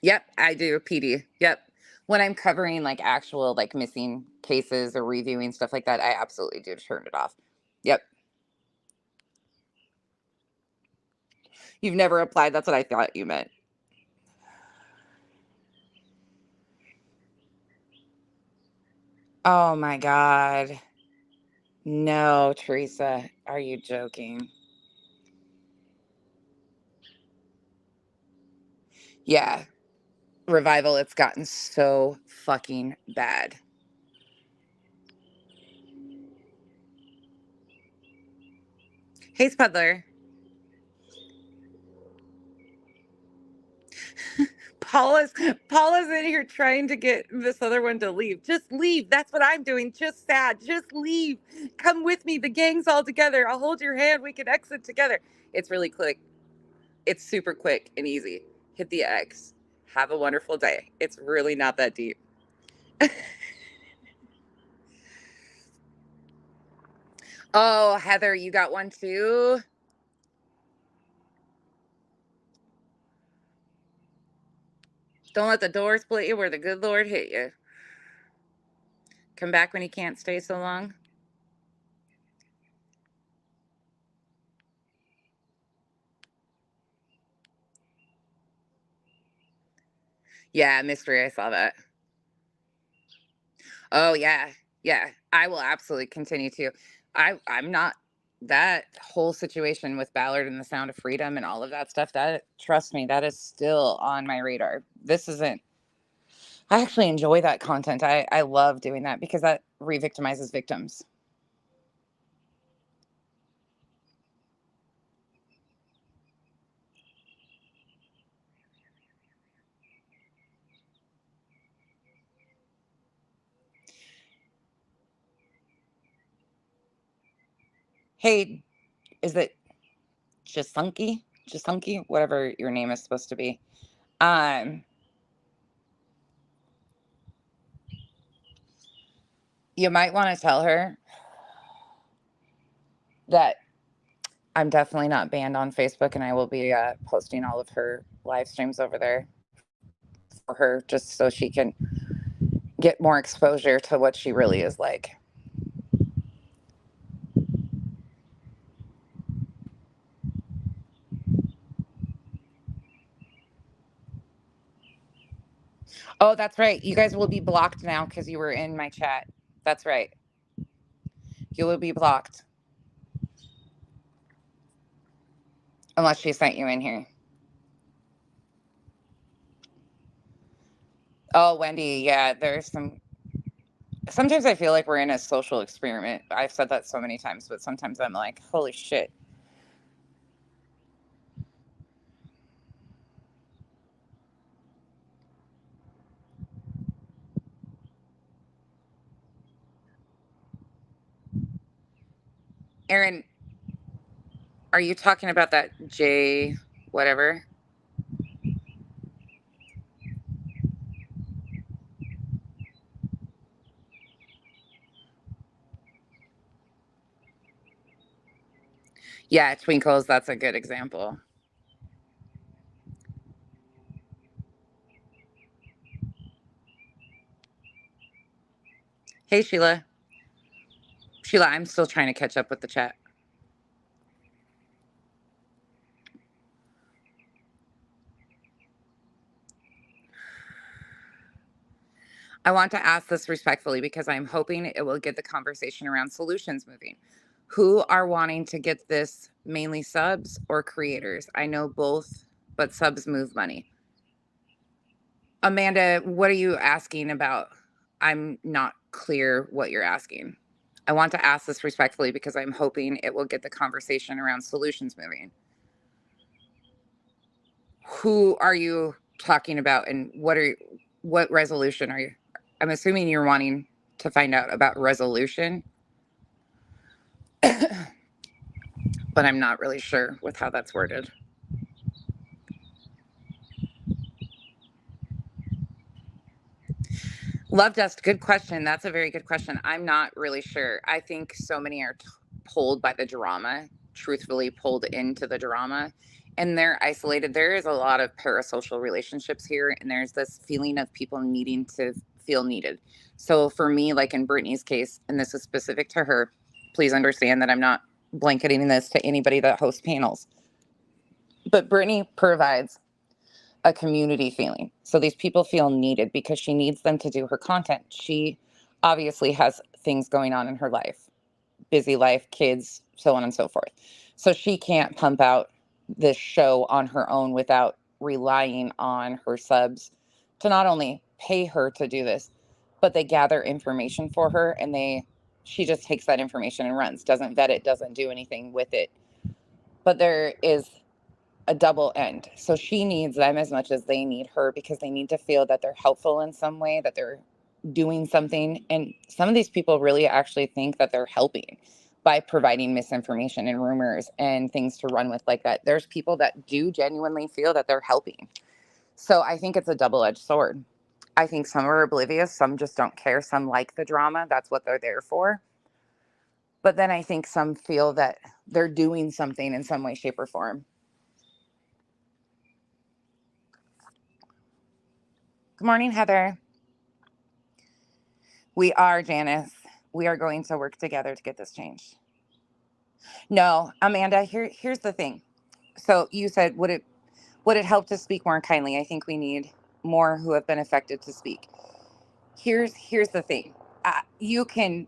Yep, I do. PD. Yep. When I'm covering like actual like missing cases or reviewing stuff like that, I absolutely do turn it off. Yep. You've never applied. That's what I thought you meant. Oh my God. No, Teresa. Are you joking? Yeah. Revival, it's gotten so fucking bad. Hey, Spudler. Paula's Paula's in here trying to get this other one to leave. Just leave. That's what I'm doing. Just sad. Just leave. Come with me. The gang's all together. I'll hold your hand. We can exit together. It's really quick. It's super quick and easy. Hit the X. Have a wonderful day. It's really not that deep. Oh, Heather, you got one too? Don't let the door split you where the good Lord hit you. Come back when you can't stay so long. Yeah, mystery. I saw that. Oh yeah, yeah. I will absolutely continue to. I'm not that whole situation with Ballard and the Sound of Freedom and all of that stuff. That trust me, that is still on my radar. This isn't. I actually enjoy that content. I love doing that because that re-victimizes victims. Hey, is it Jasunky? Jasunky, whatever your name is supposed to be. Um, you might want to tell her that I'm definitely not banned on Facebook, and I will be posting all of her live streams over there for her, just so she can get more exposure to what she really is like. Oh, that's right. You guys will be blocked now because you were in my chat. That's right. You will be blocked unless she sent you in here. Oh, Wendy, yeah, there's some. Sometimes I feel like we're in a social experiment. I've said that so many times, but sometimes I'm like, holy shit. Aaron, are you talking about that J whatever? Yeah, Twinkles, that's a good example. Hey, Sheila. Sheila, I'm still trying to catch up with the chat. I want to ask this respectfully because I'm hoping it will get the conversation around solutions moving. Who are wanting to get this, mainly subs or creators? I know both, but subs move money. Amanda, what are you asking about? I'm not clear what you're asking. I want to ask this respectfully because I'm hoping it will get the conversation around solutions moving. Who are you talking about, and what resolution are you? I'm assuming you're wanting to find out about resolution, but I'm not really sure with how that's worded. Love Dust, good question. That's a very good question. I'm not really sure. I think so many are pulled by the drama, truthfully pulled into the drama, and they're isolated. There is a lot of parasocial relationships here, and there's this feeling of people needing to feel needed. So for me, like in Brittney's case, and this is specific to her, please understand that I'm not blanketing this to anybody that hosts panels, but Brittney provides a community feeling. So these people feel needed because she needs them to do her content. She obviously has things going on in her life, busy life, kids, so on and so forth. So she can't pump out this show on her own without relying on her subs to not only pay her to do this, but they gather information for her, and she just takes that information and runs, doesn't vet it, doesn't do anything with it. But there is a double end. So she needs them as much as they need her, because they need to feel that they're helpful in some way, that they're doing something. And some of these people really actually think that they're helping by providing misinformation and rumors and things to run with like that. There's people that do genuinely feel that they're helping. So I think it's a double-edged sword. I think some are oblivious, some just don't care, some like the drama, that's what they're there for. But then I think some feel that they're doing something in some way, shape, or form. Good morning, Heather. We are, Janice. We are going to work together to get this changed. No, Amanda, here's the thing. So you said, would it help to speak more kindly? I think we need more who have been affected to speak. Here's the thing. You can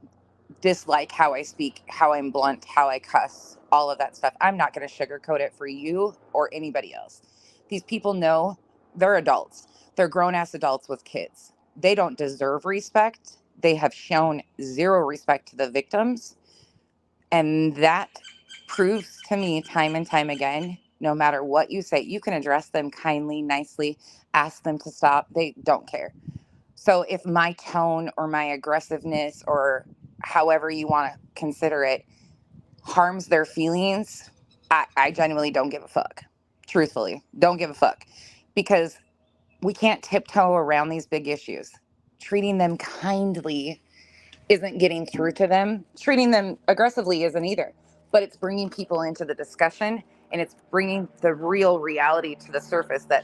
dislike how I speak, how I'm blunt, how I cuss, all of that stuff. I'm not going to sugarcoat it for you or anybody else. These people know they're adults. They're grown ass adults with kids. They don't deserve respect. They have shown zero respect to the victims. And that proves to me time and time again, no matter what you say, you can address them kindly, nicely, ask them to stop. They don't care. So if my tone or my aggressiveness, or however you want to consider it, harms their feelings, I genuinely don't give a fuck. Truthfully, don't give a fuck. Because we can't tiptoe around these big issues. Treating them kindly isn't getting through to them. Treating them aggressively isn't either. But it's bringing people into the discussion, and it's bringing the real reality to the surface that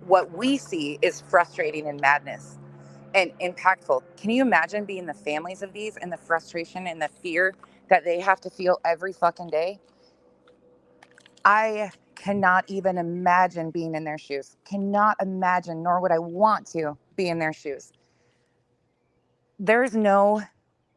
what we see is frustrating and madness and impactful. Can you imagine being the families of these, and the frustration and the fear that they have to feel every fucking day? I cannot even imagine being in their shoes. Cannot imagine, nor would I want to be in their shoes. There's no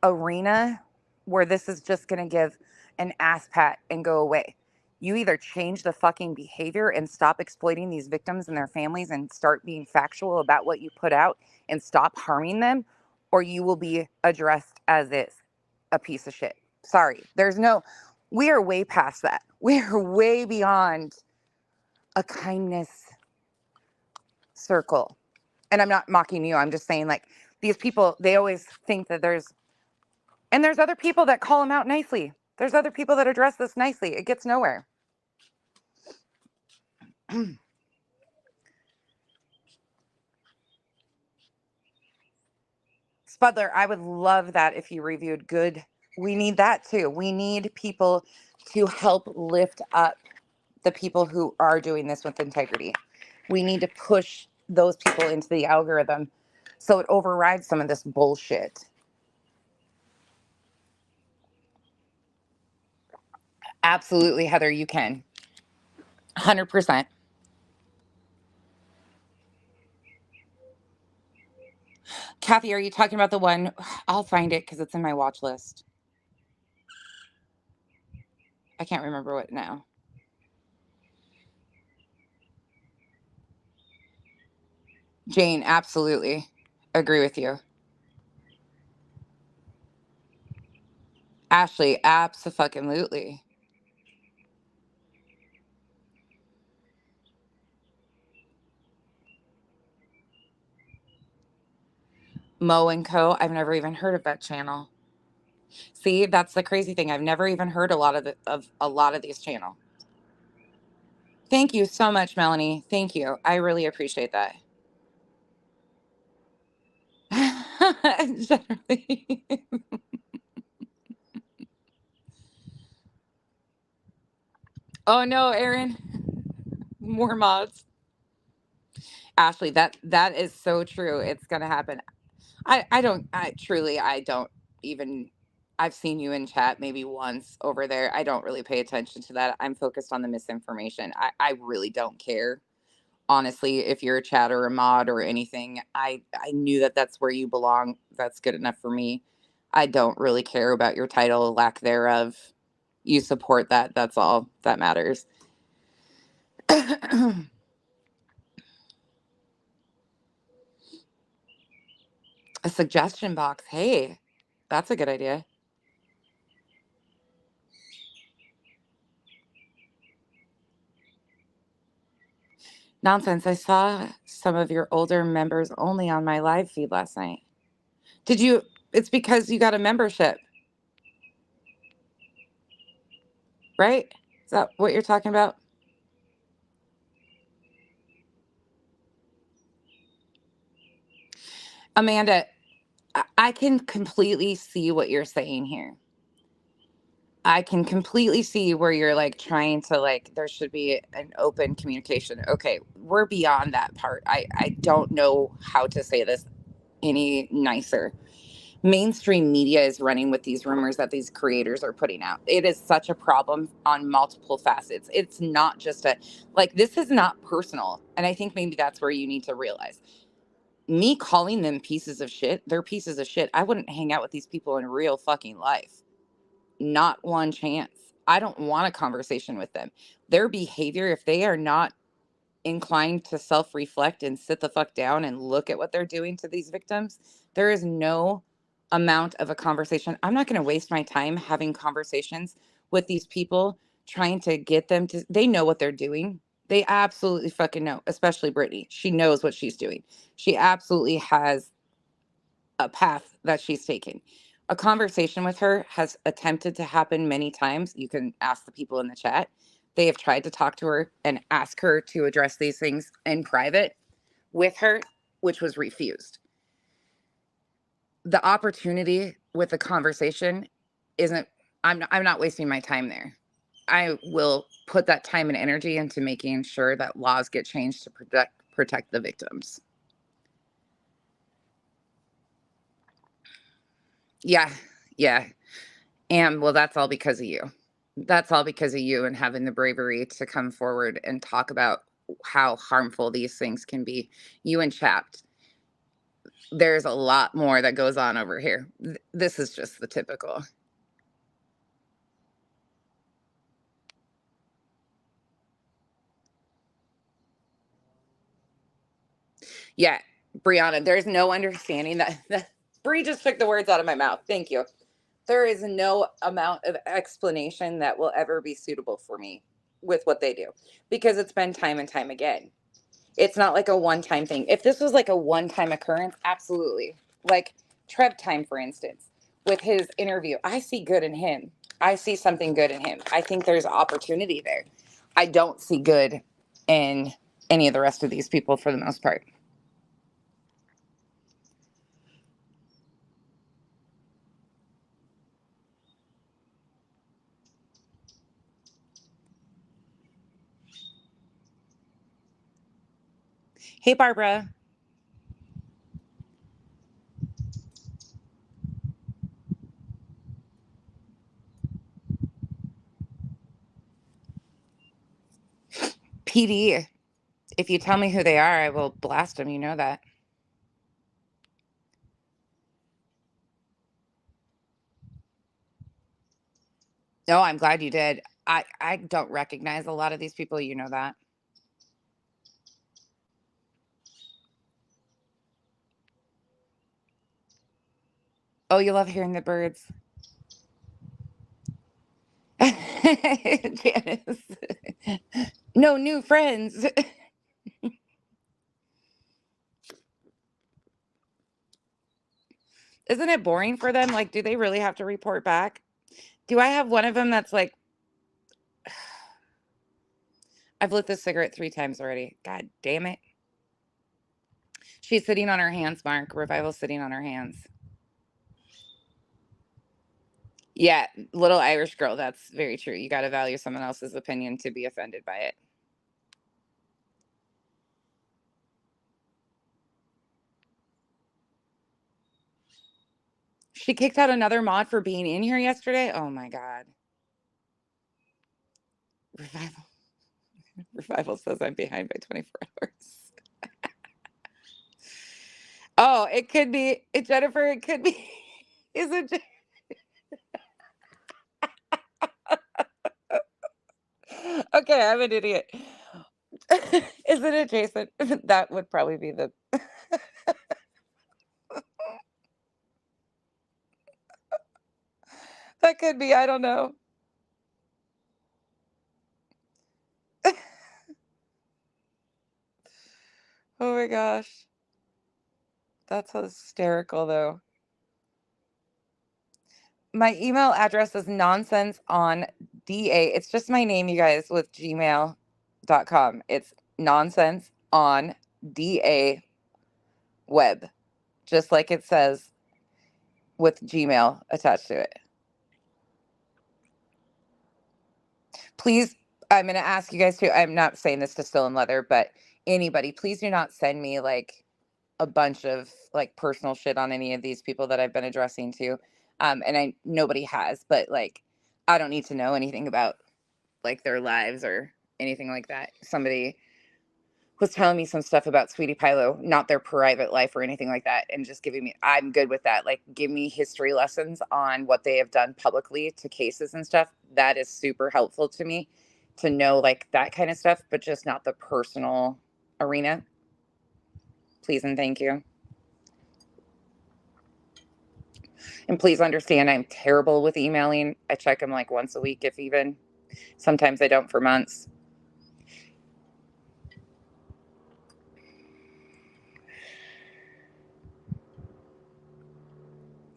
arena where this is just going to give an ass pat and go away. You either change the fucking behavior and stop exploiting these victims and their families and start being factual about what you put out and stop harming them, or you will be addressed as is, a piece of shit. Sorry. We are way past that. We are way beyond a kindness circle. And I'm not mocking you. I'm just saying, like, these people, they always think that there's other people that call them out nicely. There's other people that address this nicely. It gets nowhere. Spudler, I would love that if you reviewed good. We need that too. We need people to help lift up the people who are doing this with integrity. We need to push those people into the algorithm so it overrides some of this bullshit. Absolutely, Heather, you can. 100%. Kathy, are you talking about the one? I'll find it because it's in my watch list. I can't remember what now. Jane, absolutely. Agree with you. Ashley, abso-fucking-lutely. Mo and Co. I've never even heard of that channel. See, that's the crazy thing. I've never even heard of a lot of these channels. Thank you so much, Melanie. Thank you. I really appreciate that. Generally. Oh no, Aaron. More mods. Ashley, that is so true. It's gonna happen. I don't even, I've seen you in chat maybe once over there. I don't really pay attention to that. I'm focused on the misinformation. I really don't care honestly, if you're a chat or a mod or anything, I knew that that's where you belong. That's good enough for me. I don't really care about your title, lack thereof. You support that. That's all that matters. A suggestion box. Hey, that's a good idea. Nonsense. I saw some of your older members only on my live feed last night. Did you? It's because you got a membership, right? Is that what you're talking about? Amanda, I can completely see what you're saying here. I can completely see where you're like trying to like there should be an open communication. Okay, we're beyond that part. I don't know how to say this any nicer. Mainstream media is running with these rumors that these creators are putting out. It is such a problem on multiple facets. It's not just a like this is not personal. And I think maybe that's where you need to realize. Me calling them pieces of shit, they're pieces of shit. I wouldn't hang out with these people in real fucking life. Not one chance. I don't want a conversation with them. Their behavior, if they are not inclined to self reflect and sit the fuck down and look at what they're doing to these victims, there is no amount of a conversation. I'm not going to waste my time having conversations with these people trying to get them to, they know what they're doing. They absolutely fucking know, especially Brittney. She knows what she's doing. She absolutely has a path that she's taken. A conversation with her has attempted to happen many times. You can ask the people in the chat. They have tried to talk to her and ask her to address these things in private with her, which was refused. The opportunity with the conversation isn't, I'm not wasting my time there. I will put that time and energy into making sure that laws get changed to protect the victims. Yeah, yeah. And well, that's all because of you. That's all because of you and having the bravery to come forward and talk about how harmful these things can be. You and Chapped, there's a lot more that goes on over here. This is just the typical. Yeah, Brianna, there's no understanding that Bree just took the words out of my mouth. Thank you. There is no amount of explanation that will ever be suitable for me with what they do because it's been time and time again. It's not like a one time thing. If this was like a one time occurrence, absolutely. Like Trev Time, for instance, with his interview, I see good in him. I see something good in him. I think there's opportunity there. I don't see good in any of the rest of these people for the most part. Hey, Barbara. PD. If you tell me who they are, I will blast them. You know that. No, I'm glad you did. I don't recognize a lot of these people. You know that. Oh, you love hearing the birds. Janice. No new friends. Isn't it boring for them? Like, do they really have to report back? Do I have one of them that's like, I've lit this cigarette 3 times already. God damn it. She's sitting on her hands, Mark. Revival's sitting on her hands. Yeah, little Irish girl. That's very true. You got to value someone else's opinion to be offended by it. She kicked out another mod for being in here yesterday. Oh my God. Revival. Revival says I'm behind by 24 hours. Oh, it could be Jennifer. It could be. Is it? Okay, I'm an idiot. Is it adjacent? That would probably be the. That could be. I don't know. Oh my gosh, that's hysterical though. My email address is nonsense on DA. It's just my name, you guys, with gmail.com. It's nonsense on DA web, just like it says with Gmail attached to it. Please, I'm going to ask you guys too. I'm not saying this to Still in Leather, but anybody, please do not send me like a bunch of like personal shit on any of these people that I've been addressing to. And nobody has, but like, I don't need to know anything about like their lives or anything like that. Somebody was telling me some stuff about Sweetie Pilo, not their private life or anything like that, and just giving me, I'm good with that. Like, give me history lessons on what they have done publicly to cases and stuff. That is super helpful to me to know like that kind of stuff, but just not the personal arena. Please and thank you. And please understand, I'm terrible with emailing. I check them like once a week, if even. Sometimes I don't for months.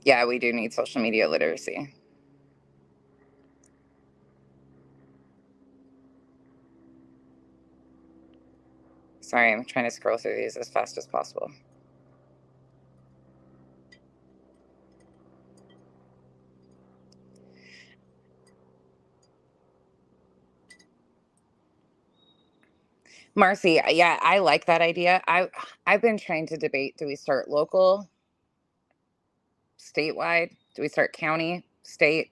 Yeah, we do need social media literacy. Sorry, I'm trying to scroll through these as fast as possible. Marcy, yeah, I like that idea. I've been trying to debate, do we start local, statewide? Do we start county, state,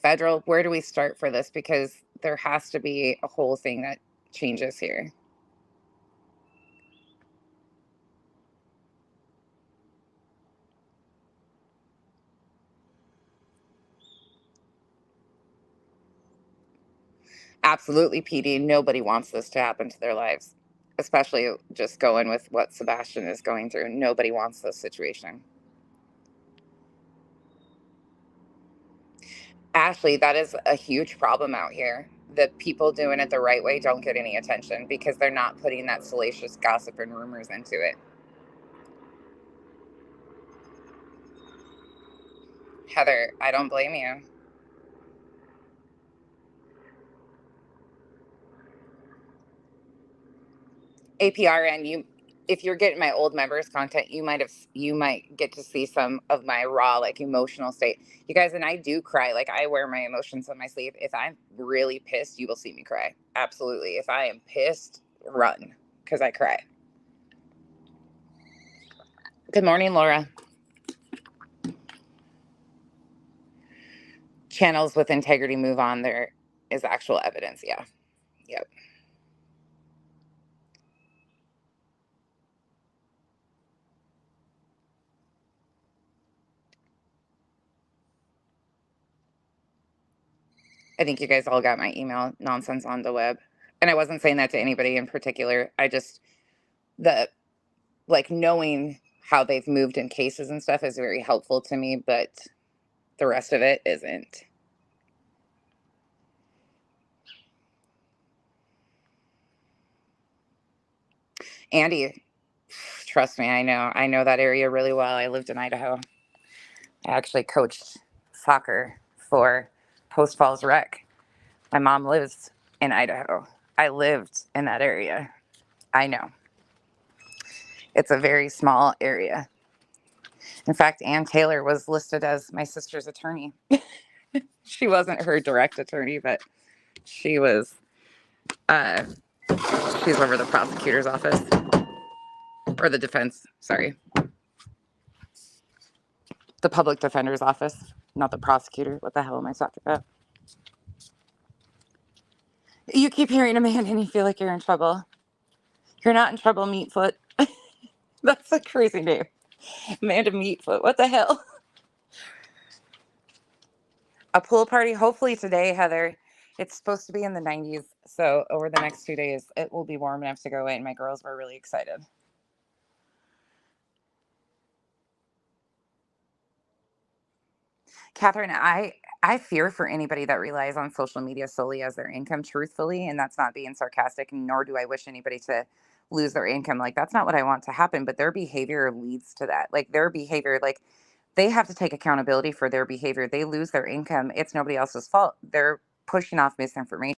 federal? Where do we start for this? Because there has to be a whole thing that changes here. Absolutely, PD. Nobody wants this to happen to their lives, especially just going with what Sebastian is going through. Nobody wants this situation. Ashley, that is a huge problem out here. The people doing it the right way don't get any attention because they're not putting that salacious gossip and rumors into it. Heather, I don't blame you. APRN, if you're getting my old members content, you might get to see some of my raw like emotional state. You guys, and I do cry. Like I wear my emotions on my sleeve. If I'm really pissed, you will see me cry. Absolutely. If I am pissed, run because I cry. Good morning, Laura. Channels with integrity move on. There is actual evidence. Yeah. Yep. I think you guys all got my email nonsense on the web. And I wasn't saying that to anybody in particular. I just, the, like knowing how they've moved in cases and stuff is very helpful to me, but the rest of it isn't. Andy, trust me, I know that area really well. I lived in Idaho. I actually coached soccer for Post Falls Rec. My mom lives in Idaho. I lived in that area. I know. It's a very small area. In fact, Ann Taylor was listed as my sister's attorney. She wasn't her direct attorney, but she was, uh, she's over the prosecutor's office. Or the defense, sorry. The public defender's office, not the prosecutor. What the hell am I talking about? You keep hearing Amanda and you feel like you're in trouble. You're not in trouble, Meatfoot. That's a crazy name. Amanda Meatfoot. What the hell? A pool party, hopefully today, Heather. It's supposed to be in the 90s. So over the next 2 days, it will be warm enough to go away. And my girls were really excited. Catherine, I fear for anybody that relies on social media solely as their income, truthfully, and that's not being sarcastic, nor do I wish anybody to lose their income. Like, that's not what I want to happen, but their behavior leads to that. Like, their behavior, like, they have to take accountability for their behavior. They lose their income. It's nobody else's fault. They're pushing off misinformation.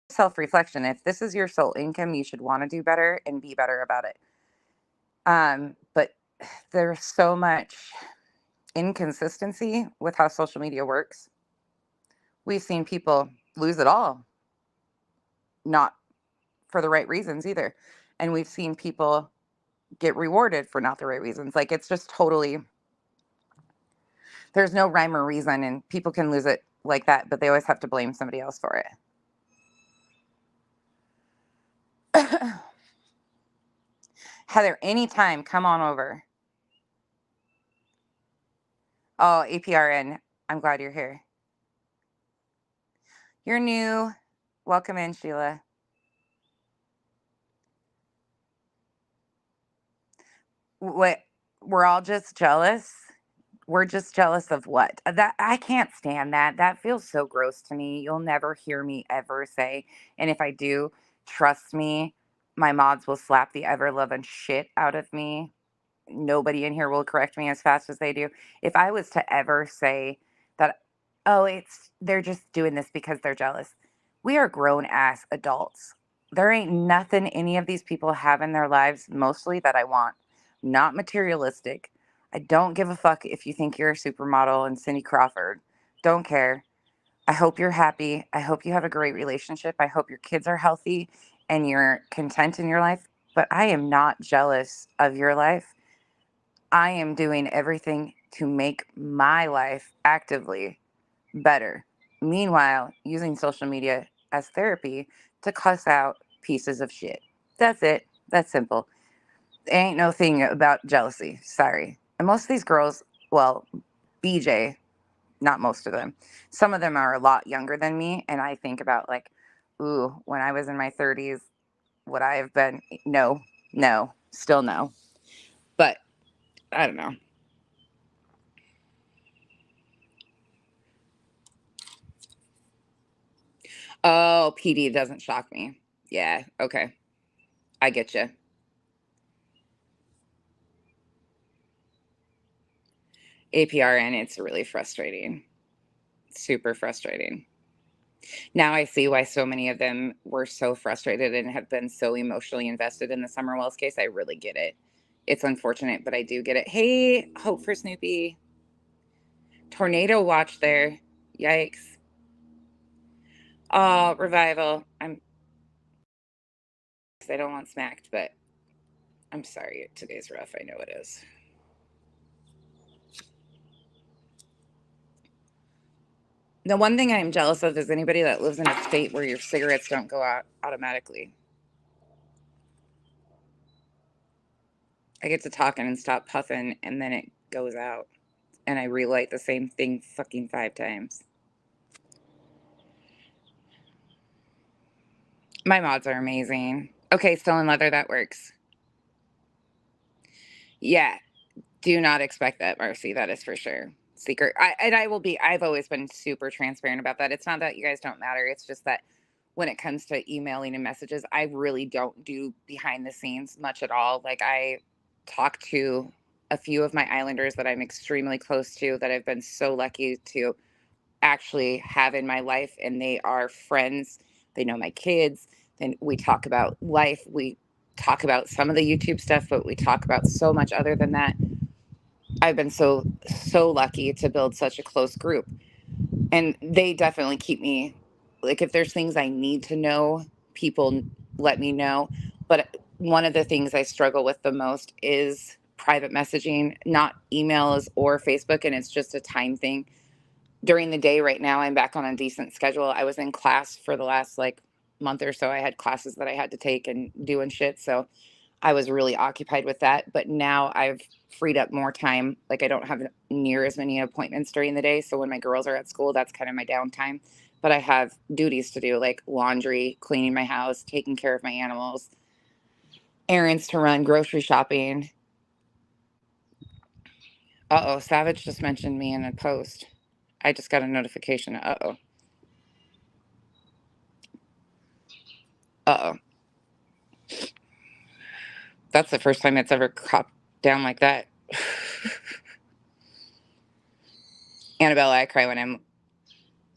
Self reflection. If this is your sole income, you should want to do better and be better about it. But there's so much inconsistency with how social media works. We've seen people lose it all, not for the right reasons either. And we've seen people get rewarded for not the right reasons. Like, it's just totally, there's no rhyme or reason, and people can lose it like that, but they always have to blame somebody else for it. Heather, anytime, come on over. Oh, APRN, I'm glad you're here. You're new. Welcome in, Sheila. What? We're all just jealous. We're just jealous of what? That I can't stand that. That feels so gross to me. You'll never hear me ever say. And if I do, trust me, my mods will slap the ever loving shit out of me. Nobody in here will correct me as fast as they do. If I was to ever say that, oh, it's they're just doing this because they're jealous. We are grown ass adults. There ain't nothing any of these people have in their lives mostly that I want. Not materialistic. I don't give a fuck if you think you're a supermodel and Cindy Crawford. Don't care. I hope you're happy. I hope you have a great relationship. I hope your kids are healthy and you're content in your life. But I am not jealous of your life. I am doing everything to make my life actively better. Meanwhile, using social media as therapy to cuss out pieces of shit. That's it. That's simple. Ain't no thing about jealousy. Sorry. And most of these girls, well, BJ, not most of them, some of them are a lot younger than me. And I think about, like, ooh, when I was in my 30s, would I have been? No, no, still no. But I don't know. Oh, PD doesn't shock me. Yeah, okay. I get you. APRN, it's really frustrating. Super frustrating. Now I see why so many of them were so frustrated and have been so emotionally invested in the Summer Wells case. I really get it. It's unfortunate, but I do get it. Hey, hope for Snoopy. Tornado watch there. Yikes. Oh, revival. I don't want smacked, but I'm sorry. Today's rough. I know it is. The one thing I'm jealous of is anybody that lives in a state where your cigarettes don't go out automatically. I get to talking and stop puffing, and then it goes out. And I relight the same thing fucking 5 times. My mods are amazing. Okay, still in leather, that works. Yeah, do not expect that, Marcy. That is for sure. Secret. I will be, I've always been super transparent about that. It's not that you guys don't matter. It's just that when it comes to emailing and messages, I really don't do behind the scenes much at all. Like, I talk to a few of my islanders that I'm extremely close to that I've been so lucky to actually have in my life, and they are friends. They know my kids. Then we talk about life. We talk about some of the YouTube stuff, but we talk about so much other than that. I've been so lucky to build such a close group. And they definitely keep me, like, if there's things I need to know, people let me know. But one of the things I struggle with the most is private messaging, not emails or Facebook, and it's just a time thing. during the day right now, I'm back on a decent schedule. I was in class for the last like month or so. I had classes that I had to take and do and shit. So I was really occupied with that. But now I've freed up more time. Like I don't have near as many appointments during the day. So when my girls are at school, that's kind of my downtime. But I have duties to do like laundry, cleaning my house, taking care of my animals, errands to run, grocery shopping. Uh-oh, Savage just mentioned me in a post. I just got a notification. Uh-oh. Uh-oh. That's the first time it's ever cropped down like that. Annabella, I cry when I'm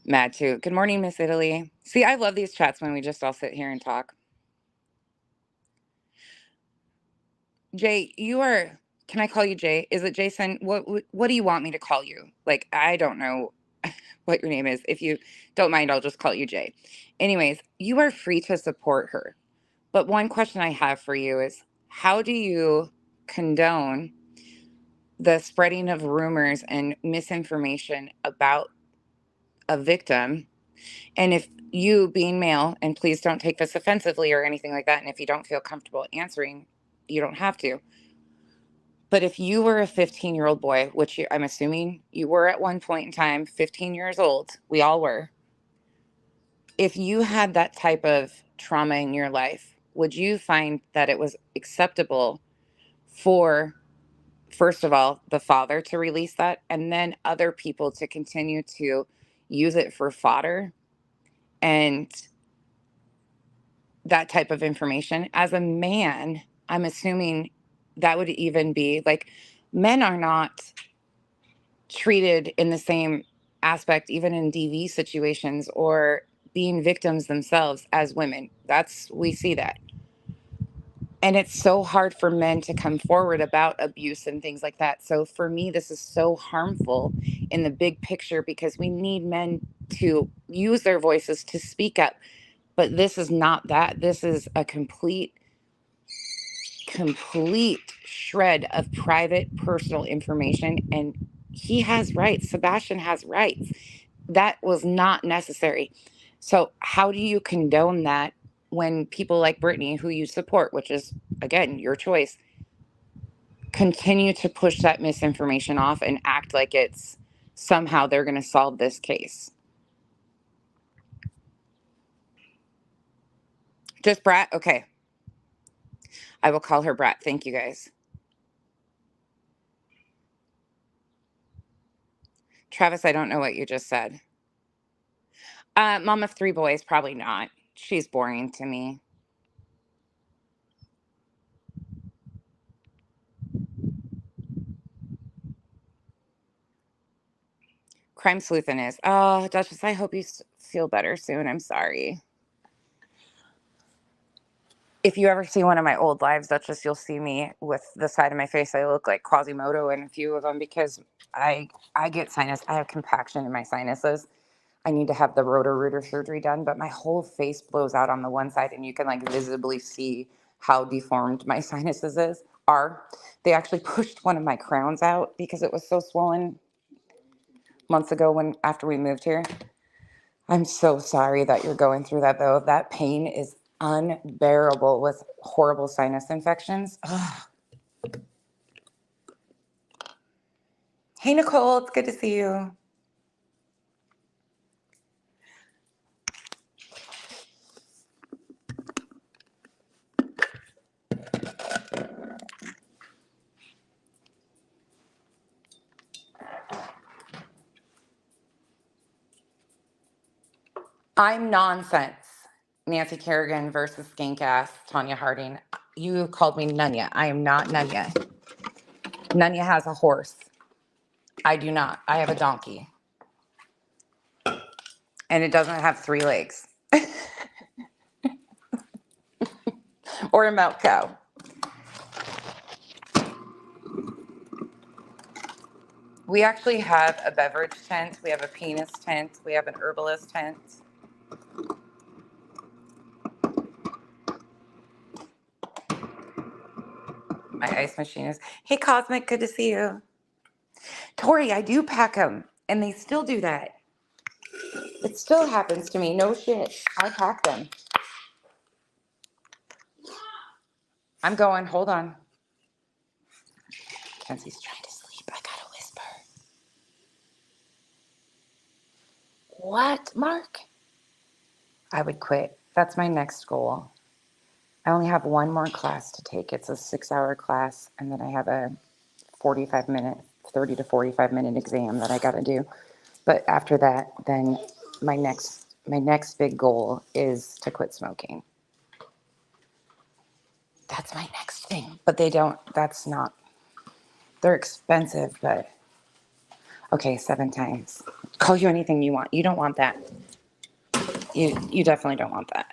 mad too. Good morning, Miss Italy. See, I love these chats when we just all sit here and talk. Jay, you are, can I call you Jay? Is it Jason? What do you want me to call you? Like, I don't know what your name is. If you don't mind, I'll just call you Jay. Anyways, you are free to support her. But one question I have for you is, how do you condone the spreading of rumors and misinformation about a victim? And if you, being male, and please don't take this offensively or anything like that, and if you don't feel comfortable answering, you don't have to. But if you were a 15-year-old boy, which I'm assuming you were at one point in time, 15 years old, we all were. If you had that type of trauma in your life, would you find that it was acceptable for, first of all, the father to release that, and then other people to continue to use it for fodder and that type of information? As a man, I'm assuming that would even be like, men are not treated in the same aspect, even in DV situations or being victims themselves as women. We see that. And it's so hard for men to come forward about abuse and things like that. So for me, this is so harmful in the big picture because we need men to use their voices to speak up. But this is not that. This is a complete shred of private personal information, and he has rights. Sebastian has rights. That was not necessary. So how do you condone that when people like Brittney, who you support, which is again your choice, continue to push that misinformation off and act like it's somehow they're going to solve this case? Just Brat? Okay, I will call her Brat. Thank you guys. Travis, I don't know what you just said. Mom of three boys, probably not. She's boring to me. Crime sleuthing is. Oh, Duchess, I hope you feel better soon. I'm sorry. If you ever see one of my old lives, Duchess, you'll see me with the side of my face. I look like Quasimodo in a few of them because I get sinus. I have compaction in my sinuses. I need to have the rotor-rooter surgery done, but my whole face blows out on the one side, and you can like visibly see how deformed my sinuses are. They actually pushed one of my crowns out because it was so swollen months ago after we moved here. I'm so sorry that you're going through that, though. That pain is unbearable with horrible sinus infections. Ugh. Hey, Nicole, it's good to see you. I'm nonsense. Nancy Kerrigan versus skank ass Tanya Harding. You called me Nunya. I am not Nunya. Nunya has a horse. I do not. I have a donkey. And it doesn't have 3 legs. Or a milk cow. We actually have a beverage tent. We have a penis tent. We have an herbalist tent. My ice machine is. Hey, Cosmic, good to see you. Tori, I do pack them, and they still do that. It still happens to me. No shit. I pack them. I'm going. Hold on. Kenzie's trying to sleep. I gotta whisper. What, Mark? I would quit. That's my next goal. I only have one more class to take. It's a 6 hour class, and then I have a 45 minute, 30 to 45 minute exam that I got to do. But after that, then my next big goal is to quit smoking. That's my next thing. But they don't. That's not. They're expensive, but okay, 7 times. Call you anything you want. You don't want that. You definitely don't want that.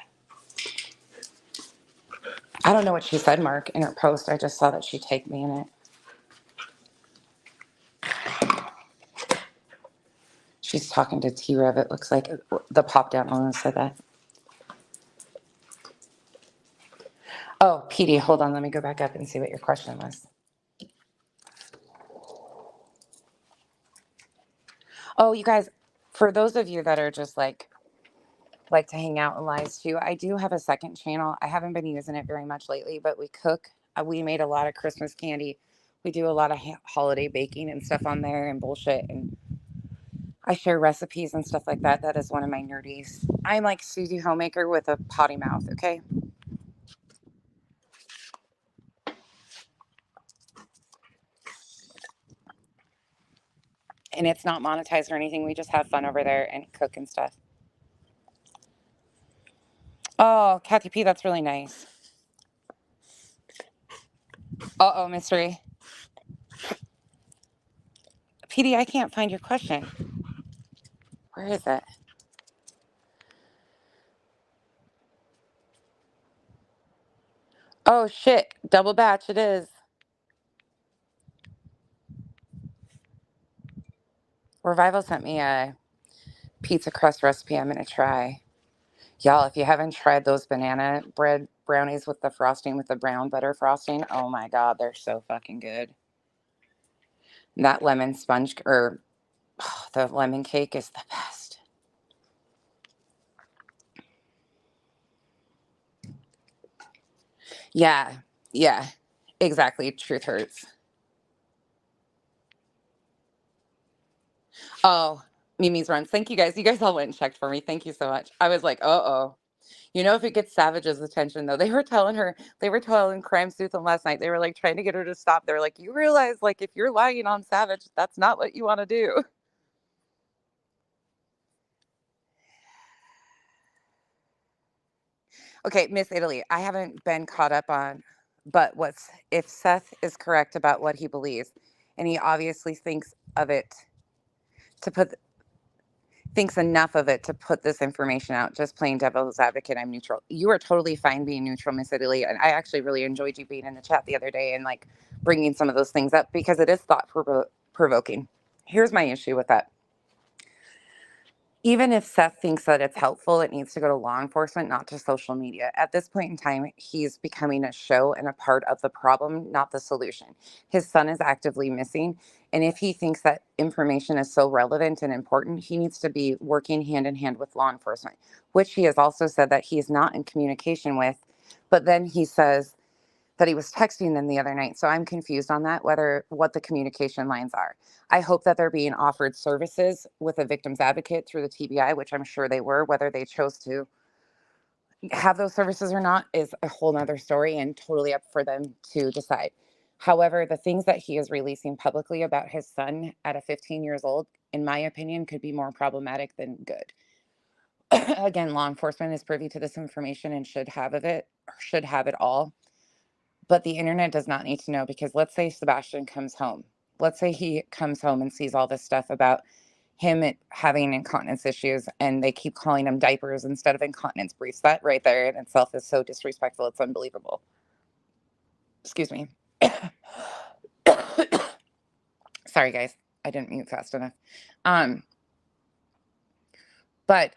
I don't know what she said, Mark, in her post. I just saw that she tagged me in it. She's talking to T Rev. It looks like the pop down owner said that. Oh, PD, hold on. Let me go back up and see what your question was. Oh, you guys, for those of you that are just like to hang out and live too, I do have a second channel. I haven't been using it very much lately, but we cook. We made a lot of Christmas candy. We do a lot of holiday baking and stuff on there and bullshit. And I share recipes and stuff like that. That is one of my nerdies. I'm like Susie Homemaker with a potty mouth, okay? And it's not monetized or anything. We just have fun over there and cook and stuff. Oh, Kathy P, that's really nice. Uh-oh, mystery. PD, I can't find your question. Where is it? Oh, shit. Double batch it is. Revival sent me a pizza crust recipe I'm going to try. Y'all, if you haven't tried those banana bread brownies with the frosting, with the brown butter frosting, oh my God, they're so fucking good. And that lemon sponge, or the lemon cake is the best. Yeah, yeah, exactly. Truth hurts. Oh, Mimi's runs. Thank you guys. You guys all went and checked for me. Thank you so much. I was like, uh-oh. You know, if it gets Savage's attention, though, they were telling Crime Sootham last night. They were like trying to get her to stop. They were like, you realize, like, if you're lying on Savage, that's not what you want to do. Okay, Miss Italy, I haven't been caught up on, but what's if Seth is correct about what he believes, and he obviously to put thinks enough of it to put this information out. Just playing devil's advocate, I'm neutral. You are totally fine being neutral, Miss Italy, and I actually really enjoyed you being in the chat the other day and like bringing some of those things up because it is thought provoking. Here's my issue with that. Even if Seth thinks that it's helpful, it needs to go to law enforcement, not to social media. At this point in time, he's becoming a show and a part of the problem, not the solution. His son is actively missing. And if he thinks that information is so relevant and important, he needs to be working hand in hand with law enforcement, which he has also said that he is not in communication with. But then he says that he was texting them the other night. So I'm confused on that, whether what the communication lines are. I hope that they're being offered services with a victim's advocate through the TBI, which I'm sure they were. Whether they chose to have those services or not is a whole nother story and totally up for them to decide. However, the things that he is releasing publicly about his son at a 15 years old, in my opinion, could be more problematic than good. Again, law enforcement is privy to this information and should have it, or should have it all. But the internet does not need to know because let's say Sebastian comes home. Let's say he comes home and sees all this stuff about him having incontinence issues and they keep calling him diapers instead of incontinence briefs. That right there in itself is so disrespectful. It's unbelievable. Excuse me. Sorry, guys. I didn't mute fast enough. Um, but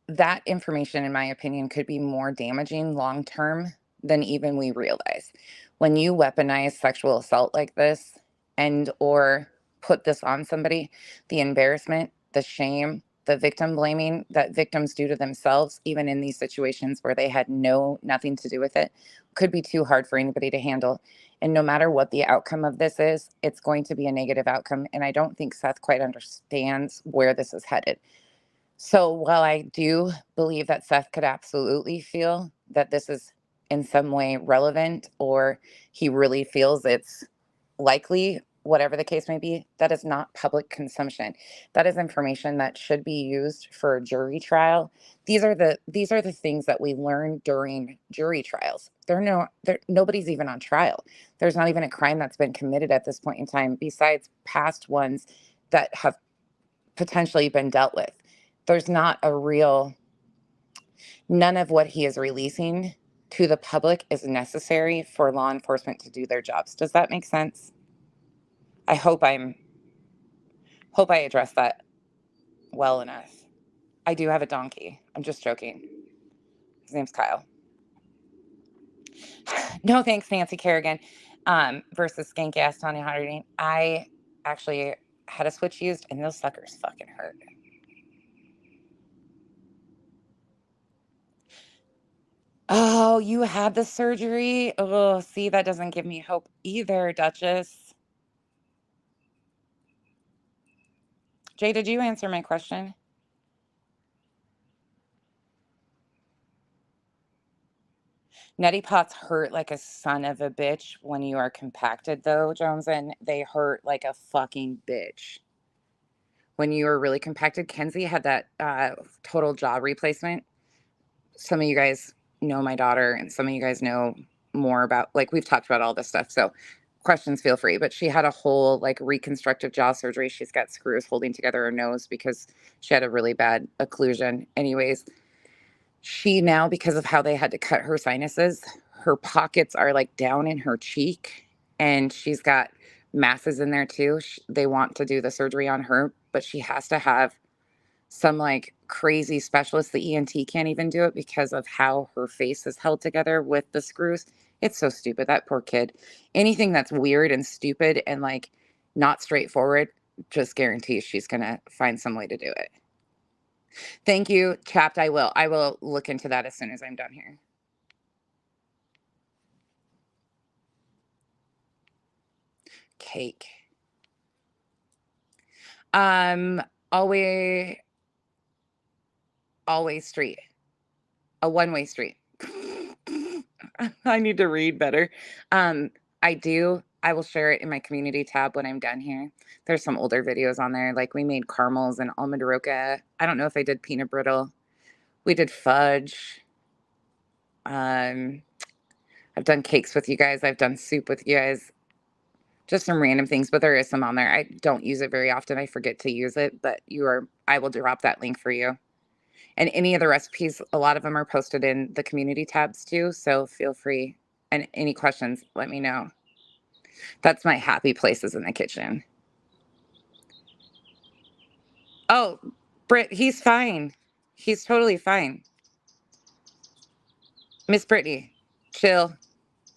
that information, in my opinion, could be more damaging long term than even we realize. When you weaponize sexual assault like this and or put this on somebody, the embarrassment, the shame, the victim blaming that victims do to themselves, even in these situations where they had nothing to do with it, could be too hard for anybody to handle. And no matter what the outcome of this is, it's going to be a negative outcome. And I don't think Seth quite understands where this is headed. So while I do believe that Seth could absolutely feel that this is in some way relevant, or he really feels it's likely, whatever the case may be, that is not public consumption. That is information that should be used for a jury trial. These are the things that we learn during jury trials. Nobody's even on trial. There's not even a crime that's been committed at this point in time, besides past ones that have potentially been dealt with. There's not a real, none of what he is releasing to the public is necessary for law enforcement to do their jobs. Does that make sense? I hope I addressed that well enough. I do have a donkey. I'm just joking. His name's Kyle. No thanks, Nancy Kerrigan. Versus skank ass Tanya Harding. I actually had a switch used, and those suckers fucking hurt. Oh, you had the surgery? Oh, see, that doesn't give me hope either, Duchess. Jay, did you answer my question? Neti pots hurt like a son of a bitch when you are compacted, though, Jones, and they hurt like a fucking bitch. When you are really compacted, Kenzie had that total jaw replacement. Some of you guys know my daughter, and some of you guys know more about, like, we've talked about all this stuff. So questions, feel free. But she had a whole like reconstructive jaw surgery. She's got screws holding together her nose because she had a really bad occlusion. Anyways, she now, because of how they had to cut her sinuses, her pockets are like down in her cheek, and she's got masses in there too. They want to do the surgery on her, but she has to have some like crazy specialist. The ENT can't even do it because of how her face is held together with the screws. It's so stupid. That poor kid. Anything that's weird and stupid and like not straightforward, just guarantees she's going to find some way to do it. Thank you, Chapped. I will. I will look into that as soon as I'm done here. Cake. Always street. A one-way street. I need to read better. I do. I will share it in my community tab when I'm done here. There's some older videos on there. Like we made caramels and almond roca. I don't know if I did peanut brittle. We did fudge. I've done cakes with you guys. I've done soup with you guys. Just some random things, but there is some on there. I don't use it very often. I forget to use it, but I will drop that link for you. And any of the recipes, a lot of them are posted in the community tabs too. So feel free. And any questions, let me know. That's my happy places in the kitchen. Oh, Britt, he's fine. He's totally fine. Miss Brittney, chill,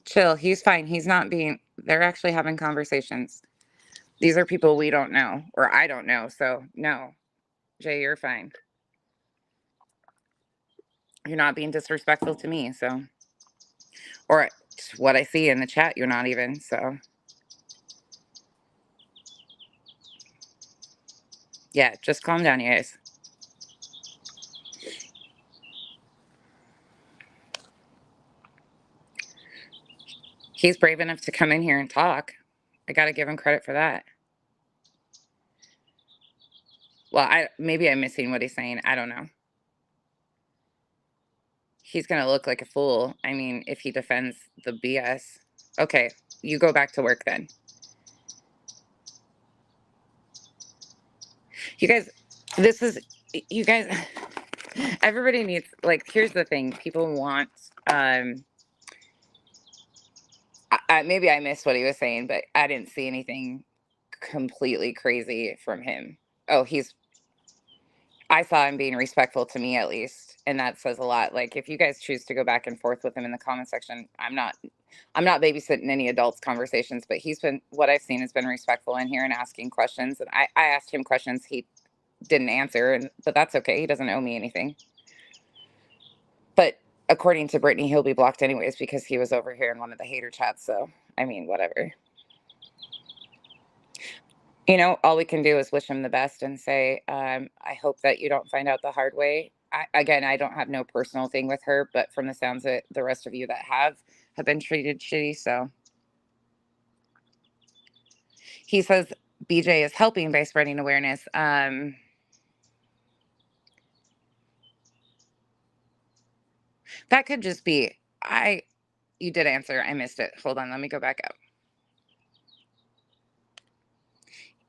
chill. He's fine. They're actually having conversations. These are people we don't know, or I don't know. So no, Jay, you're fine. You're not being disrespectful to me. So, or what I see in the chat, you're not even. So, yeah, just calm down, you guys. He's brave enough to come in here and talk. I got to give him credit for that. Well, maybe I'm missing what he's saying. I don't know. He's going to look like a fool. I mean, if he defends the BS. Okay, you go back to work then. You guys, everybody needs, like, here's the thing. People want, maybe I missed what he was saying, but I didn't see anything completely crazy from him. Oh, I saw him being respectful to me at least, and that says a lot. Like if you guys choose to go back and forth with him in the comment section, I'm not babysitting any adults conversations, but what I've seen has been respectful in here and asking questions. And I asked him questions. He didn't answer, but that's okay. He doesn't owe me anything. But according to Brittney, he'll be blocked anyways because he was over here in one of the hater chats. So, I mean, whatever. All we can do is wish him the best and say, I hope that you don't find out the hard way. Again, I don't have no personal thing with her, but from the sounds of it, the rest of you that have been treated shitty. So he says BJ is helping by spreading awareness. That could just be, you did answer. I missed it. Hold on. Let me go back up.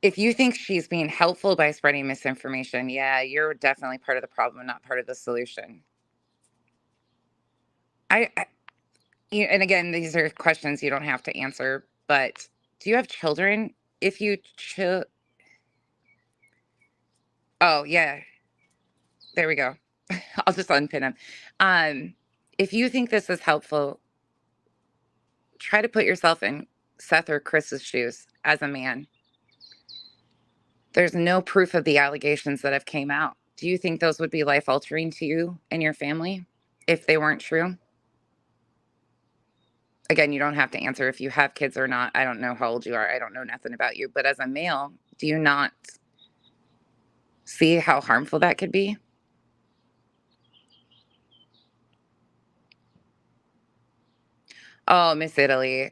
If you think she's being helpful by spreading misinformation, yeah, you're definitely part of the problem, not part of the solution. And again, these are questions you don't have to answer, but do you have children? If you oh yeah, there we go. I'll just unpin them. If you think this is helpful, try to put yourself in Seth or Chris's shoes as a man. There's no proof of the allegations that have came out. Do you think those would be life altering to you and your family if they weren't true? Again, you don't have to answer if you have kids or not. I don't know how old you are. I don't know nothing about you. But as a male, do you not see how harmful that could be? Oh, Miss Italy,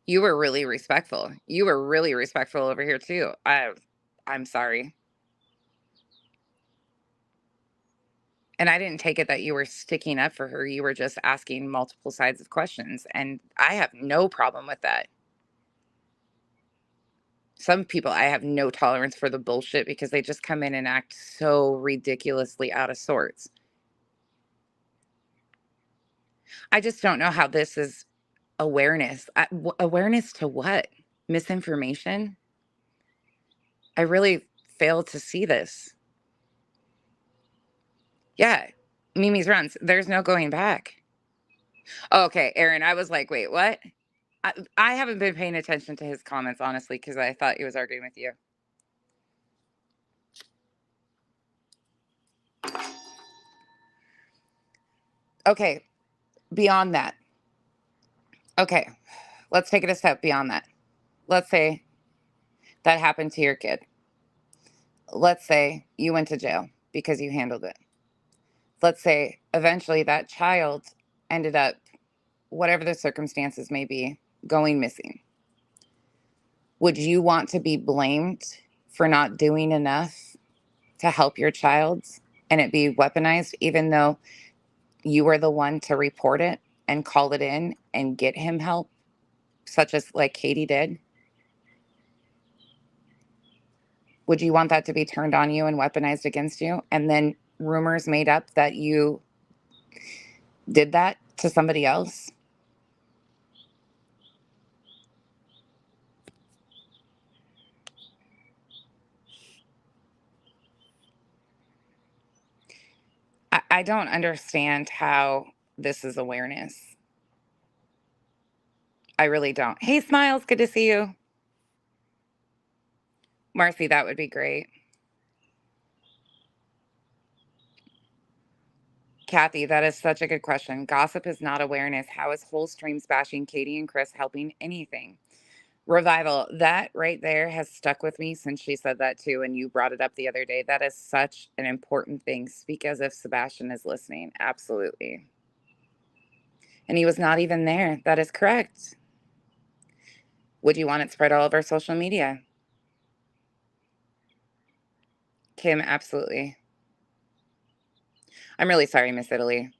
you were really respectful. You were really respectful over here too. I'm sorry. And I didn't take it that you were sticking up for her. You were just asking multiple sides of questions. And I have no problem with that. Some people, I have no tolerance for the bullshit because they just come in and act so ridiculously out of sorts. I just don't know how this is awareness. Awareness to what? Misinformation? I really fail to see this. Yeah, Mimi's runs. There's no going back. Okay, Aaron, I was like, wait, what? I haven't been paying attention to his comments, honestly, because I thought he was arguing with you. Okay, beyond that. Okay, let's take it a step beyond that. Let's say that happened to your kid. Let's say you went to jail because you handled it. Let's say eventually that child ended up, whatever the circumstances may be, going missing. Would you want to be blamed for not doing enough to help your child and it be weaponized, even though you were the one to report it and call it in and get him help, such as like Katie did? Would you want that to be turned on you and weaponized against you? And then rumors made up that you did that to somebody else? I don't understand how this is awareness. I really don't. Hey, Smiles, good to see you. Marcy, that would be great. Kathy, that is such a good question. Gossip is not awareness. How is whole streams bashing Katie and Chris helping anything? Revival, that right there has stuck with me since she said that too. And you brought it up the other day. That is such an important thing. Speak as if Sebastian is listening. Absolutely. And he was not even there. That is correct. Would you want it spread all over social media? Kim, absolutely. I'm really sorry, Miss Italy.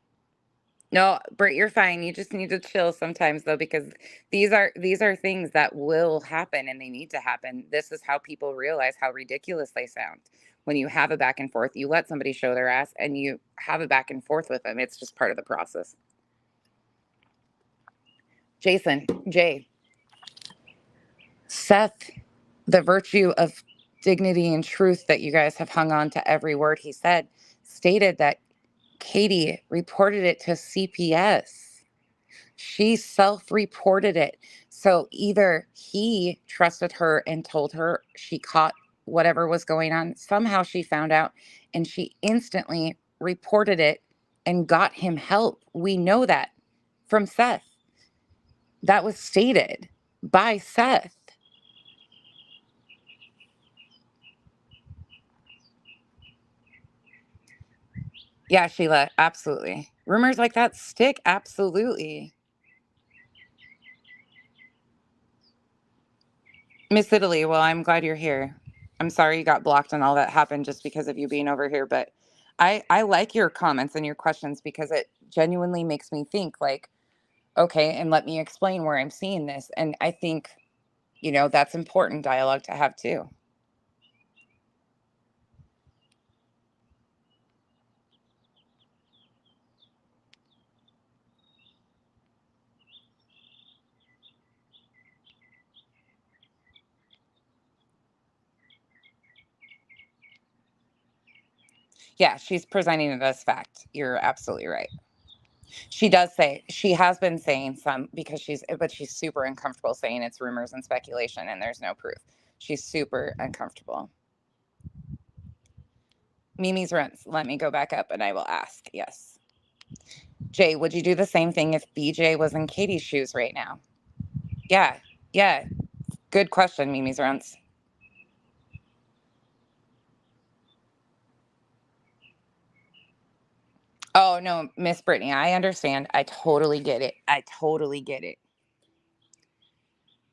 No, Britt, you're fine. You just need to chill sometimes though, because these are things that will happen and they need to happen. This is how people realize how ridiculous they sound. When you have a back and forth, you let somebody show their ass and you have a back and forth with them. It's just part of the process. Jason, Jay, Seth, the virtue of dignity and truth that you guys have hung on to every word he said, stated that Katie reported it to CPS. She self-reported it. So either he trusted her and told her she caught whatever was going on. Somehow she found out and she instantly reported it and got him help. We know that from Seth. That was stated by Seth. Yeah, Sheila, absolutely. Rumors like that stick, absolutely. Miss Italy, well, I'm glad you're here. I'm sorry you got blocked and all that happened just because of you being over here, but I like your comments and your questions because it genuinely makes me think like, okay, and let me explain where I'm seeing this. And I think, that's important dialogue to have too. Yeah, she's presenting it as fact. You're absolutely right. She does say she has been saying some because she's super uncomfortable saying it's rumors and speculation and there's no proof. She's super uncomfortable. Mimi's rents. Let me go back up and I will ask. Yes. Jay, would you do the same thing if BJ was in Katie's shoes right now? Yeah. Yeah. Good question, Mimi's rents. Oh no, Miss Brittany, I understand. I totally get it. I totally get it.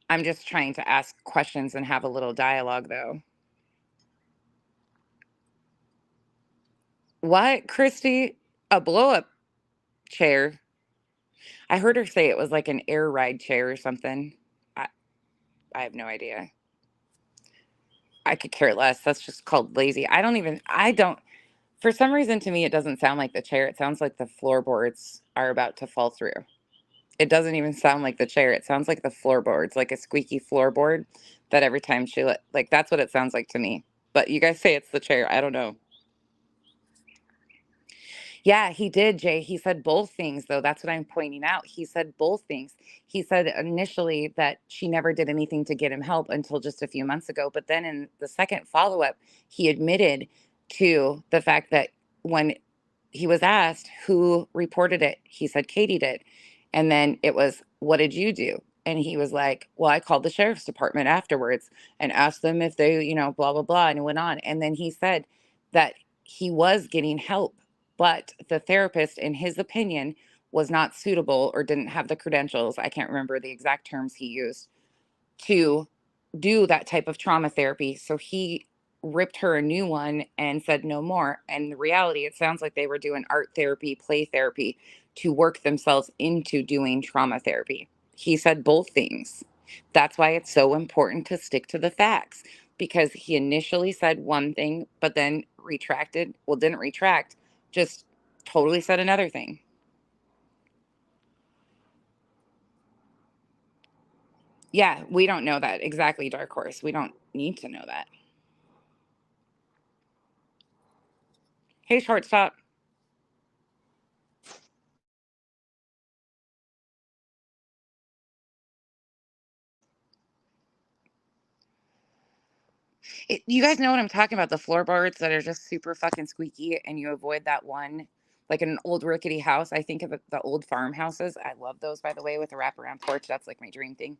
I'm just trying to ask questions and have a little dialogue though. What, Christy? A blow up chair? I heard her say it was like an air ride chair or something. I, I have no idea. I could care less. That's just called lazy. I don't, for some reason to me, it doesn't sound like the chair. It sounds like the floorboards are about to fall through. It doesn't even sound like the chair. It sounds like the floorboards, like a squeaky floorboard that every time like, that's what it sounds like to me. But you guys say it's the chair. I don't know. Yeah, he did, Jay. He said both things, though. That's what I'm pointing out. He said both things. He said initially that she never did anything to get him help until just a few months ago. But then in the second follow up, he admitted to the fact that when he was asked who reported it, he said Katie did. And then it was, what did you do? And he was like, well, I called the sheriff's department afterwards and asked them if they, blah, blah, blah. And it went on. And then he said that he was getting help, but the therapist, in his opinion, was not suitable or didn't have the credentials. I can't remember the exact terms he used to do that type of trauma therapy. So he ripped her a new one and said no more. And the reality, it sounds like they were doing art therapy, play therapy to work themselves into doing trauma therapy. He said both things. That's why it's so important to stick to the facts because he initially said one thing, but then retracted. Well, didn't retract, just totally said another thing. Yeah, we don't know that exactly, Dark Horse. We don't need to know that. Hey, shortstop. You guys know what I'm talking about, the floorboards that are just super fucking squeaky and you avoid that one, like in an old rickety house. I think of the old farmhouses. I love those, by the way, with a wraparound porch. That's like my dream thing,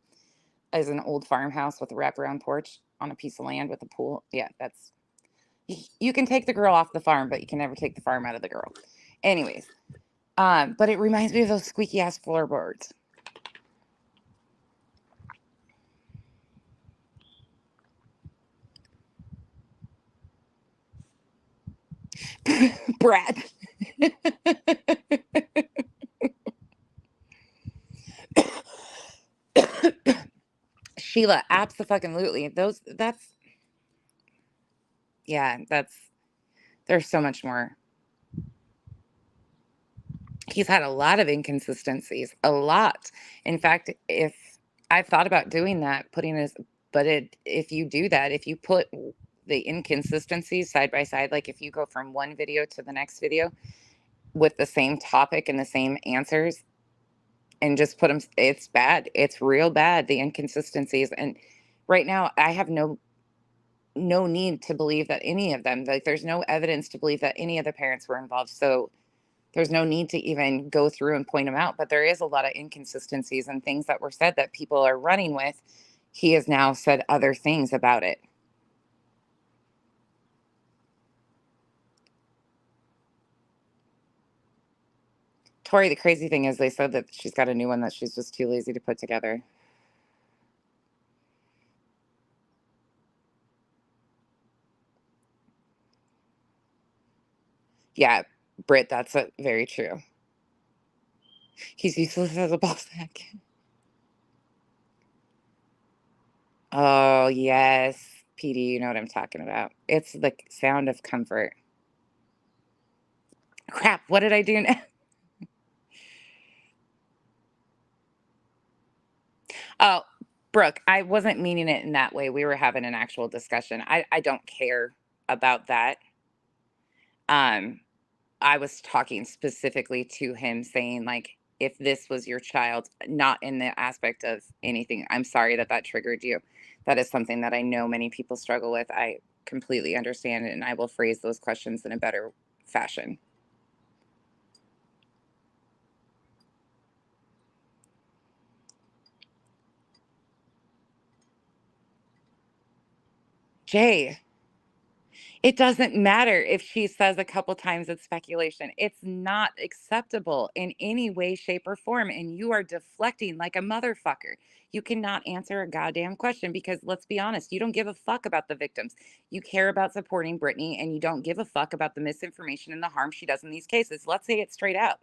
is an old farmhouse with a wraparound porch on a piece of land with a pool. Yeah, that's, you can take the girl off the farm, but you can never take the farm out of the girl. Anyways, but it reminds me of those squeaky ass floorboards. Brad. Sheila, absolutely. Yeah, there's so much more. He's had a lot of inconsistencies, a lot. In fact, if I've thought about doing that, if you do that, if you put the inconsistencies side by side, like if you go from one video to the next video with the same topic and the same answers, and just put them. It's bad. It's real bad, the inconsistencies. And right now I have no need to believe that any of them, like, there's no evidence to believe that any of the parents were involved. So there's no need to even go through and point them out. But there is a lot of inconsistencies and things that were said that people are running with. He has now said other things about it. Tori, the crazy thing is they said that she's got a new one that she's just too lazy to put together. Yeah, Britt, that's very true. He's useless as a ball sack. Oh, yes. PD, you know what I'm talking about. It's the sound of comfort. Crap, what did I do now? Oh, Brooke, I wasn't meaning it in that way. We were having an actual discussion. I don't care about that. Um, I was talking specifically to him saying, like, if this was your child, not in the aspect of anything. I'm sorry that that triggered you. That is something that I know many people struggle with. I completely understand it, and I will phrase those questions in a better fashion. Jay, it doesn't matter if she says a couple times it's speculation. It's not acceptable in any way, shape, or form. And you are deflecting like a motherfucker. You cannot answer a goddamn question because let's be honest, you don't give a fuck about the victims. You care about supporting Brittney and you don't give a fuck about the misinformation and the harm she does in these cases. Let's say it straight out.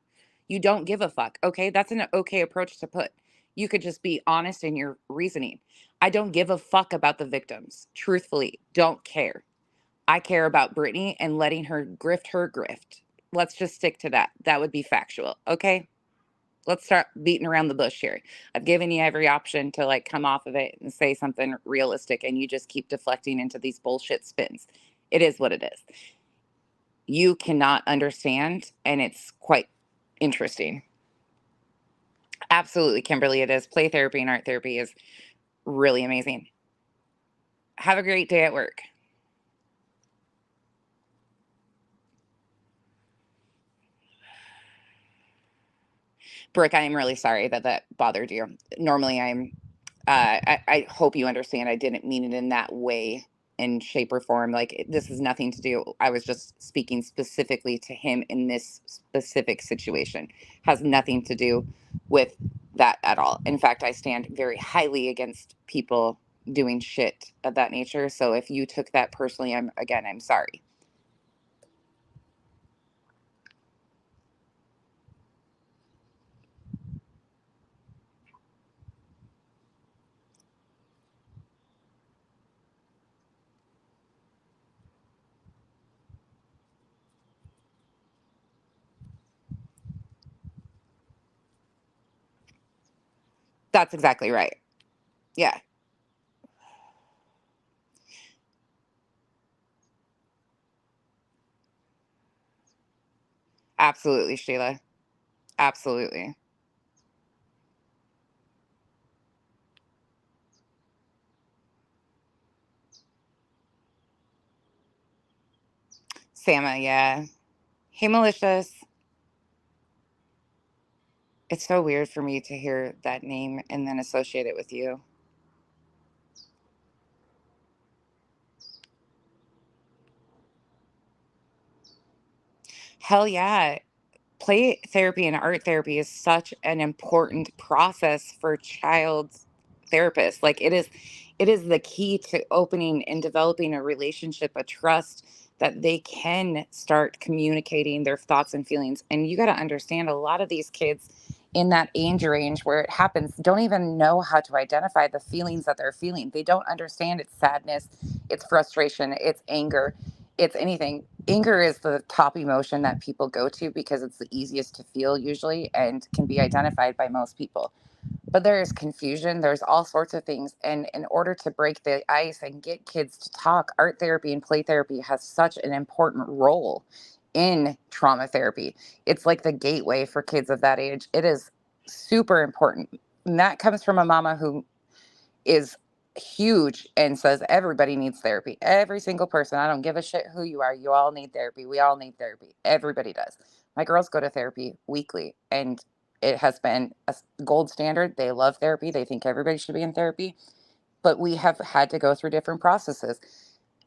You don't give a fuck. Okay. That's an okay approach to put. You could just be honest in your reasoning. I don't give a fuck about the victims. Truthfully, don't care. I care about Brittney and letting her grift her grift. Let's just stick to that. That would be factual. Okay. Let's start beating around the bush here. I've given you every option to like come off of it and say something realistic, and you just keep deflecting into these bullshit spins. It is what it is. You cannot understand, and it's quite interesting. Absolutely, Kimberly, it is. Play therapy and art therapy is really amazing. Have a great day at work. Brooke, I am really sorry that that bothered you. Normally, I hope you understand I didn't mean it in that way, in shape or form. Like, this has nothing to do. I was just speaking specifically to him in this specific situation. Has nothing to do with that at all. In fact, I stand very highly against people doing shit of that nature. So if you took that personally, I'm sorry. That's exactly right. Yeah, absolutely, Sheila. Absolutely. Sama, yeah. Hey, malicious. It's so weird for me to hear that name and then associate it with you. Hell yeah. Play therapy and art therapy is such an important process for child therapists. Like, it is the key to opening and developing a relationship, a trust that they can start communicating their thoughts and feelings. And you got to understand a lot of these kids in that age range where it happens don't even know how to identify the feelings that they're feeling. They don't understand it's sadness, it's frustration, it's anger, it's anything. Anger is the top emotion that people go to because it's the easiest to feel usually and can be identified by most people. But there is confusion, there's all sorts of things. And in order to break the ice and get kids to talk, art therapy and play therapy has such an important role in trauma therapy. It's like the gateway for kids of that age. It is super important. And that comes from a mama who is huge and says everybody needs therapy. Every single person. I don't give a shit who you are. You all need therapy. We all need therapy. Everybody does. My girls go to therapy weekly, and it has been a gold standard. They love therapy. They think everybody should be in therapy. But we have had to go through different processes.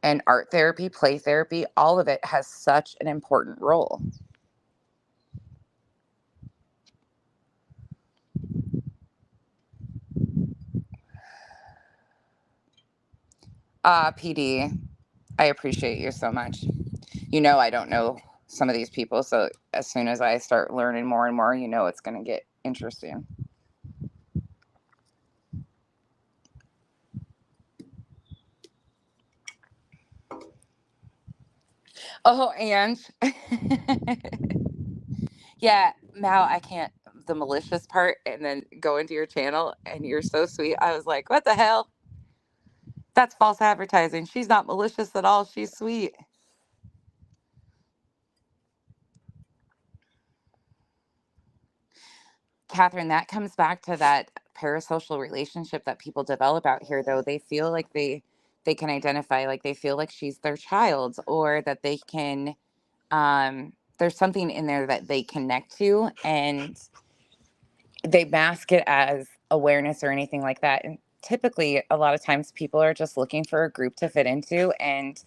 And art therapy, play therapy, all of it has such an important role. PD, I appreciate you so much. I don't know some of these people, so as soon as I start learning more and more, it's going to get interesting. Oh, and yeah, Mal, I can't the malicious part and then go into your channel and you're so sweet. I was like, what the hell? That's false advertising. She's not malicious at all. She's sweet. Catherine, that comes back to that parasocial relationship that people develop out here, though. They feel like they can identify, like they feel like she's their child, or that they can there's something in there that they connect to, and they mask it as awareness or anything like that. And typically, a lot of times, people are just looking for a group to fit into. And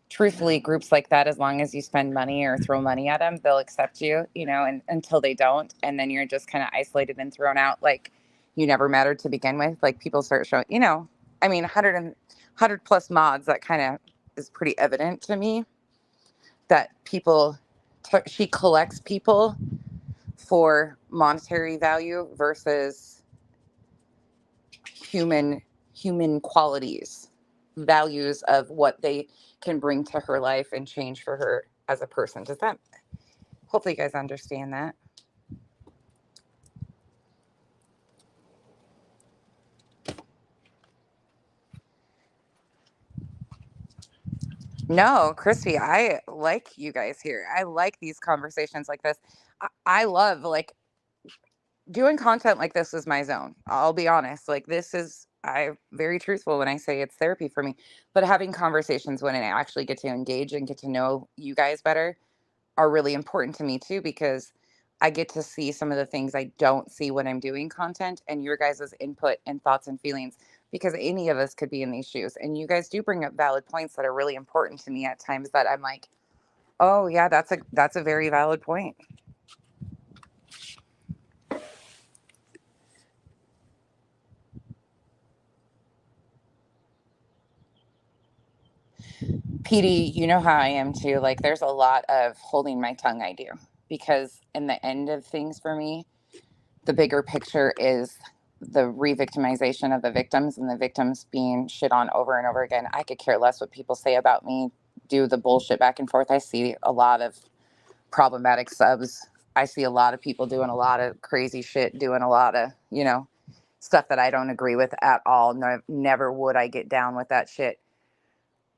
truthfully, groups like that, as long as you spend money or throw money at them, they'll accept you, and until they don't. And then you're just kind of isolated and thrown out like you never mattered to begin with. Like people start showing, I mean, 100 plus mods, that kind of is pretty evident to me that she collects people for monetary value versus human human qualities, values of what they can bring to her life and change for her as a person. Does that hopefully you guys understand that? No, Christy, I like you guys here. I like these conversations like this. I love like doing content like this is my zone. I'll be honest. Like I'm very truthful when I say it's therapy for me. But having conversations when I actually get to engage and get to know you guys better are really important to me too, because I get to see some of the things I don't see when I'm doing content, and your guys' input and thoughts and feelings, because any of us could be in these shoes. And you guys do bring up valid points that are really important to me at times that I'm like, oh yeah, that's a very valid point. PD, you know how I am too. Like, there's a lot of holding my tongue I do, because in the end of things for me, the bigger picture is the re-victimization of the victims, and the victims being shit on over and over again. I could care less what people say about me, do the bullshit back and forth. I see a lot of problematic subs. I see a lot of people doing a lot of crazy shit, doing a lot of, stuff that I don't agree with at all. No, never would I get down with that shit.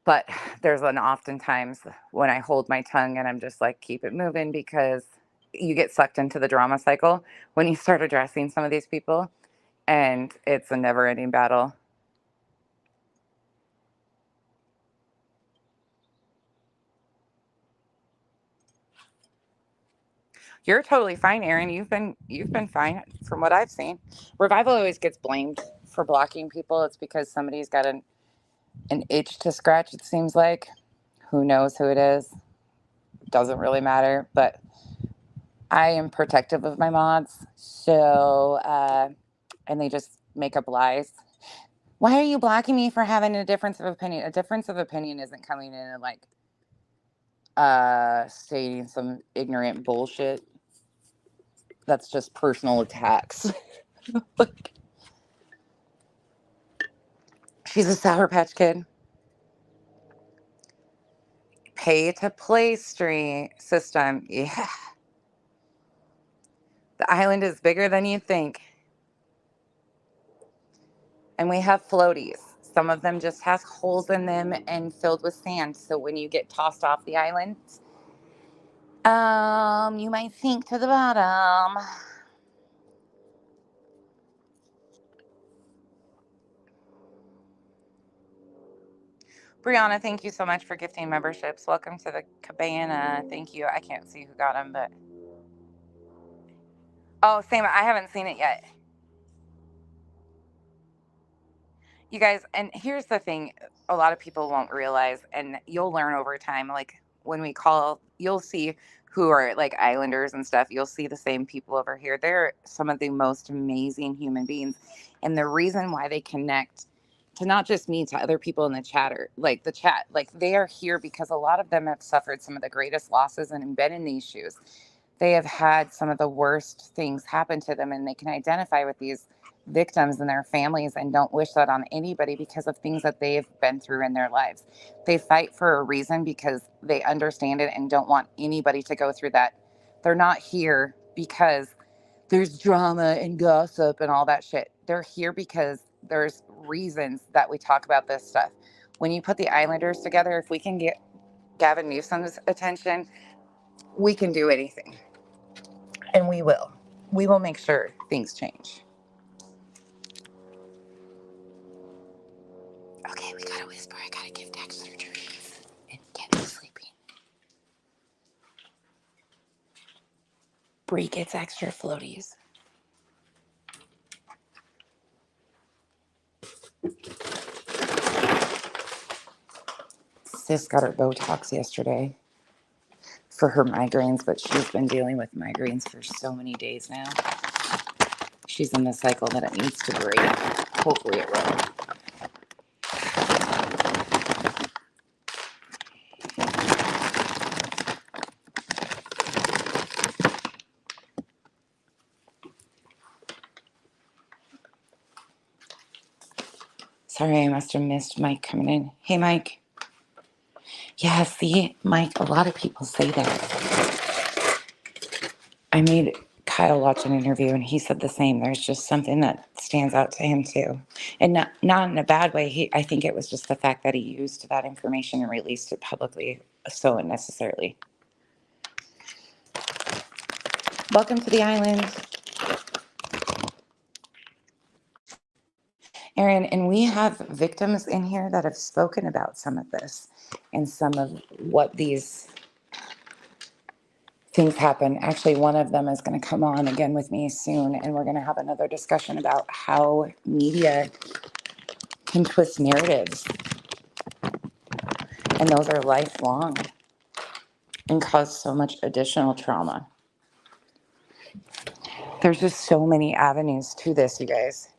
But there's an oftentimes when I hold my tongue and I'm just like, keep it moving, because you get sucked into the drama cycle when you start addressing some of these people, and it's a never ending battle. You're totally fine, Aaron. You've been fine from what I've seen. Revival always gets blamed for blocking people. It's because somebody's got an itch to scratch, it seems like. Who knows who it is? Doesn't really matter. But I am protective of my mods. So, and they just make up lies. Why are you blocking me for having a difference of opinion? A difference of opinion isn't coming in and like stating some ignorant bullshit. That's just personal attacks. Like, she's a Sour Patch Kid. Pay to play stream system. Yeah. The island is bigger than you think. And we have floaties. Some of them just has holes in them and filled with sand. So when you get tossed off the island, you might sink to the bottom. Brianna, thank you so much for gifting memberships. Welcome to the cabana. Thank you. I can't see who got them, but oh, same. I haven't seen it yet. You guys, and here's the thing a lot of people won't realize, and you'll learn over time. Like when we call, you'll see who are like islanders and stuff. You'll see the same people over here. They're some of the most amazing human beings. And the reason why they connect to not just me, to other people in the chatter, like the chat, like they are here because a lot of them have suffered some of the greatest losses and been in these shoes. They have had some of the worst things happen to them, and they can identify with these victims and their families and don't wish that on anybody because of things that they've been through in their lives. They fight for a reason because they understand it and don't want anybody to go through that. They're not here because there's drama and gossip and all that shit. They're here because there's reasons that we talk about this stuff. When you put the Islanders together, if we can get Gavin Newsom's attention, we can do anything. And we will. We will make sure things change. Okay, we gotta whisper. I gotta give Dexter dreams and get him sleeping. Bree gets extra floaties. Sis got her Botox yesterday for her migraines, but she's been dealing with migraines for so many days now. She's in the cycle that it needs to break. Hopefully it will. Sorry, I must have missed Mike coming in. Hey, Mike. Yeah, see, Mike, a lot of people say that. I made Kyle watch an interview and he said the same. There's just something that stands out to him too. And not in a bad way. I think it was just the fact that he used that information and released it publicly so unnecessarily. Welcome to the island, Aaron. And we have victims in here that have spoken about some of this and some of what these things happen. Actually, one of them is going to come on again with me soon, and we're going to have another discussion about how media can twist narratives, and those are lifelong and cause so much additional trauma. There's just so many avenues to this, you guys.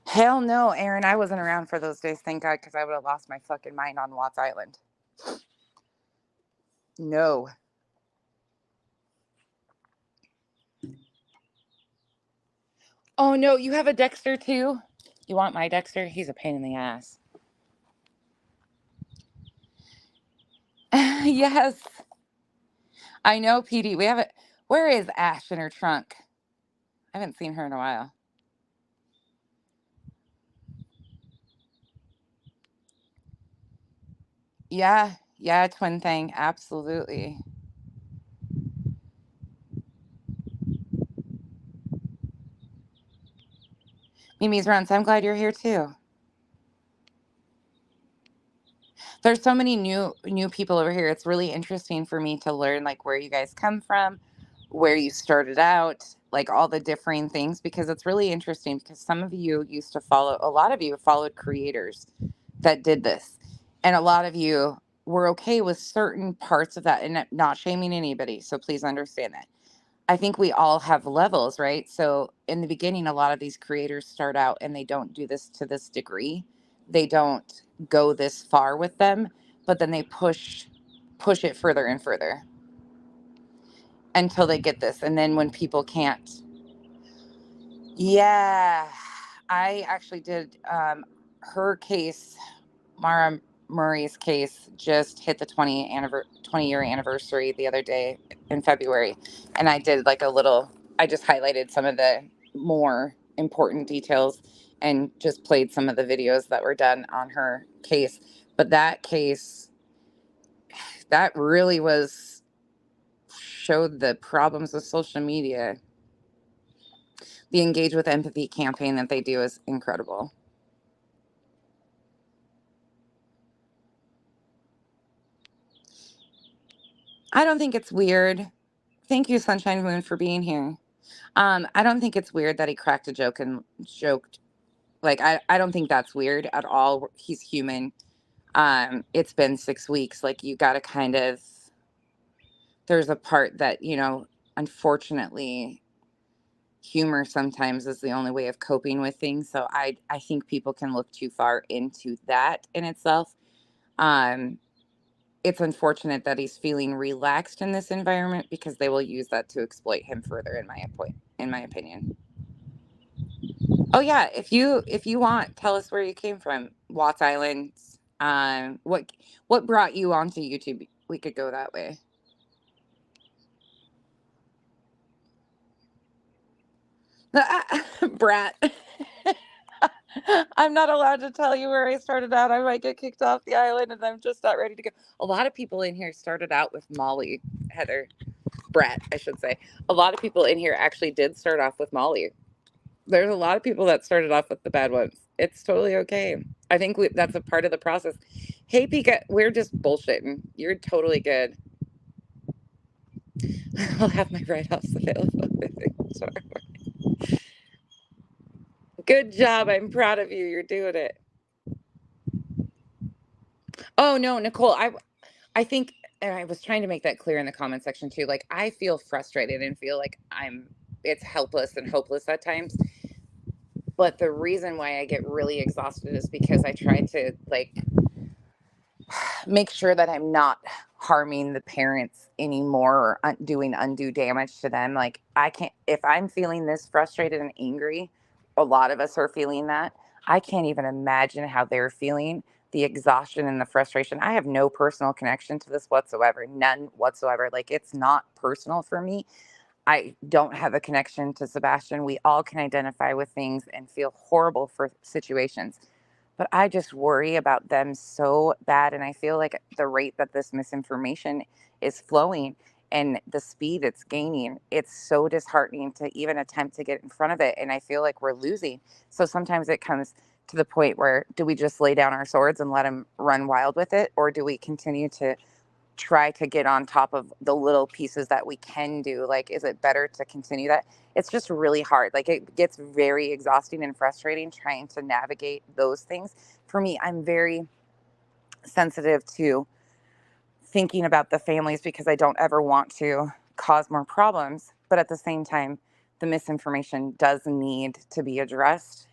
Hell no, Aaron, I wasn't around for those days, thank God, because I would have lost my fucking mind on Watts Island. No. Oh no, you have a Dexter too? You want my Dexter? He's a pain in the ass. Yes. I know, PD. We have it. Where is Ash in her trunk? I haven't seen her in a while. Yeah, twin thing. Absolutely. Mimi's runs. I'm glad you're here too. There's so many new people over here. It's really interesting for me to learn like where you guys come from, where you started out, like all the differing things, because it's really interesting because some of you used to follow, a lot of you followed creators that did this, and a lot of you were okay with certain parts of that, and not shaming anybody, so please understand that. I think we all have levels, right? So in the beginning, a lot of these creators start out and they don't do this to this degree. They don't go this far with them, but then they push it further and further until they get this. And then when people can't, yeah, I actually did her case, Mara Murray's case just hit the 20-year anniversary the other day in February. And I did like a little, I just highlighted some of the more important details and just played some of the videos that were done on her case. But that case, that really showed the problems with social media. The Engage with Empathy campaign that they do is incredible. I don't think it's weird. Thank you, Sunshine Moon, for being here. I don't think it's weird that he cracked a joke and joked. Like, I don't think that's weird at all. He's human. It's been 6 weeks. Like, you got to kind of, there's a part that, unfortunately, humor sometimes is the only way of coping with things. So I think people can look too far into that in itself. Um, it's unfortunate that he's feeling relaxed in this environment because they will use that to exploit him further, in my opinion. Oh yeah, if you want, tell us where you came from. Watts Island. What brought you onto YouTube? We could go that way. Brat. I'm not allowed to tell you where I started out. I might get kicked off the island and I'm just not ready to go. A lot of people in here started out with Molly, Heather. Brat, I should say. A lot of people in here actually did start off with Molly. There's a lot of people that started off with the bad ones. It's totally okay. I think that's a part of the process. Hey, Pika, we're just bullshitting. You're totally good. I'll have my write-offs available. Sorry. Good job. I'm proud of you. You're doing it. Oh no, Nicole, I think, and I was trying to make that clear in the comment section too. Like, I feel frustrated and feel like it's helpless and hopeless at times. But the reason why I get really exhausted is because I try to, like, make sure that I'm not harming the parents anymore or doing undue damage to them. Like, I can't, if I'm feeling this frustrated and angry, a lot of us are feeling that. I can't even imagine how they're feeling, the exhaustion and the frustration. I have no personal connection to this whatsoever, none whatsoever. Like, it's not personal for me. I don't have a connection to Sebastian. We all can identify with things and feel horrible for situations, but I just worry about them so bad. And I feel like the rate that this misinformation is flowing and the speed it's gaining, it's so disheartening to even attempt to get in front of it. And I feel like we're losing. So sometimes it comes to the point where, do we just lay down our swords and let them run wild with it? Or do we continue to try to get on top of the little pieces that we can do? Like, is it better to continue that? It's just really hard. Like, it gets very exhausting and frustrating trying to navigate those things. For me, I'm very sensitive to thinking about the families because I don't ever want to cause more problems. But at the same time, the misinformation does need to be addressed,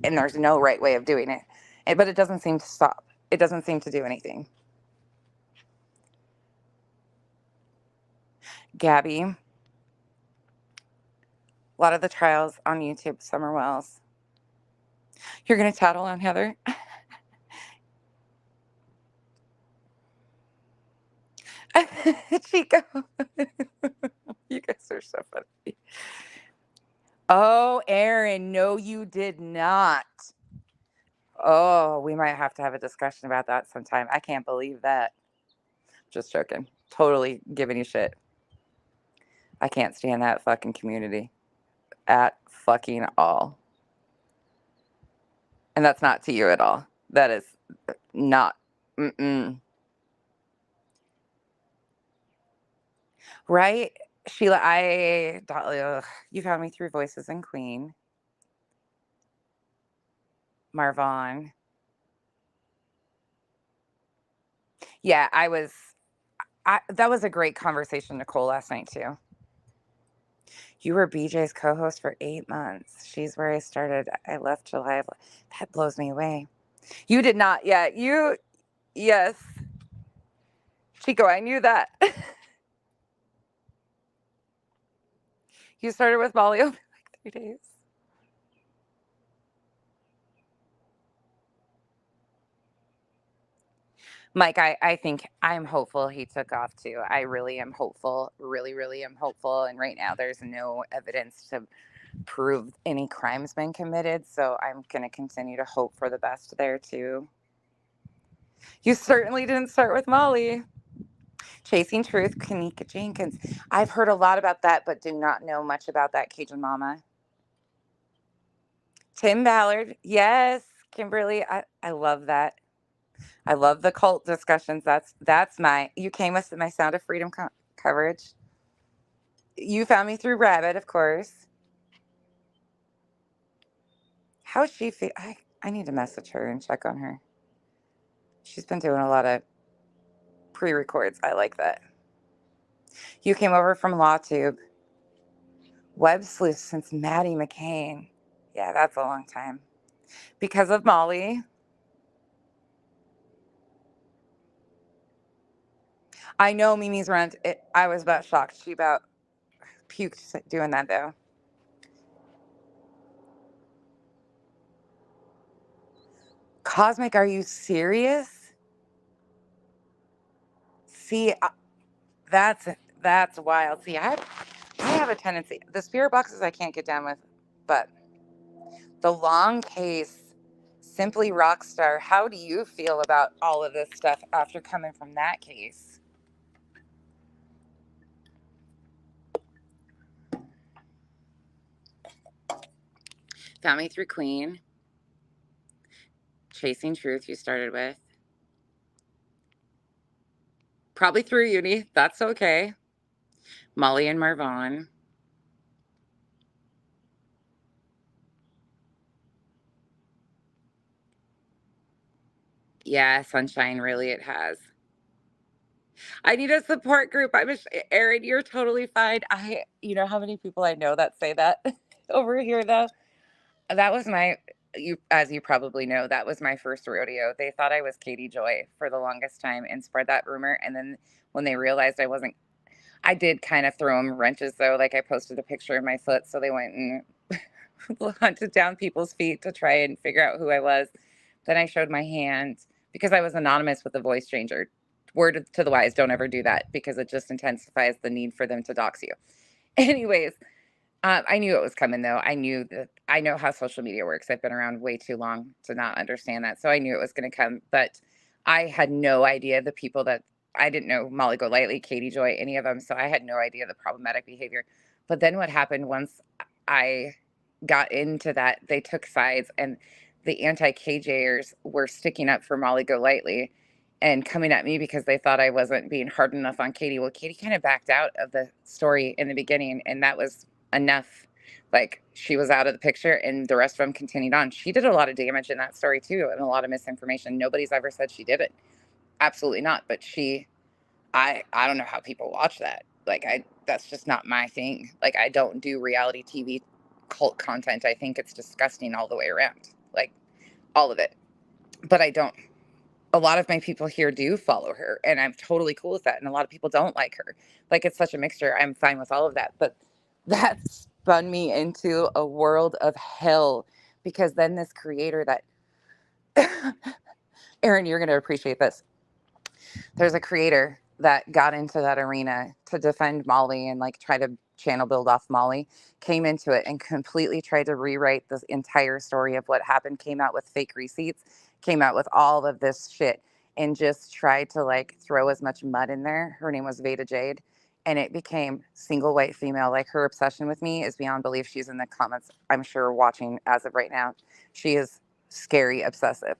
and there's no right way of doing it. But it doesn't seem to stop. It doesn't seem to do anything. Gabby, a lot of the trials on YouTube, Summer Wells. You're going to tattle on Heather? Chico. You guys are so funny. Oh, Aaron, no, you did not. Oh, we might have to have a discussion about that sometime. I can't believe that. Just joking. Totally giving you shit. I can't stand that fucking community at fucking all. And that's not to you at all. That is not. Mm-mm. Right? Sheila, you found me through Voices and Queen. Marvon. Yeah, that was a great conversation, Nicole, last night too. You were BJ's co-host for 8 months. She's where I started. I left July. That blows me away. You did not. Yeah, yes. Chico, I knew that. You started with Molly over like 3 days. Mike, I think I'm hopeful he took off too. I really am hopeful. Really, really am hopeful. And right now there's no evidence to prove any crime's been committed. So I'm going to continue to hope for the best there too. You certainly didn't start with Molly. Chasing Truth, Kanika Jenkins. I've heard a lot about that, but do not know much about that Cajun Mama. Tim Ballard. Yes, Kimberly. I love that. I love the cult discussions. That's my. You came with my Sound of Freedom coverage. You found me through Rabbit, of course. How's she feel? I need to message her and check on her. She's been doing a lot of pre-records. I like that. You came over from LawTube. Web sleuth since Maddie McCain. Yeah, that's a long time. Because of Molly. I know Mimi's rent. I was about shocked. She about puked doing that though. Cosmic, are you serious? See, that's that's wild. See, I have a tendency. The spirit boxes I can't get down with, but the long case, simply Rockstar. How do you feel about all of this stuff after coming from that case? Found me through Queen. Chasing Truth, you started with. Probably through Uni. That's okay. Molly and Marvon. Yeah, Sunshine, really, it has. I need a support group. Erin, you're totally fine. You know how many people I know that say that over here, though? That was as you probably know, that was my first rodeo. They thought I was Katie Joy for the longest time and spread that rumor. And then when they realized I wasn't, I did kind of throw them wrenches, though. Like I posted a picture of my foot, so they went and hunted down people's feet to try and figure out who I was. Then I showed my hand because I was anonymous with a voice changer. Word to the wise, don't ever do that because it just intensifies the need for them to dox you. Anyways, I knew it was coming though. I know how social media works. I've been around way too long to not understand that. So I knew it was going to come, but I had no idea the people that I didn't know Molly Golightly, Katie Joy, any of them. So I had no idea the problematic behavior. But then what happened once I got into that, they took sides and the anti-KJers were sticking up for Molly Golightly and coming at me because they thought I wasn't being hard enough on Katie. Well, Katie kind of backed out of the story in the beginning, and that was enough. Like she was out of the picture, and the rest of them continued on. She did a lot of damage in that story too, and a lot of misinformation. Nobody's ever said she did it. Absolutely not. But I don't know how people watch that. Like that's just not my thing. Like I don't do reality TV cult content. I think it's disgusting all the way around. Like all of it. But I don't. A lot of my people here do follow her, and I'm totally cool with that. And a lot of people don't like her. Like it's such a mixture. I'm fine with all of that. But that spun me into a world of hell because then this creator that Erin, you're going to appreciate this. There's a creator that got into that arena to defend Molly and like try to channel build off Molly, came into it and completely tried to rewrite the entire story of what happened, came out with fake receipts, came out with all of this shit and just tried to like throw as much mud in there. Her name was Veda Jade. And it became single white female. Like her obsession with me is beyond belief. She's in the comments, I'm sure, watching as of right now. She is scary obsessive,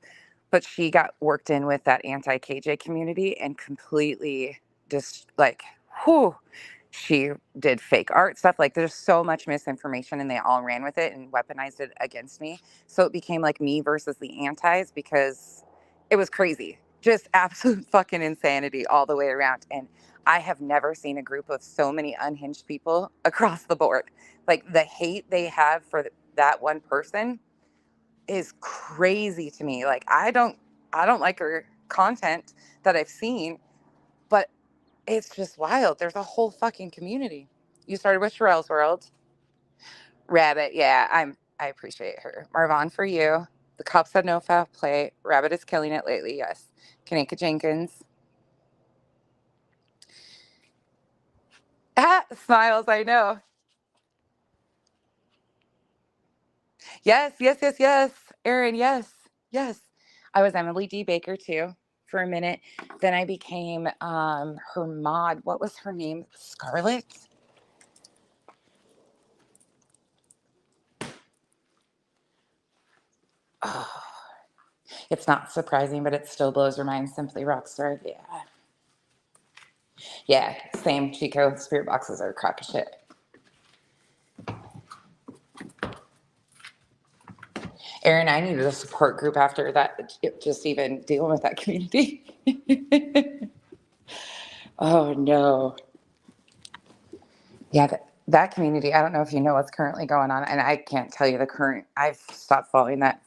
but she got worked in with that anti-KJ community and completely just like, whew, she did fake art stuff. Like there's so much misinformation and they all ran with it and weaponized it against me. So it became like me versus the antis because it was crazy. Just absolute fucking insanity all the way around. And I have never seen a group of so many unhinged people across the board. Like the hate they have for that one person is crazy to me. Like I don't like her content that I've seen, but it's just wild. There's a whole fucking community. You started with Sherelle's World. Rabbit, yeah, I appreciate her. Marvon for you. The cops had no foul play. Rabbit is killing it lately, yes. Kanika Jenkins. Ah, smiles, I know. Yes, yes, yes, yes. Erin, yes, yes. I was Emily D. Baker too for a minute. Then I became her mod. What was her name? Scarlett? Oh, it's not surprising, but it still blows your mind. Simply Rockstar. Yeah. Yeah. Same. Chico. Spirit boxes are a crock of shit. Aaron, I needed a support group after that, just even dealing with that community. Oh, no. Yeah, that community, I don't know if you know what's currently going on, and I can't tell you the current. I've stopped following that.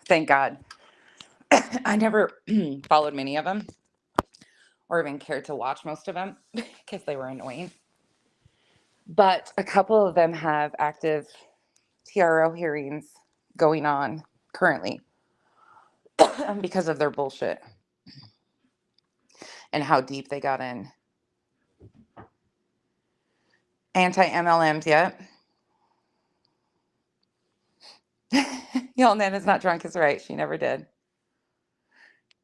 Thank God. I never followed many of them or even cared to watch most of them because they were annoying. But a couple of them have active TRO hearings going on currently because of their bullshit and how deep they got in. Anti MLMs, yet. Y'all, Nana's not drunk is right. She never did.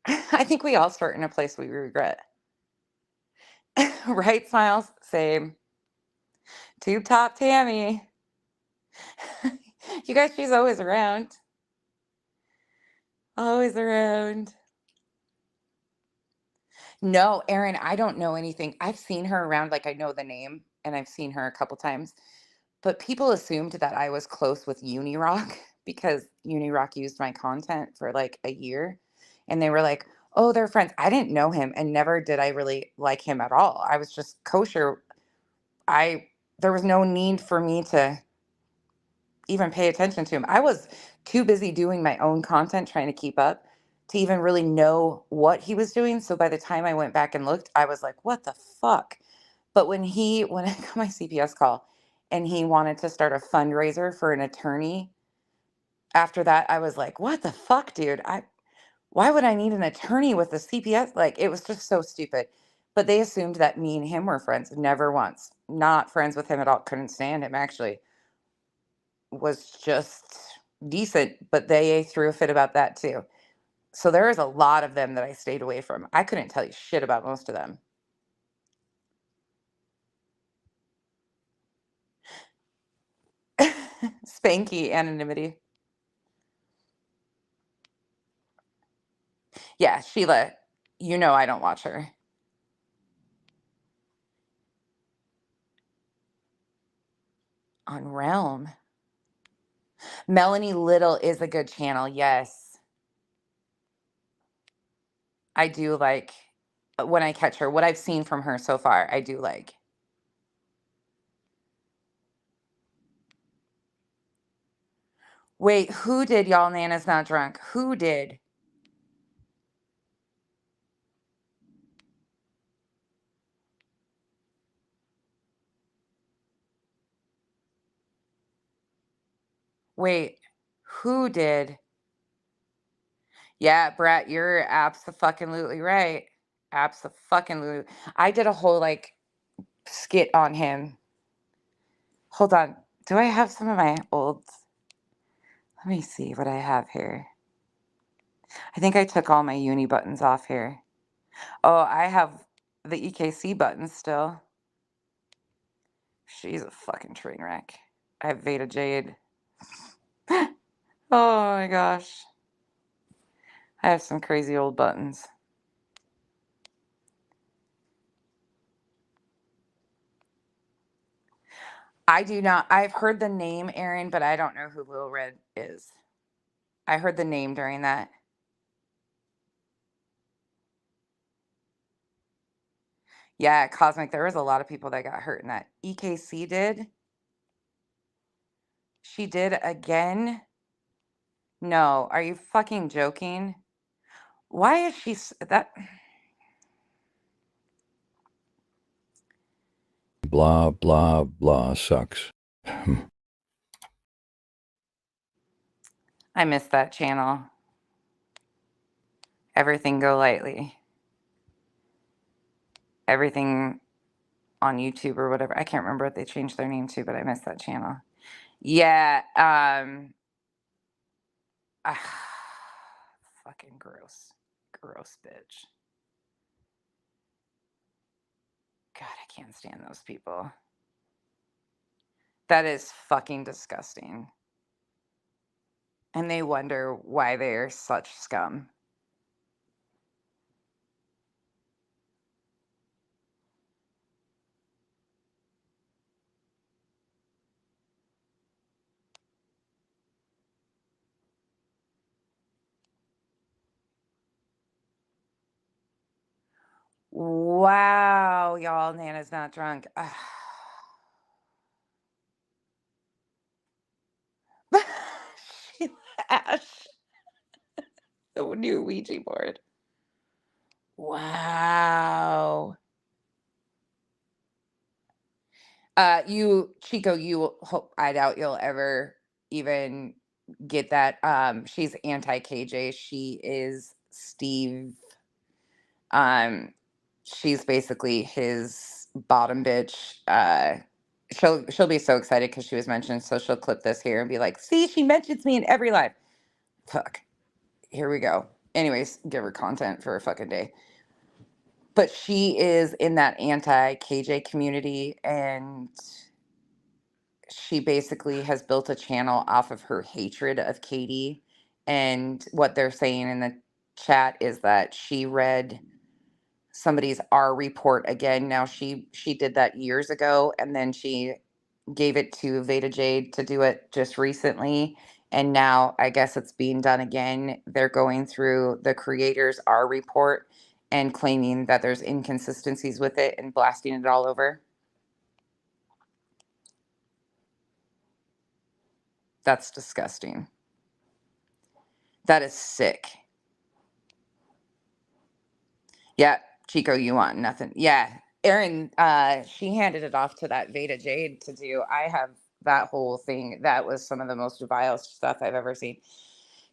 I think we all start in a place we regret. Right, Smiles? Same. Tube Top Tammy. You guys, she's always around. Always around. No, Erin, I don't know anything. I've seen her around, like I know the name, and I've seen her a couple times. But people assumed that I was close with Unirock because Unirock used my content for like a year. And they were like, oh, they're friends. I didn't know him and never did I really like him at all. I was just kosher. There was no need for me to even pay attention to him. I was too busy doing my own content trying to keep up to even really know what he was doing. So by the time I went back and looked, I was like, what the fuck? But when I got my CPS call and he wanted to start a fundraiser for an attorney, after that I was like, what the fuck, dude? Why would I need an attorney with a CPS? Like it was just so stupid. But they assumed that me and him were friends. Never once. Not friends with him at all. Couldn't stand him actually. Was just decent, but they threw a fit about that too. So there is a lot of them that I stayed away from. I couldn't tell you shit about most of them. Spanky anonymity. Yeah, Sheila, you know I don't watch her. On Realm. Melanie Little is a good channel, yes. I do like when I catch her. What I've seen from her so far, I do like. Wait, who did y'all Nana's not drunk? Who did? Wait, who did? Yeah, Brett, you're abso-fucking-lutely right. Abso-fucking-lutely. I did a whole like skit on him. Hold on. Do I have some of my old? Let me see what I have here. I think I took all my uni buttons off here. Oh, I have the EKC buttons still. She's a fucking train wreck. I have Veda Jade. Oh my gosh. I have some crazy old buttons. I do not. I've heard the name Aaron, but I don't know who Lil Red is. I heard the name during that. Yeah, Cosmic, there was a lot of people that got hurt in that. EKC did. She did again. No, are you fucking joking? Why is she that? Blah, blah, blah sucks. I missed that channel. Everything Go Lightly. Everything on YouTube or whatever. I can't remember what they changed their name to, but I missed that channel. Yeah, fucking gross. Gross bitch. God, I can't stand those people. That is fucking disgusting. and they wonder why they're such scum. Wow, y'all, Nana's not drunk. Sheila Ash, the new Ouija board. Wow. You, Chico, you hope I doubt you'll ever even get that. She's anti KJ. She is Steve. Um, she's basically his bottom bitch. She'll be so excited because she was mentioned, so she'll clip this here and be like, "See, she mentions me in every live." Fuck. Here we go. Anyways, give her content for a fucking day. But she is in that anti KJ community, and she basically has built a channel off of her hatred of Katie. And what they're saying in the chat is that she read somebody's R report again. Now she did that years ago, and then she gave it to Veda Jade to do it just recently. And now I guess it's being done again. They're going through the creator's R report and claiming that there's inconsistencies with it and blasting it all over. That's disgusting. That is sick. Yeah, Chico, you want nothing. Yeah. Erin, she handed it off to that Veda Jade to do. I have that whole thing. That was some of the most vile stuff I've ever seen.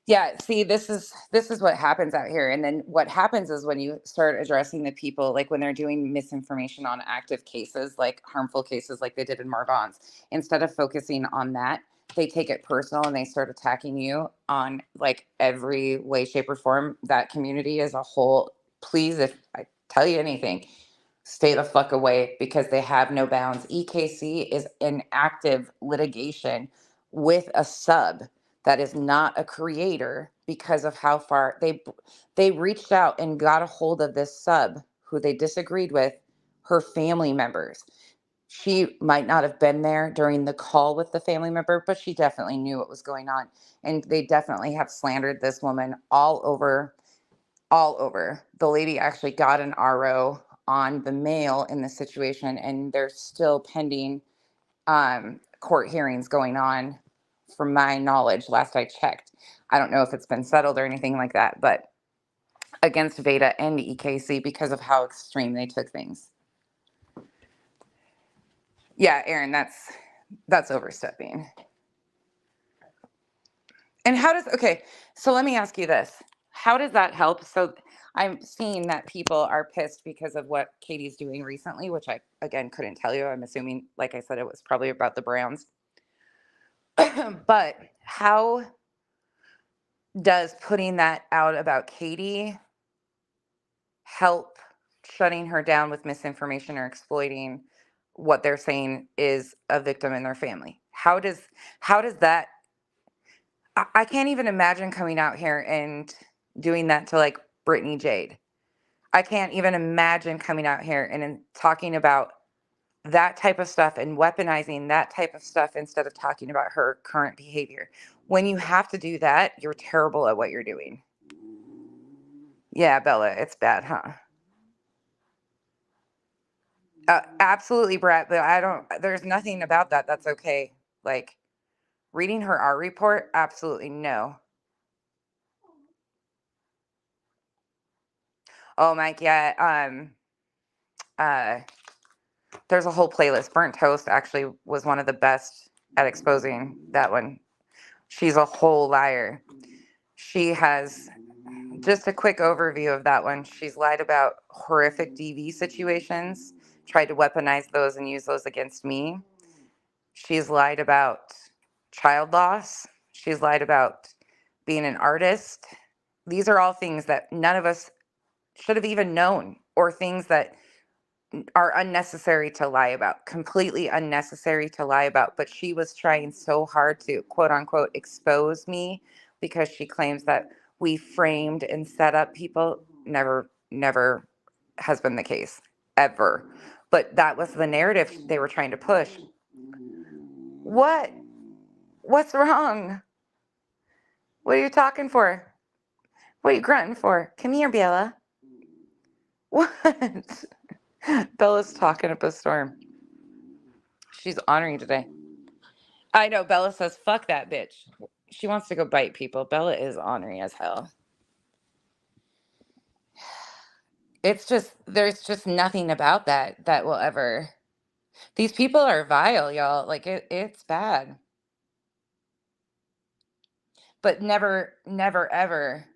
Yeah, see, this is what happens out here. And then what happens is when you start addressing the people, like when they're doing misinformation on active cases, like harmful cases like they did in Marvon's, instead of focusing on that, they take it personal and they start attacking you on like every way, shape, or form. That community as a whole, please, if I tell you anything, stay the fuck away because they have no bounds. EKC is in active litigation with a sub that is not a creator because of how far they reached out and got a hold of this sub who they disagreed with, her family members. She might not have been there during the call with the family member, but she definitely knew what was going on. And they definitely have slandered this woman all over, all over. The lady actually got an RO on the male in this situation, and there's still pending court hearings going on, from my knowledge, last I checked. I don't know if it's been settled or anything like that, but against Veda and EKC because of how extreme they took things. Yeah, Aaron, that's overstepping. And how does, okay, so let me ask you this. How does that help? So I'm seeing that people are pissed because of what Katie's doing recently, which I, again, couldn't tell you. I'm assuming, like I said, it was probably about the Browns. But how does putting that out about Katie help shutting her down with misinformation or exploiting what they're saying is a victim in their family? How does that, I can't even imagine coming out here and doing that to like Brittney Jade. I can't even imagine coming out here and talking about that type of stuff and weaponizing that type of stuff instead of talking about her current behavior. When you have to do that, you're terrible at what you're doing. Yeah, Bella, it's bad, huh? Absolutely, Brett, but I don't, there's nothing about that that's okay. Like reading her art report, absolutely no. Oh, Mike, yeah. Uh, there's a whole playlist. Burnt Toast actually was one of the best at exposing that one. She's a whole liar. She has just a quick overview of that one. She's lied about horrific DV situations, tried to weaponize those and use those against me. She's lied about child loss. She's lied about being an artist. These are all things that none of us should have even known, or things that are unnecessary to lie about, completely unnecessary to lie about. But she was trying so hard to quote unquote expose me because she claims that we framed and set up people. Never has been the case, ever. But that was the narrative they were trying to push. What? What's wrong? What are you talking for? What are you grunting for? Come here, Bella. What? Bella's talking up a storm. She's honoring today. I know. Bella says, fuck that bitch. She wants to go bite people. Bella is ornery as hell. It's just, there's just nothing about that will ever. These people are vile, y'all. Like, it's bad. But never, ever.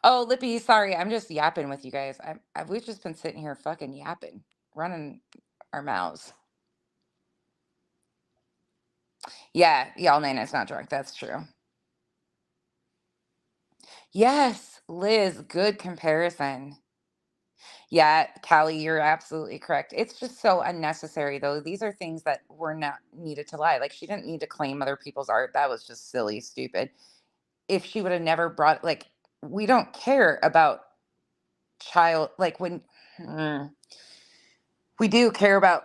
Oh, Lippy, sorry. I'm just yapping with you guys. We've just been sitting here fucking yapping, running our mouths. Yeah, y'all, Nana's not drunk. That's true. Yes, Liz, good comparison. Yeah, Callie, you're absolutely correct. It's just so unnecessary, though. These are things that were not needed to lie. Like, she didn't need to claim other people's art. That was just silly, stupid. If she would have never brought, like, we don't care about like, when we do care about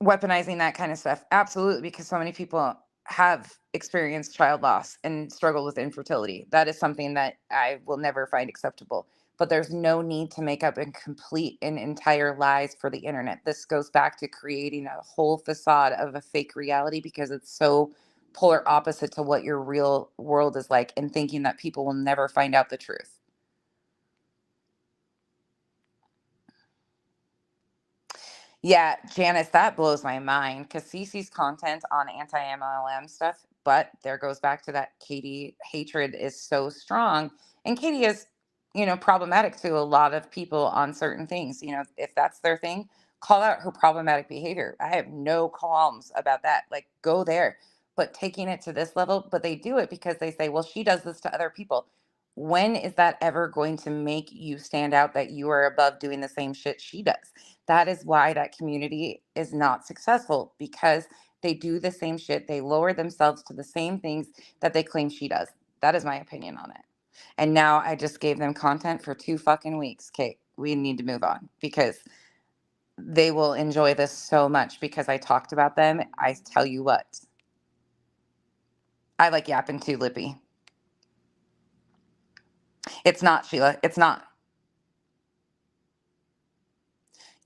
weaponizing that kind of stuff. Absolutely, because so many people have experienced child loss and struggle with infertility. That is something that I will never find acceptable. But there's no need to make up and complete and entire lies for the internet. This goes back to creating a whole facade of a fake reality because it's so polar opposite to what your real world is like, and thinking that people will never find out the truth. Yeah, Janice, that blows my mind because Cece's content on anti-MLM stuff, but there goes back to that Katie hatred is so strong. And Katie is, problematic to a lot of people on certain things. If that's their thing, call out her problematic behavior. I have no qualms about that. Like, go there. But taking it to this level, but they do it because they say, well, she does this to other people. When is that ever going to make you stand out that you are above doing the same shit she does? That is why that community is not successful, because they do the same shit. They lower themselves to the same things that they claim she does. That is my opinion on it. And now I just gave them content for 2 fucking weeks. Okay, we need to move on because they will enjoy this so much because I talked about them. I tell you what, I like yapping too, Lippy. It's not, Sheila. It's not.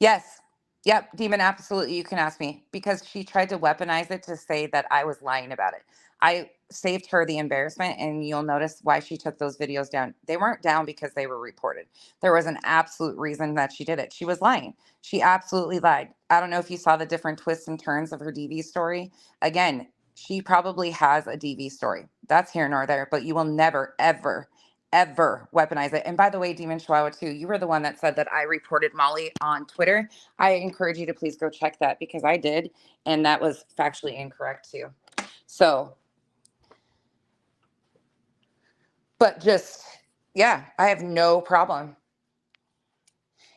Yes. Yep, Demon, absolutely. You can ask me because she tried to weaponize it to say that I was lying about it. I saved her the embarrassment, and you'll notice why she took those videos down. They weren't down because they were reported. There was an absolute reason that she did it. She was lying. She absolutely lied. I don't know if you saw the different twists and turns of her DV story. Again, she probably has a DV story. That's here nor there, but you will never, ever weaponize it. And by the way, Demon Chihuahua too, you were the one that said that I reported Molly on Twitter. I encourage you to please go check that because I did, and that was factually incorrect too. So, but just, yeah, I have no problem.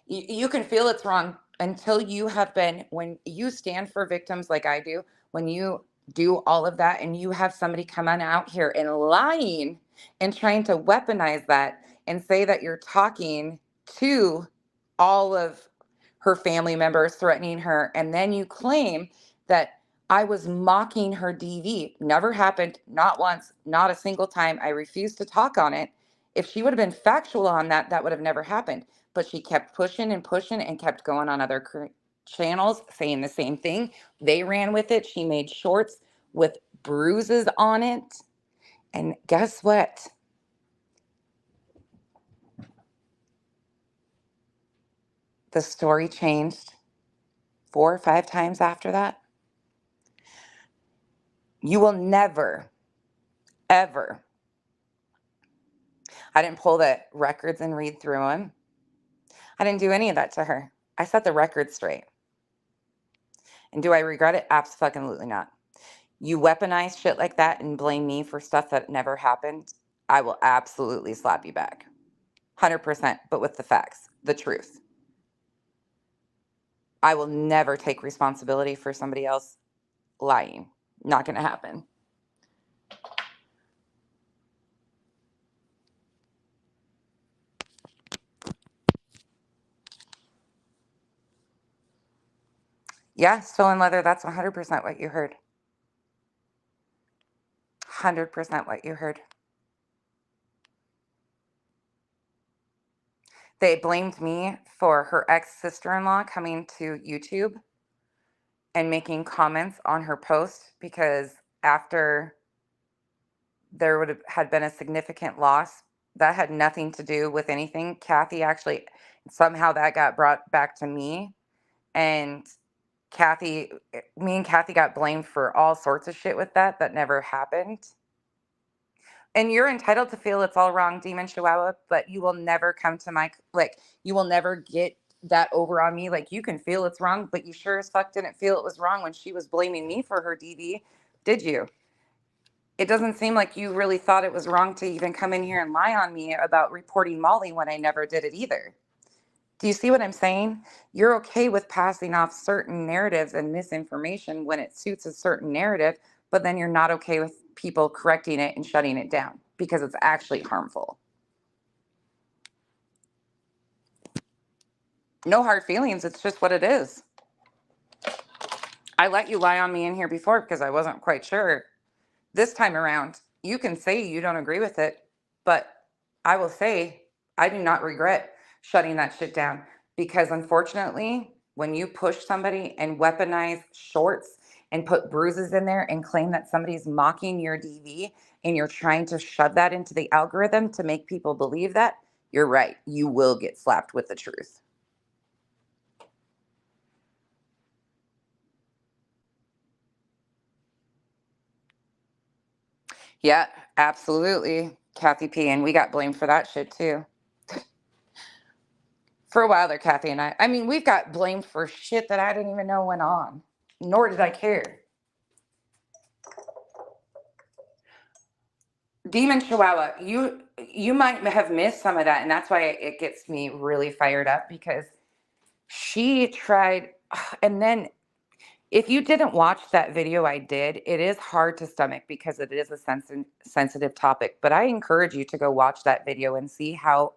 You can feel it's wrong until you have been, when you stand for victims like I do, when you do all of that and you have somebody come on out here and lying and trying to weaponize that and say that you're talking to all of her family members, threatening her, and then you claim that I was mocking her DV. Never happened, not once, not a single time. I refuse to talk on it. If she would have been factual on that, that would have never happened. But she kept pushing and pushing and kept going on other channels saying the same thing. They ran with it. She made shorts with bruises on it. And guess what? The story changed 4 or 5 times after that. You will never, ever. I didn't pull the records and read through them. I didn't do any of that to her. I set the record straight. And do I regret it? Absolutely not. You weaponize shit like that and blame me for stuff that never happened, I will absolutely slap you back. 100%, but with the facts, the truth. I will never take responsibility for somebody else lying. Not going to happen. Yeah, stolen leather, that's 100% what you heard. 100% what you heard. They blamed me for her ex-sister-in-law coming to YouTube and making comments on her post because after there would have had been a significant loss, that had nothing to do with anything. Kathy actually, somehow that got brought back to me, and me and Kathy got blamed for all sorts of shit with that never happened. And you're entitled to feel it's all wrong, Demon Chihuahua, but you will never come to you will never get that over on me. Like, you can feel it's wrong, but you sure as fuck didn't feel it was wrong when she was blaming me for her DV, did you? It doesn't seem like you really thought it was wrong to even come in here and lie on me about reporting Molly when I never did it either. Do you see what I'm saying? You're okay with passing off certain narratives and misinformation when it suits a certain narrative, but then you're not okay with people correcting it and shutting it down because it's actually harmful. No hard feelings. It's just what it is. I let you lie on me in here before because I wasn't quite sure. This time around, you can say you don't agree with it, but I will say I do not regret shutting that shit down because unfortunately, when you push somebody and weaponize shorts and put bruises in there and claim that somebody's mocking your DV and you're trying to shove that into the algorithm to make people believe that, you're right. You will get slapped with the truth. Yeah, absolutely, Kathy P. And we got blamed for that shit too. For a while there, Kathy and I mean, we've got blamed for shit that I didn't even know went on, nor did I care. Demon Chihuahua, you might have missed some of that, and that's why it gets me really fired up because she tried, and then if you didn't watch that video I did, it is hard to stomach because it is a sensitive topic. But I encourage you to go watch that video and see how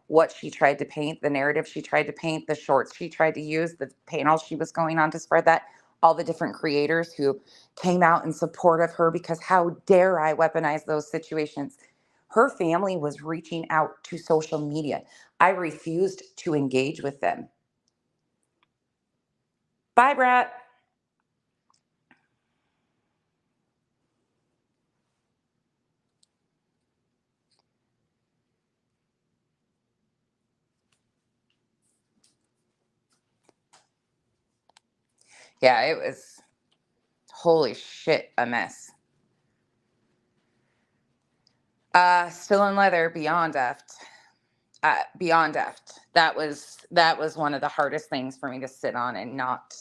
what she tried to paint, the narrative she tried to paint, the shorts she tried to use, the panel she was going on to spread that, all the different creators who came out in support of her because how dare I weaponize those situations. Her family was reaching out to social media. I refused to engage with them. Bye, Brat. Yeah, it was holy shit a mess. Still in leather, beyond effed. Beyond effed. That was one of the hardest things for me to sit on and not.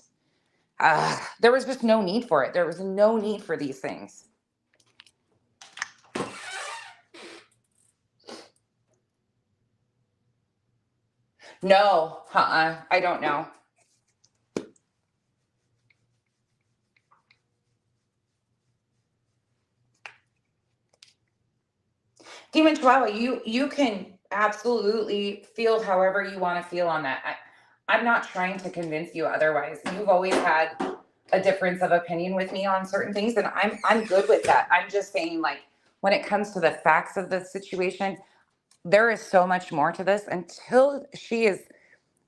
There was just no need for it. There was no need for these things. No, I don't know. Demon Chihuahua, you can absolutely feel however you want to feel on that. I'm not trying to convince you otherwise. You've always had a difference of opinion with me on certain things, and I'm good with that. I'm just saying, like, when it comes to the facts of the situation, there is so much more to this until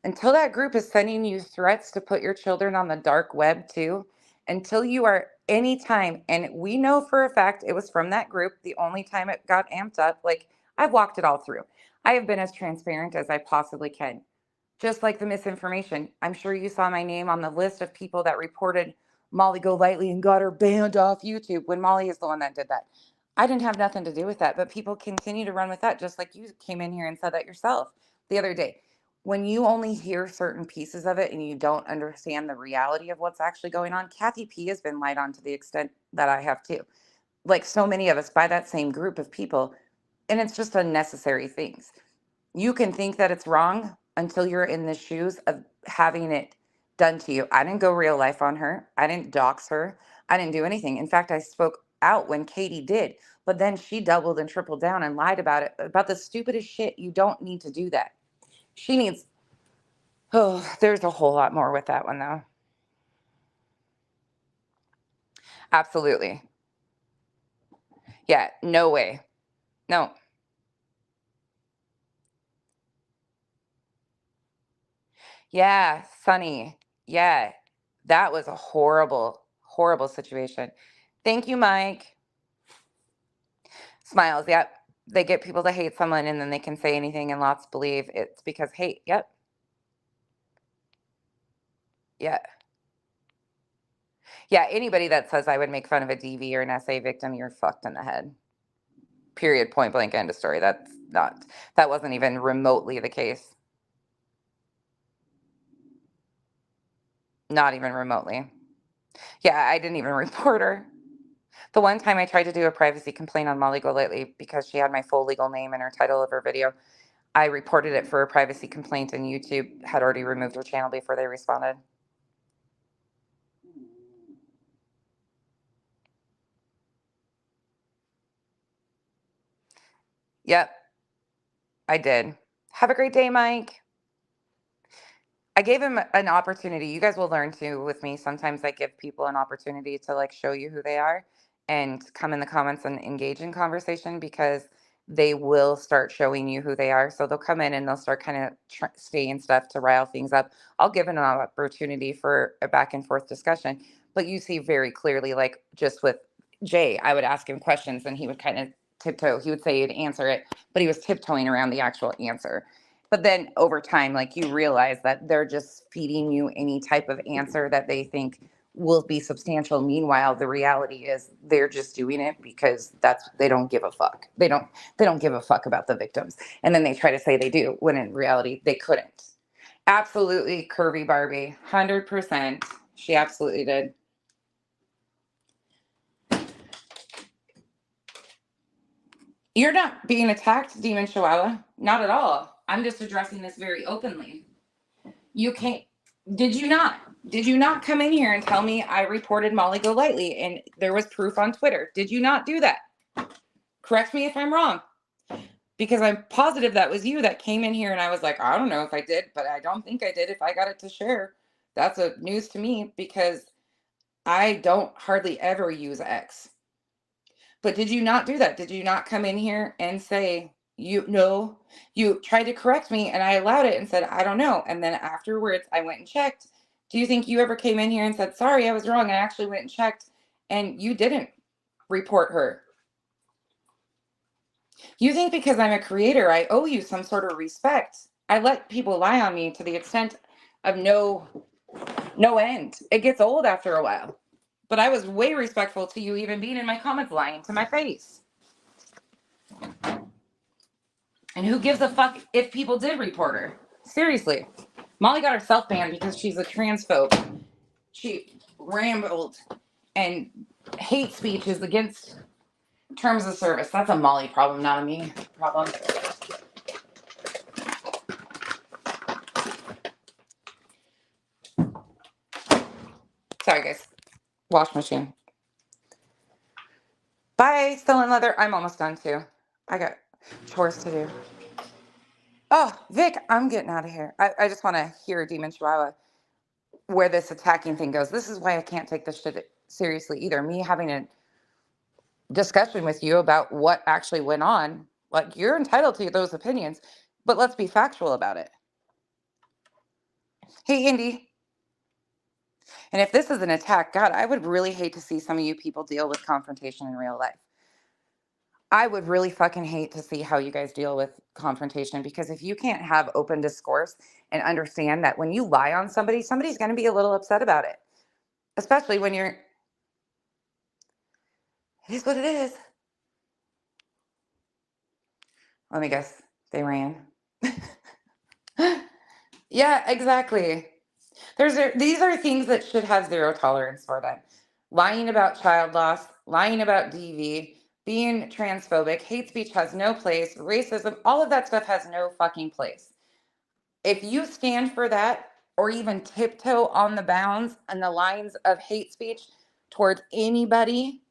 that group is sending you threats to put your children on the dark web too, until you are anytime, and we know for a fact it was from that group, the only time it got amped up, like, I've walked it all through. I have been as transparent as I possibly can. Just like the misinformation. I'm sure you saw my name on the list of people that reported Molly Golightly and got her banned off YouTube when Molly is the one that did that. I didn't have nothing to do with that, but people continue to run with that, just like you came in here and said that yourself the other day. When you only hear certain pieces of it and you don't understand the reality of what's actually going on, Kathy P has been lied on to the extent that I have too. Like so many of us by that same group of people. And it's just unnecessary things. You can think that it's wrong until you're in the shoes of having it done to you. I didn't go real life on her. I didn't dox her. I didn't do anything. In fact, I spoke out when Katie did, but then she doubled and tripled down and lied about it, about the stupidest shit. You don't need to do that. She needs, oh, there's a whole lot more with that one though. Absolutely. Yeah, no way. No. Yeah, Sunny. Yeah, that was a horrible, horrible situation. Thank you, Mike. Smiles. Yep. They get people to hate someone and then they can say anything and lots believe it's because hate. Yep. Yeah. Yeah. Anybody that says I would make fun of a DV or an SA victim, you're fucked in the head. Period. Point blank. End of story. That wasn't even remotely the case. Not even remotely. Yeah. I didn't even report her. The one time I tried to do a privacy complaint on Molly Golightly because she had my full legal name and her title of her video, I reported it for a privacy complaint, and YouTube had already removed her channel before they responded. Yep, I did. Have a great day, Mike. I gave him an opportunity. You guys will learn too with me. Sometimes I give people an opportunity to like show you who they are and come in the comments and engage in conversation because they will start showing you who they are. So they'll come in and they'll start kind of saying stuff to rile things up. I'll give an opportunity for a back and forth discussion. But you see very clearly, like just with Jay, I would ask him questions and he would kind of tiptoe. He would say he'd answer it, but he was tiptoeing around the actual answer. But then over time, like you realize that they're just feeding you any type of answer that they think will be substantial. Meanwhile, the reality is they're just doing it because they don't give a fuck. They don't give a fuck about the victims. And then they try to say they do when in reality they couldn't. Absolutely curvy Barbie. 100%. She absolutely did. You're not being attacked, Demon Chihuahua. Not at all. I'm just addressing this very openly. You can't. Did you not? Did you not come in here and tell me I reported Molly Golightly and there was proof on Twitter? Did you not do that? Correct me if I'm wrong. Because I'm positive that was you that came in here and I was like, I don't know if I did, but I don't think I did if I got it to share. That's a news to me because I don't hardly ever use X. But did you not do that? Did you not come in here and say, you no, you tried to correct me and I allowed it and said, I don't know. And then afterwards I went and checked. Do you think you ever came in here and said, sorry, I was wrong? I actually went and checked and you didn't report her. You think because I'm a creator, I owe you some sort of respect. I let people lie on me to the extent of no end. It gets old after a while. But I was way respectful to you even being in my comments lying to my face. And who gives a fuck if people did report her? Seriously. Molly got herself banned because she's a transphobe. She rambled and hate speech is against terms of service. That's a Molly problem, not a me problem. Sorry, guys. Wash machine. Bye, still in leather. I'm almost done too. I got chores to do. Oh, Vic, I'm getting out of here. I just want to hear Demon Chihuahua where this attacking thing goes. This is why I can't take this shit seriously either. Me having a discussion with you about what actually went on, like you're entitled to those opinions, but let's be factual about it. Hey, Indy. And if this is an attack, God, I would really hate to see some of you people deal with confrontation in real life. I would really fucking hate to see how you guys deal with confrontation because if you can't have open discourse and understand that when you lie on somebody, somebody's going to be a little upset about it, especially when you're, it is what it is. Let me guess, they ran. Yeah, exactly. These are things that should have zero tolerance for them. Lying about child loss, lying about DV, being transphobic, hate speech has no place, racism, all of that stuff has no fucking place. If you stand for that or even tiptoe on the bounds and the lines of hate speech towards anybody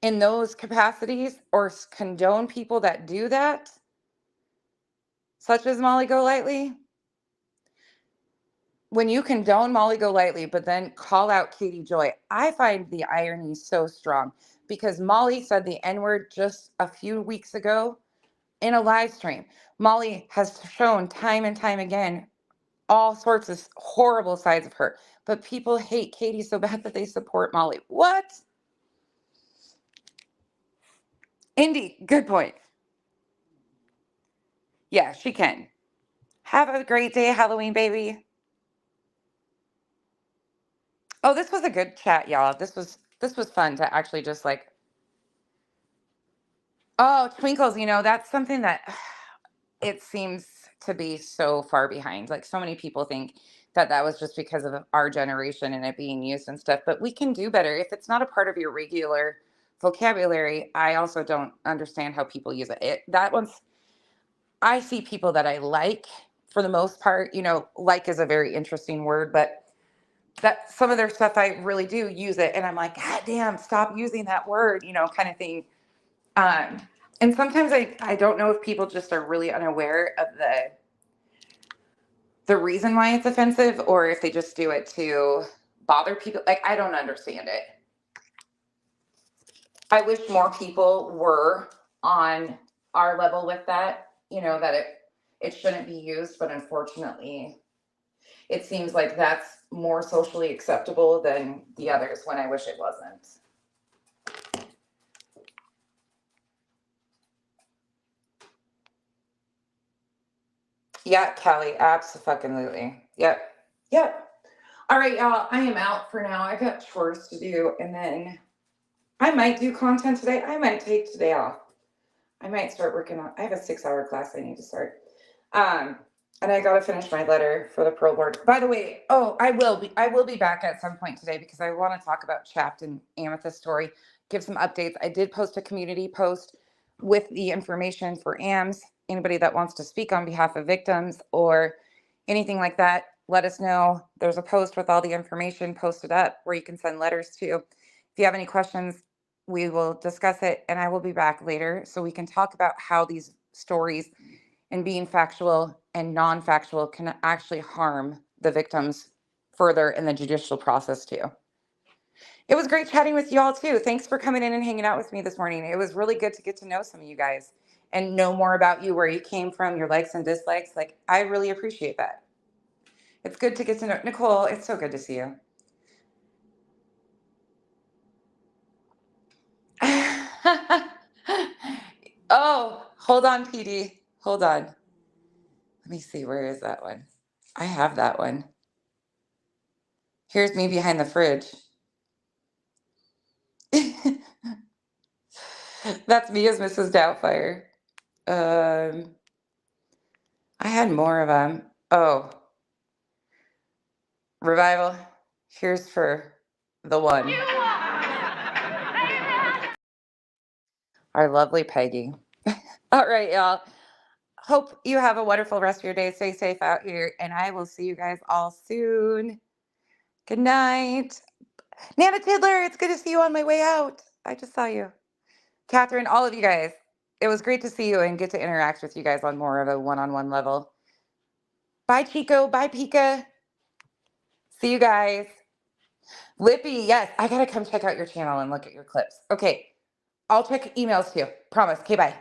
in those capacities or condone people that do that, such as Molly Golightly, when you condone Molly Golightly, but then call out Katie Joy, I find the irony so strong because Molly said the N-word just a few weeks ago in a live stream. Molly has shown time and time again all sorts of horrible sides of her, but people hate Katie so bad that they support Molly. What? Indy, good point. Yeah, she can. Have a great day, Halloween, baby. Oh, this was a good chat, y'all. This was fun to actually just like. Oh, Twinkles, that's something that it seems to be so far behind. Like so many people think that that was just because of our generation and it being used and stuff, but we can do better. If it's not a part of your regular vocabulary, I also don't understand how people use it. That one's, I see people that I like for the most part, like is a very interesting word, but that some of their stuff, I really do use it. And I'm like, God damn, stop using that word, kind of thing. Um, and sometimes I don't know if people just are really unaware of the reason why it's offensive or if they just do it to bother people. Like, I don't understand it. I wish more people were on our level with that, that it shouldn't be used, but unfortunately it seems like that's more socially acceptable than the others when I wish it wasn't. Yeah, Kelly, absolutely. Yep. Yep. All right, y'all, I am out for now. I got chores to do, and then I might do content today. I might take today off. I might start working on, I have a 6-hour class I need to start. And I got to finish my letter for the Pearl Board. By the way, I will be back at some point today because I want to talk about Chapped and Amethyst story, give some updates. I did post a community post with the information for AMS. Anybody that wants to speak on behalf of victims or anything like that, let us know. There's a post with all the information posted up where you can send letters to. If you have any questions, we will discuss it, and I will be back later so we can talk about how these stories and being factual and non-factual can actually harm the victims further in the judicial process too. It was great chatting with y'all too. Thanks for coming in and hanging out with me this morning. It was really good to get to know some of you guys and know more about you, where you came from, your likes and dislikes. Like, I really appreciate that. It's good to get to know Nicole. It's so good to see you. Oh, hold on, PD. Hold on. Let me see. Where is that one? I have that one. Here's me behind the fridge. That's me as Mrs. Doubtfire. I had more of them. Oh, Revival. Here's for the one. Our lovely Peggy. All right, y'all. Hope you have a wonderful rest of your day. Stay safe out here, and I will see you guys all soon. Good night. Nana Tiddler, it's good to see you on my way out. I just saw you. Catherine, all of you guys. It was great to see you and get to interact with you guys on more of a one-on-one level. Bye, Chico. Bye, Pika. See you guys. Lippy, yes. I got to come check out your channel and look at your clips. Okay. I'll check emails too. Promise. Okay, bye.